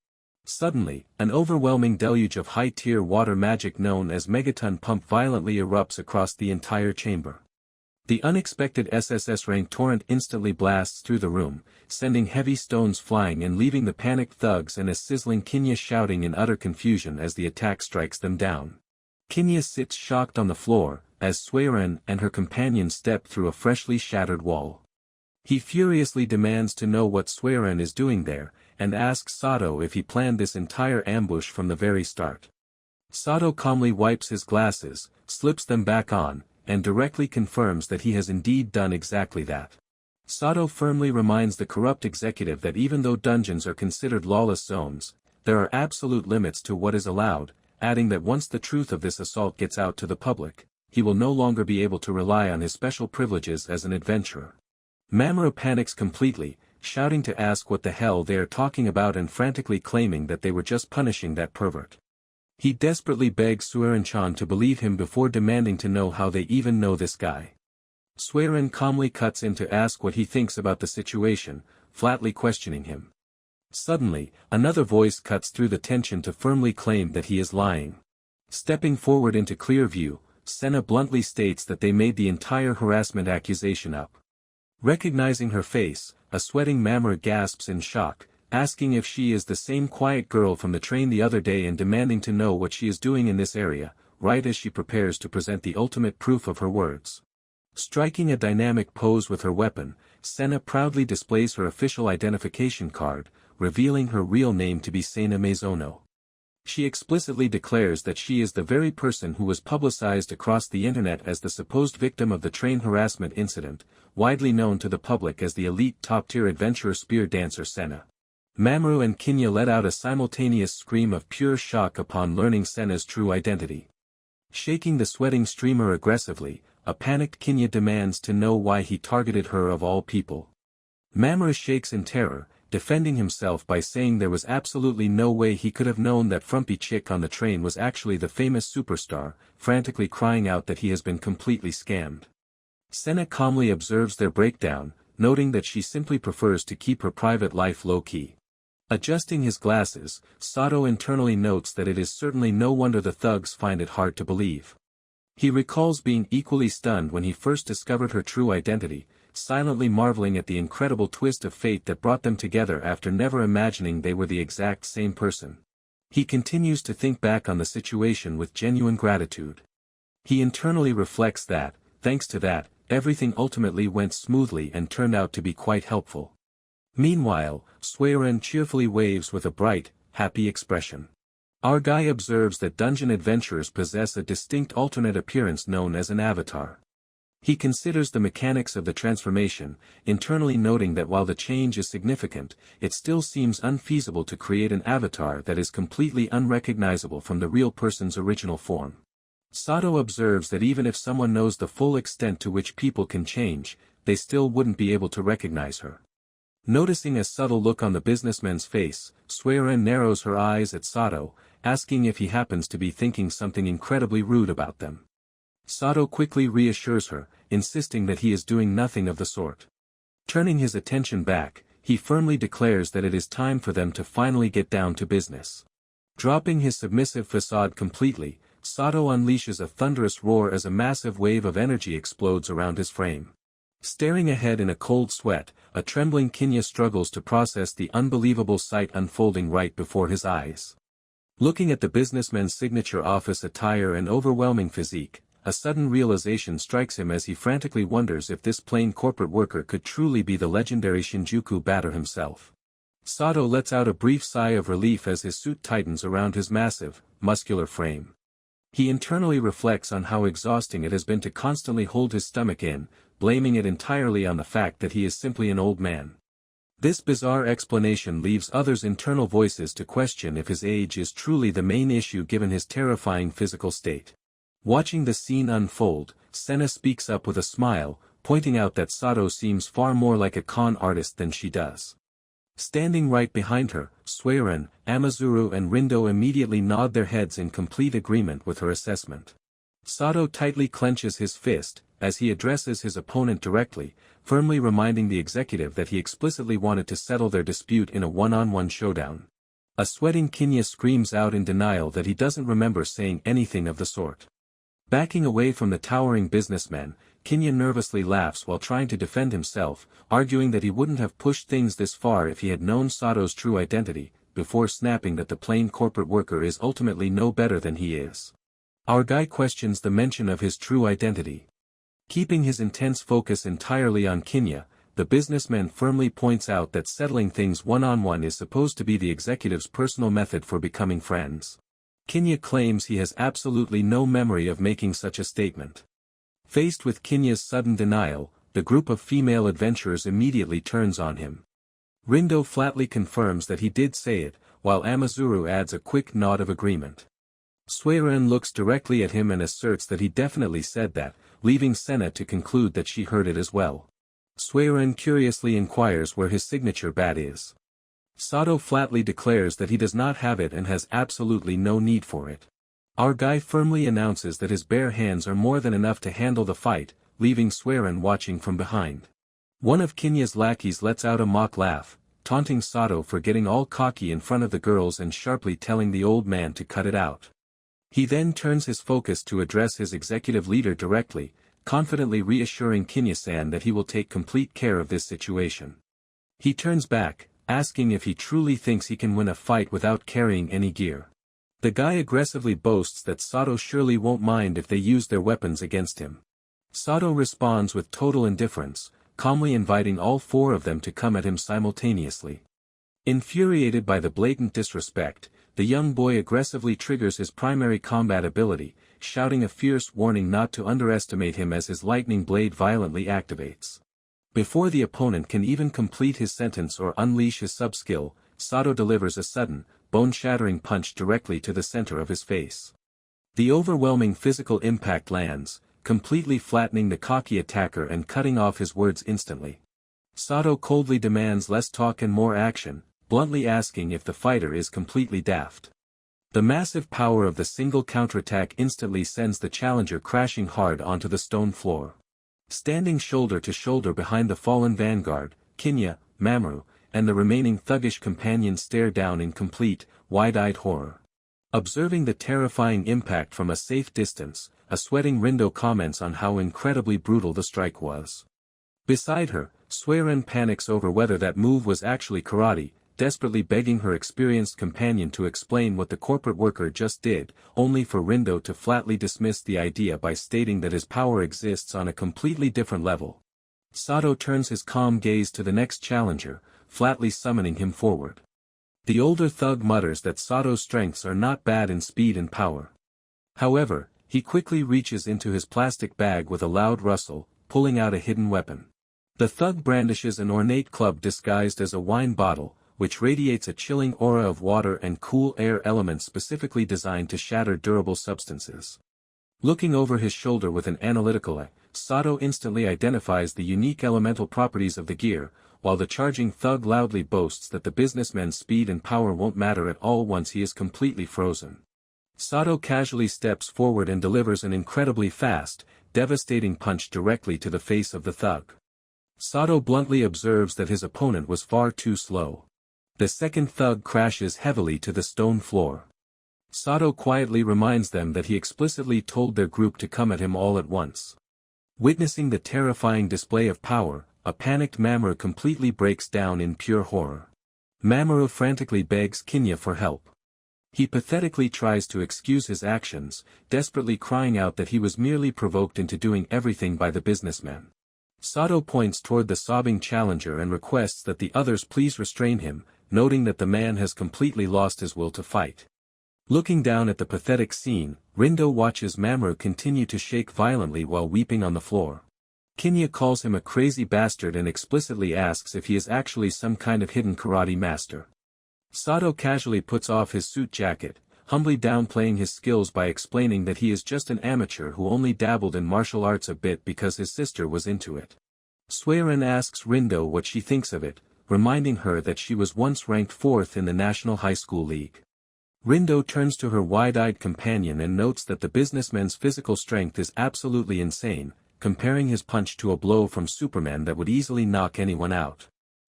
Suddenly, an overwhelming deluge of high-tier water magic known as Megaton Pump violently erupts across the entire chamber. The unexpected SSS rain torrent instantly blasts through the room, sending heavy stones flying and leaving the panicked thugs and a sizzling Kinya shouting in utter confusion as the attack strikes them down. Kinya sits shocked on the floor, as Suiren and her companion step through a freshly shattered wall. He furiously demands to know what Suiren is doing there, and asks Sato if he planned this entire ambush from the very start. Sato calmly wipes his glasses, slips them back on, and directly confirms that he has indeed done exactly that. Sato firmly reminds the corrupt executive that even though dungeons are considered lawless zones, there are absolute limits to what is allowed, adding that once the truth of this assault gets out to the public, he will no longer be able to rely on his special privileges as an adventurer. Mamoru panics completely, shouting to ask what the hell they are talking about and frantically claiming that they were just punishing that pervert. He desperately begs Suiren-chan to believe him before demanding to know how they even know this guy. Suiren calmly cuts in to ask what he thinks about the situation, flatly questioning him. Suddenly, another voice cuts through the tension to firmly claim that he is lying. Stepping forward into clear view, Senna bluntly states that they made the entire harassment accusation up. Recognizing her face, a sweating Mamoru gasps in shock, asking if she is the same quiet girl from the train the other day and demanding to know what she is doing in this area, right as she prepares to present the ultimate proof of her words. Striking a dynamic pose with her weapon, Senna proudly displays her official identification card, revealing her real name to be Seina Meizono. She explicitly declares that she is the very person who was publicized across the internet as the supposed victim of the train harassment incident, widely known to the public as the elite top-tier adventurer spear dancer Senna. Mamoru and Kinya let out a simultaneous scream of pure shock upon learning Senna's true identity. Shaking the sweating streamer aggressively, a panicked Kinya demands to know why he targeted her of all people. Mamoru shakes in terror, defending himself by saying there was absolutely no way he could have known that frumpy chick on the train was actually the famous superstar, frantically crying out that he has been completely scammed. Senna calmly observes their breakdown, noting that she simply prefers to keep her private life low-key. Adjusting his glasses, Sato internally notes that it is certainly no wonder the thugs find it hard to believe. He recalls being equally stunned when he first discovered her true identity, silently marveling at the incredible twist of fate that brought them together after never imagining they were the exact same person. He continues to think back on the situation with genuine gratitude. He internally reflects that, thanks to that, everything ultimately went smoothly and turned out to be quite helpful. Meanwhile, Suiren cheerfully waves with a bright, happy expression. Our guy observes that dungeon adventurers possess a distinct alternate appearance known as an avatar. He considers the mechanics of the transformation, internally noting that while the change is significant, it still seems unfeasible to create an avatar that is completely unrecognizable from the real person's original form. Sato observes that even if someone knows the full extent to which people can change, they still wouldn't be able to recognize her. Noticing a subtle look on the businessman's face, Sueren narrows her eyes at Sato, asking if he happens to be thinking something incredibly rude about them. Sato quickly reassures her, insisting that he is doing nothing of the sort. Turning his attention back, he firmly declares that it is time for them to finally get down to business. Dropping his submissive facade completely, Sato unleashes a thunderous roar as a massive wave of energy explodes around his frame. Staring ahead in a cold sweat, a trembling Kinya struggles to process the unbelievable sight unfolding right before his eyes. Looking at the businessman's signature office attire and overwhelming physique, a sudden realization strikes him as he frantically wonders if this plain corporate worker could truly be the legendary Shinjuku batter himself. Sato lets out a brief sigh of relief as his suit tightens around his massive, muscular frame. He internally reflects on how exhausting it has been to constantly hold his stomach in, blaming it entirely on the fact that he is simply an old man. This bizarre explanation leaves others' internal voices to question if his age is truly the main issue given his terrifying physical state. Watching the scene unfold, Senna speaks up with a smile, pointing out that Sato seems far more like a con artist than she does. Standing right behind her, Sueren, Amazuru and Rindo immediately nod their heads in complete agreement with her assessment. Sato tightly clenches his fist, as he addresses his opponent directly, firmly reminding the executive that he explicitly wanted to settle their dispute in a one-on-one showdown. A sweating Kinya screams out in denial that he doesn't remember saying anything of the sort. Backing away from the towering businessman, Kinya nervously laughs while trying to defend himself, arguing that he wouldn't have pushed things this far if he had known Sato's true identity, before snapping that the plain corporate worker is ultimately no better than he is. Our guy questions the mention of his true identity. Keeping his intense focus entirely on Kinya, the businessman firmly points out that settling things one-on-one is supposed to be the executive's personal method for becoming friends. Kinya claims he has absolutely no memory of making such a statement. Faced with Kinya's sudden denial, the group of female adventurers immediately turns on him. Rindo flatly confirms that he did say it, while Amazuru adds a quick nod of agreement. Sueren looks directly at him and asserts that he definitely said that, leaving Senna to conclude that she heard it as well. Sueren curiously inquires where his signature bat is. Sato flatly declares that he does not have it and has absolutely no need for it. Our guy firmly announces that his bare hands are more than enough to handle the fight, leaving Sueren watching from behind. One of Kinya's lackeys lets out a mock laugh, taunting Sato for getting all cocky in front of the girls and sharply telling the old man to cut it out. He then turns his focus to address his executive leader directly, confidently reassuring Kinya-san that he will take complete care of this situation. He turns back, asking if he truly thinks he can win a fight without carrying any gear. The guy aggressively boasts that Sato surely won't mind if they use their weapons against him. Sato responds with total indifference, calmly inviting all four of them to come at him simultaneously. Infuriated by the blatant disrespect, the young boy aggressively triggers his primary combat ability, shouting a fierce warning not to underestimate him as his lightning blade violently activates. Before the opponent can even complete his sentence or unleash his sub-skill, Sato delivers a sudden, bone-shattering punch directly to the center of his face. The overwhelming physical impact lands, completely flattening the cocky attacker and cutting off his words instantly. Sato coldly demands less talk and more action, bluntly asking if the fighter is completely daft. The massive power of the single counterattack instantly sends the challenger crashing hard onto the stone floor. Standing shoulder to shoulder behind the fallen vanguard, Kinya, Mamoru, and the remaining thuggish companions stare down in complete, wide-eyed horror. Observing the terrifying impact from a safe distance, a sweating Rindo comments on how incredibly brutal the strike was. Beside her, Sueren panics over whether that move was actually karate, desperately begging her experienced companion to explain what the corporate worker just did, only for Rindo to flatly dismiss the idea by stating that his power exists on a completely different level. Sato turns his calm gaze to the next challenger, flatly summoning him forward. The older thug mutters that Sato's strengths are not bad in speed and power. However, he quickly reaches into his plastic bag with a loud rustle, pulling out a hidden weapon. The thug brandishes an ornate club disguised as a wine bottle, which radiates a chilling aura of water and cool air elements specifically designed to shatter durable substances. Looking over his shoulder with an analytical eye, Sato instantly identifies the unique elemental properties of the gear, while the charging thug loudly boasts that the businessman's speed and power won't matter at all once he is completely frozen. Sato casually steps forward and delivers an incredibly fast, devastating punch directly to the face of the thug. Sato bluntly observes that his opponent was far too slow. The second thug crashes heavily to the stone floor. Sato quietly reminds them that he explicitly told their group to come at him all at once. Witnessing the terrifying display of power, a panicked Mamoru completely breaks down in pure horror. Mamoru frantically begs Kinya for help. He pathetically tries to excuse his actions, desperately crying out that he was merely provoked into doing everything by the businessman. Sato points toward the sobbing challenger and requests that the others please restrain him, noting that the man has completely lost his will to fight. Looking down at the pathetic scene, Rindo watches Mamoru continue to shake violently while weeping on the floor. Kinya calls him a crazy bastard and explicitly asks if he is actually some kind of hidden karate master. Sato casually puts off his suit jacket, humbly downplaying his skills by explaining that he is just an amateur who only dabbled in martial arts a bit because his sister was into it. Suiren asks Rindo what she thinks of it, reminding her that she was once ranked 4th in the National High School League. Rindo turns to her wide-eyed companion and notes that the businessman's physical strength is absolutely insane, comparing his punch to a blow from Superman that would easily knock anyone out.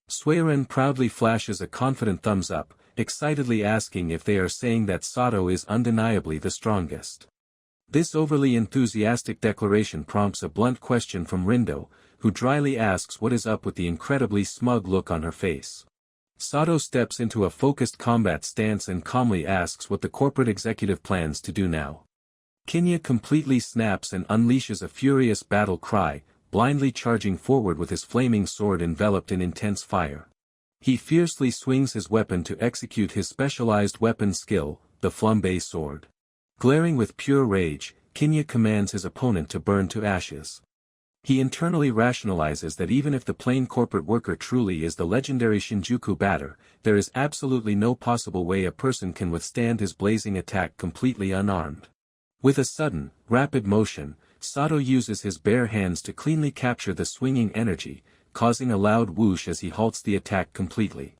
Suiren proudly flashes a confident thumbs up, excitedly asking if they are saying that Sato is undeniably the strongest. This overly enthusiastic declaration prompts a blunt question from Rindo, who dryly asks what is up with the incredibly smug look on her face. Sato steps into a focused combat stance and calmly asks what the corporate executive plans to do now. Kinya completely snaps and unleashes a furious battle cry, blindly charging forward with his flaming sword enveloped in intense fire. He fiercely swings his weapon to execute his specialized weapon skill, the flambe sword. Glaring with pure rage, Kinya commands his opponent to burn to ashes. He internally rationalizes that even if the plain corporate worker truly is the legendary Shinjuku batter, there is absolutely no possible way a person can withstand his blazing attack completely unarmed. With a sudden, rapid motion, Sato uses his bare hands to cleanly capture the swinging energy, causing a loud whoosh as he halts the attack completely.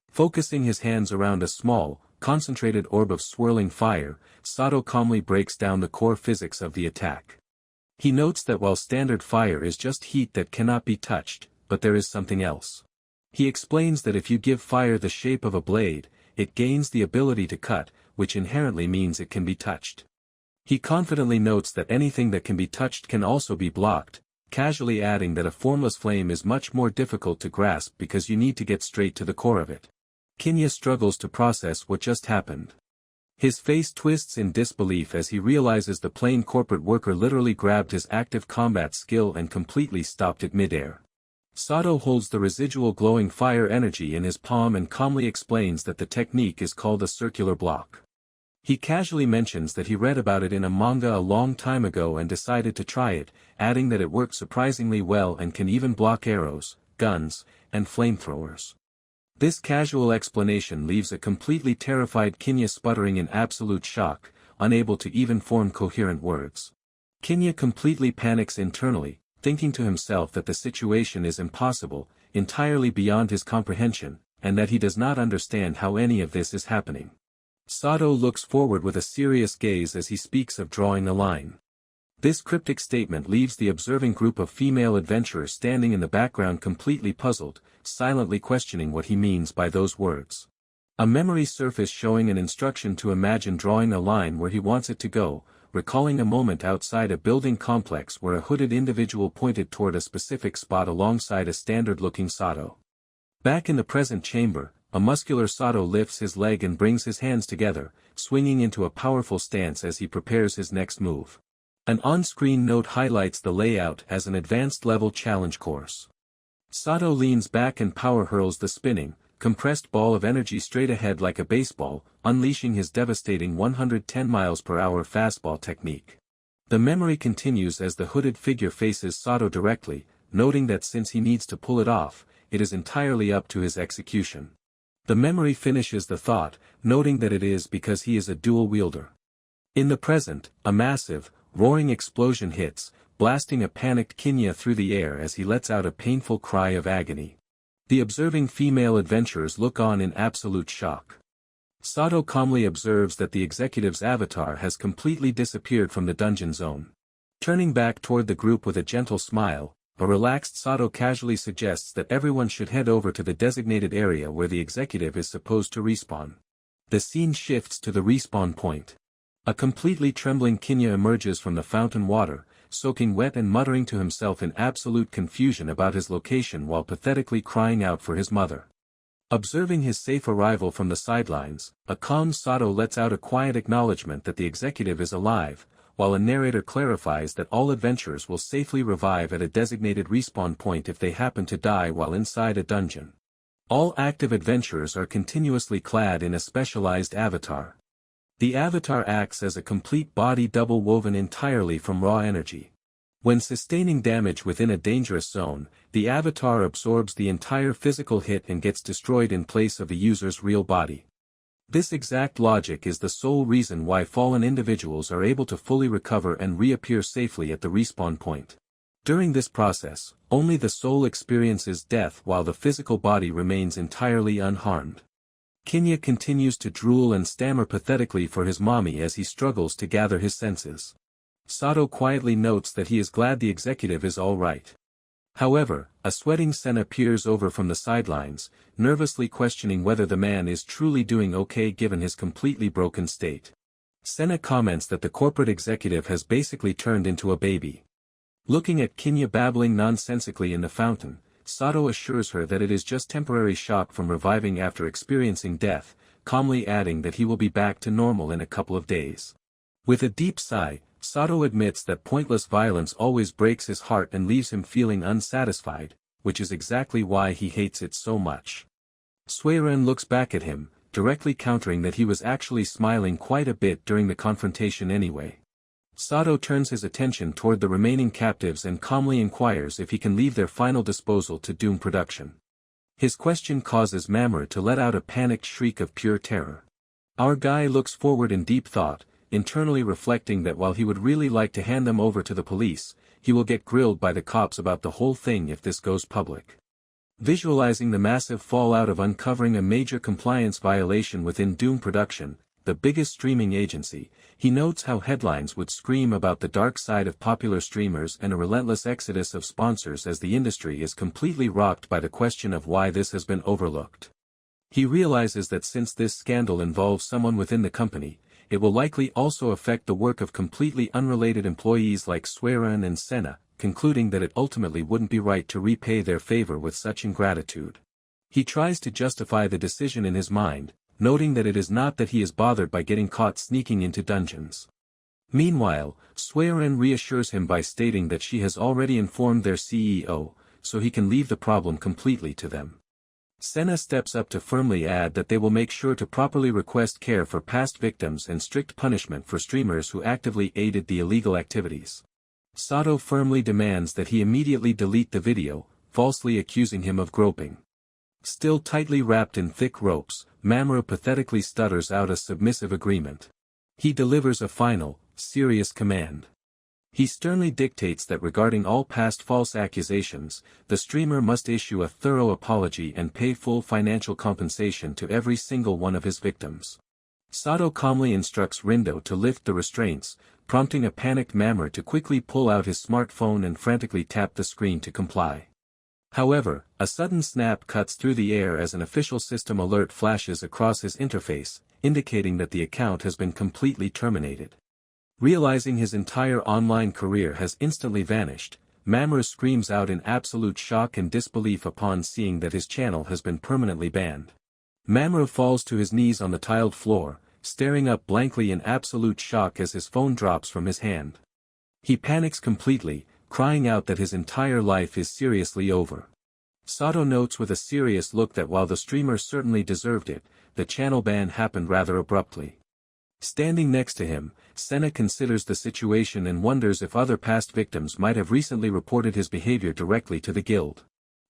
Focusing his hands around a small, concentrated orb of swirling fire, Sato calmly breaks down the core physics of the attack. He notes that while standard fire is just heat that cannot be touched, but there is something else. He explains that if you give fire the shape of a blade, it gains the ability to cut, which inherently means it can be touched. He confidently notes that anything that can be touched can also be blocked, casually adding that a formless flame is much more difficult to grasp because you need to get straight to the core of it. Kinya struggles to process what just happened. His face twists in disbelief as he realizes the plain corporate worker literally grabbed his active combat skill and completely stopped it midair. Sato holds the residual glowing fire energy in his palm and calmly explains that the technique is called a circular block. He casually mentions that he read about it in a manga a long time ago and decided to try it, adding that it works surprisingly well and can even block arrows, guns, and flamethrowers. This casual explanation leaves a completely terrified Kinya sputtering in absolute shock, unable to even form coherent words. Kinya completely panics internally, thinking to himself that the situation is impossible, entirely beyond his comprehension, and that he does not understand how any of this is happening. Sato looks forward with a serious gaze as he speaks of drawing a line. This cryptic statement leaves the observing group of female adventurers standing in the background completely puzzled, silently questioning what he means by those words. A memory surfaced showing an instruction to imagine drawing a line where he wants it to go, recalling a moment outside a building complex where a hooded individual pointed toward a specific spot alongside a standard-looking Sato. Back in the present chamber, a muscular Sato lifts his leg and brings his hands together, swinging into a powerful stance as he prepares his next move. An on-screen note highlights the layout as an advanced-level challenge course. Sato leans back and power hurls the spinning, compressed ball of energy straight ahead like a baseball, unleashing his devastating 110 miles per hour fastball technique. The memory continues as the hooded figure faces Sato directly, noting that since he needs to pull it off, it is entirely up to his execution. The memory finishes the thought, noting that it is because he is a dual wielder. In the present, a massive, roaring explosion hits, blasting a panicked Kinya through the air as he lets out a painful cry of agony. The observing female adventurers look on in absolute shock. Sato calmly observes that the executive's avatar has completely disappeared from the dungeon zone. Turning back toward the group with a gentle smile, a relaxed Sato casually suggests that everyone should head over to the designated area where the executive is supposed to respawn. The scene shifts to the respawn point. A completely trembling Kinya emerges from the fountain water, soaking wet and muttering to himself in absolute confusion about his location while pathetically crying out for his mother. Observing his safe arrival from the sidelines, a calm Sato lets out a quiet acknowledgement that the executive is alive, while a narrator clarifies that all adventurers will safely revive at a designated respawn point if they happen to die while inside a dungeon. All active adventurers are continuously clad in a specialized avatar. The avatar acts as a complete body double woven entirely from raw energy. When sustaining damage within a dangerous zone, the avatar absorbs the entire physical hit and gets destroyed in place of the user's real body. This exact logic is the sole reason why fallen individuals are able to fully recover and reappear safely at the respawn point. During this process, only the soul experiences death while the physical body remains entirely unharmed. Kinya continues to drool and stammer pathetically for his mommy as he struggles to gather his senses. Sato quietly notes that he is glad the executive is all right. However, a sweating Senna peers over from the sidelines, nervously questioning whether the man is truly doing okay given his completely broken state. Senna comments that the corporate executive has basically turned into a baby. Looking at Kinya babbling nonsensically in the fountain, Sato assures her that it is just temporary shock from reviving after experiencing death, calmly adding that he will be back to normal in a couple of days. With a deep sigh, Sato admits that pointless violence always breaks his heart and leaves him feeling unsatisfied, which is exactly why he hates it so much. Suiren looks back at him, directly countering that he was actually smiling quite a bit during the confrontation anyway. Sato turns his attention toward the remaining captives and calmly inquires if he can leave their final disposal to Doom Production. His question causes Mamoru to let out a panicked shriek of pure terror. Our guy looks forward in deep thought, internally reflecting that while he would really like to hand them over to the police, he will get grilled by the cops about the whole thing if this goes public. Visualizing the massive fallout of uncovering a major compliance violation within Doom Production, the biggest streaming agency, he notes how headlines would scream about the dark side of popular streamers and a relentless exodus of sponsors as the industry is completely rocked by the question of why this has been overlooked. He realizes that since this scandal involves someone within the company, it will likely also affect the work of completely unrelated employees like Suiren and Senna, concluding that it ultimately wouldn't be right to repay their favor with such ingratitude. He tries to justify the decision in his mind, noting that it is not that he is bothered by getting caught sneaking into dungeons. Meanwhile, Suiren reassures him by stating that she has already informed their CEO, so he can leave the problem completely to them. Senna steps up to firmly add that they will make sure to properly request care for past victims and strict punishment for streamers who actively aided the illegal activities. Sato firmly demands that he immediately delete the video, falsely accusing him of groping. Still tightly wrapped in thick ropes, Mamoru pathetically stutters out a submissive agreement. He delivers a final, serious command. He sternly dictates that regarding all past false accusations, the streamer must issue a thorough apology and pay full financial compensation to every single one of his victims. Sato calmly instructs Rindo to lift the restraints, prompting a panicked Mamoru to quickly pull out his smartphone and frantically tap the screen to comply. However, a sudden snap cuts through the air as an official system alert flashes across his interface, indicating that the account has been completely terminated. Realizing his entire online career has instantly vanished, Mamoru screams out in absolute shock and disbelief upon seeing that his channel has been permanently banned. Mamoru falls to his knees on the tiled floor, staring up blankly in absolute shock as his phone drops from his hand. He panics completely, crying out that his entire life is seriously over. Sato notes with a serious look that while the streamer certainly deserved it, the channel ban happened rather abruptly. Standing next to him, Senna considers the situation and wonders if other past victims might have recently reported his behavior directly to the guild.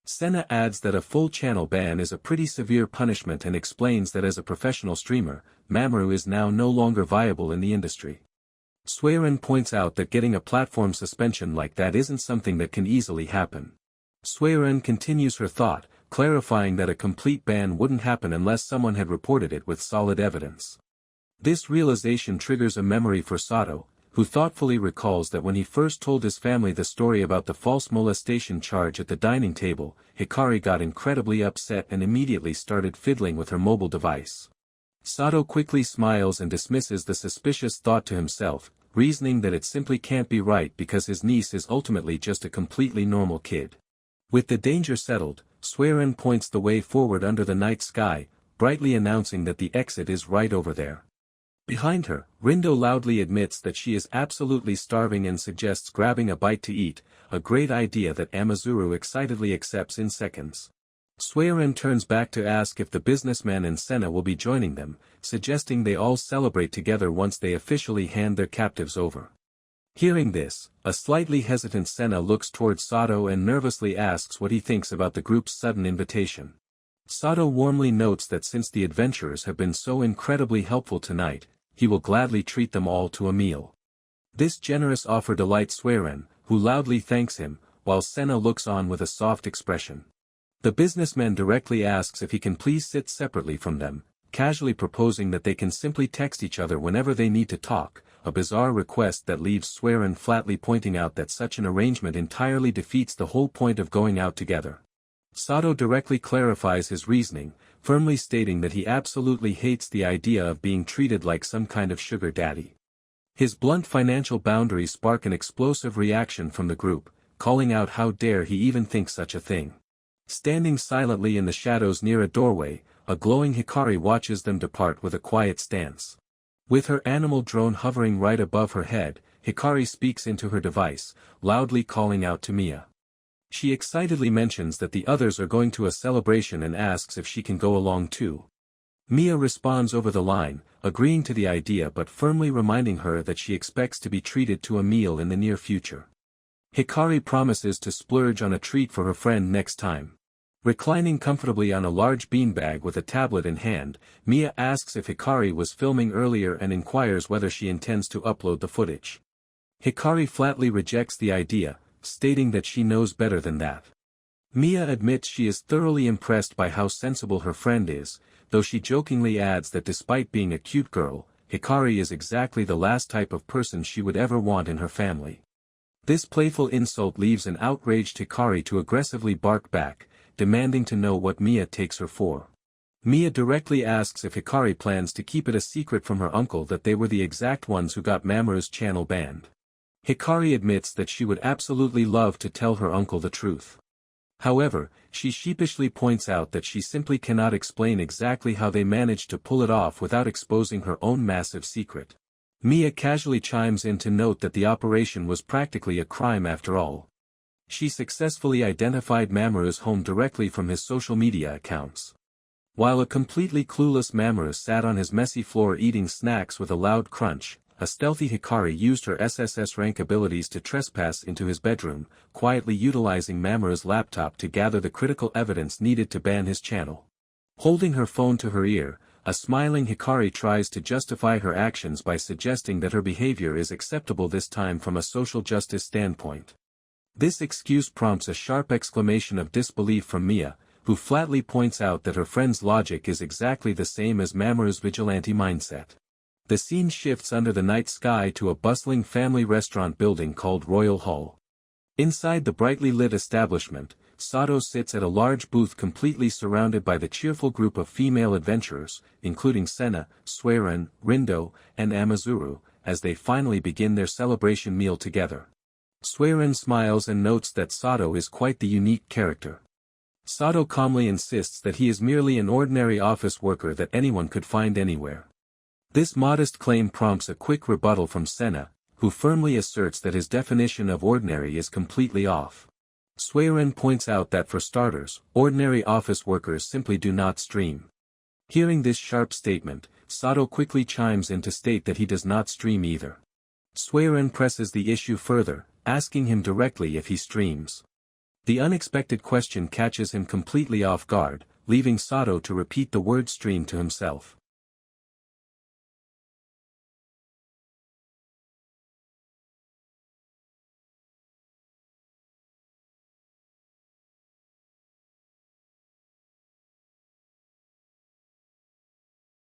Senna adds that a full channel ban is a pretty severe punishment and explains that as a professional streamer, Mamoru is now no longer viable in the industry. Suiren points out that getting a platform suspension like that isn't something that can easily happen. Suiren continues her thought, clarifying that a complete ban wouldn't happen unless someone had reported it with solid evidence. This realization triggers a memory for Sato, who thoughtfully recalls that when he first told his family the story about the false molestation charge at the dining table, Hikari got incredibly upset and immediately started fiddling with her mobile device. Sato quickly smiles and dismisses the suspicious thought to himself, reasoning that it simply can't be right because his niece is ultimately just a completely normal kid. With the danger settled, Suiren points the way forward under the night sky, brightly announcing that the exit is right over there. Behind her, Rindo loudly admits that she is absolutely starving and suggests grabbing a bite to eat, a great idea that Amazuru excitedly accepts in seconds. Suiren turns back to ask if the businessman and Senna will be joining them, suggesting they all celebrate together once they officially hand their captives over. Hearing this, a slightly hesitant Senna looks towards Sato and nervously asks what he thinks about the group's sudden invitation. Sato warmly notes that since the adventurers have been so incredibly helpful tonight, he will gladly treat them all to a meal. This generous offer delights Suiren, who loudly thanks him, while Senna looks on with a soft expression. The businessman directly asks if he can please sit separately from them, casually proposing that they can simply text each other whenever they need to talk, a bizarre request that leaves Suiren flatly pointing out that such an arrangement entirely defeats the whole point of going out together. Sato directly clarifies his reasoning, firmly stating that he absolutely hates the idea of being treated like some kind of sugar daddy. His blunt financial boundaries spark an explosive reaction from the group, calling out how dare he even think such a thing. Standing silently in the shadows near a doorway, a glowing Hikari watches them depart with a quiet stance. With her animal drone hovering right above her head, Hikari speaks into her device, loudly calling out to Mia. She excitedly mentions that the others are going to a celebration and asks if she can go along too. Mia responds over the line, agreeing to the idea but firmly reminding her that she expects to be treated to a meal in the near future. Hikari promises to splurge on a treat for her friend next time. Reclining comfortably on a large beanbag with a tablet in hand, Mia asks if Hikari was filming earlier and inquires whether she intends to upload the footage. Hikari flatly rejects the idea, stating that she knows better than that. Mia admits she is thoroughly impressed by how sensible her friend is, though she jokingly adds that despite being a cute girl, Hikari is exactly the last type of person she would ever want in her family. This playful insult leaves an outraged Hikari to aggressively bark back, demanding to know what Mia takes her for. Mia directly asks if Hikari plans to keep it a secret from her uncle that they were the exact ones who got Mamoru's channel banned. Hikari admits that she would absolutely love to tell her uncle the truth. However, she sheepishly points out that she simply cannot explain exactly how they managed to pull it off without exposing her own massive secret. Mia casually chimes in to note that the operation was practically a crime after all. She successfully identified Mamoru's home directly from his social media accounts. While a completely clueless Mamoru sat on his messy floor eating snacks with a loud crunch, a stealthy Hikari used her SSS rank abilities to trespass into his bedroom, quietly utilizing Mamoru's laptop to gather the critical evidence needed to ban his channel. Holding her phone to her ear, a smiling Hikari tries to justify her actions by suggesting that her behavior is acceptable this time from a social justice standpoint. This excuse prompts a sharp exclamation of disbelief from Mia, who flatly points out that her friend's logic is exactly the same as Mamoru's vigilante mindset. The scene shifts under the night sky to a bustling family restaurant building called Royal Hall. Inside the brightly lit establishment, Sato sits at a large booth completely surrounded by the cheerful group of female adventurers, including Senna, Suiren, Rindo, and Amazuru, as they finally begin their celebration meal together. Suiren smiles and notes that Sato is quite the unique character. Sato calmly insists that he is merely an ordinary office worker that anyone could find anywhere. This modest claim prompts a quick rebuttal from Senna, who firmly asserts that his definition of ordinary is completely off. Suiren points out that for starters, ordinary office workers simply do not stream. Hearing this sharp statement, Sato quickly chimes in to state that he does not stream either. Suiren presses the issue further, asking him directly if he streams. The unexpected question catches him completely off guard, leaving Sato to repeat the word stream to himself.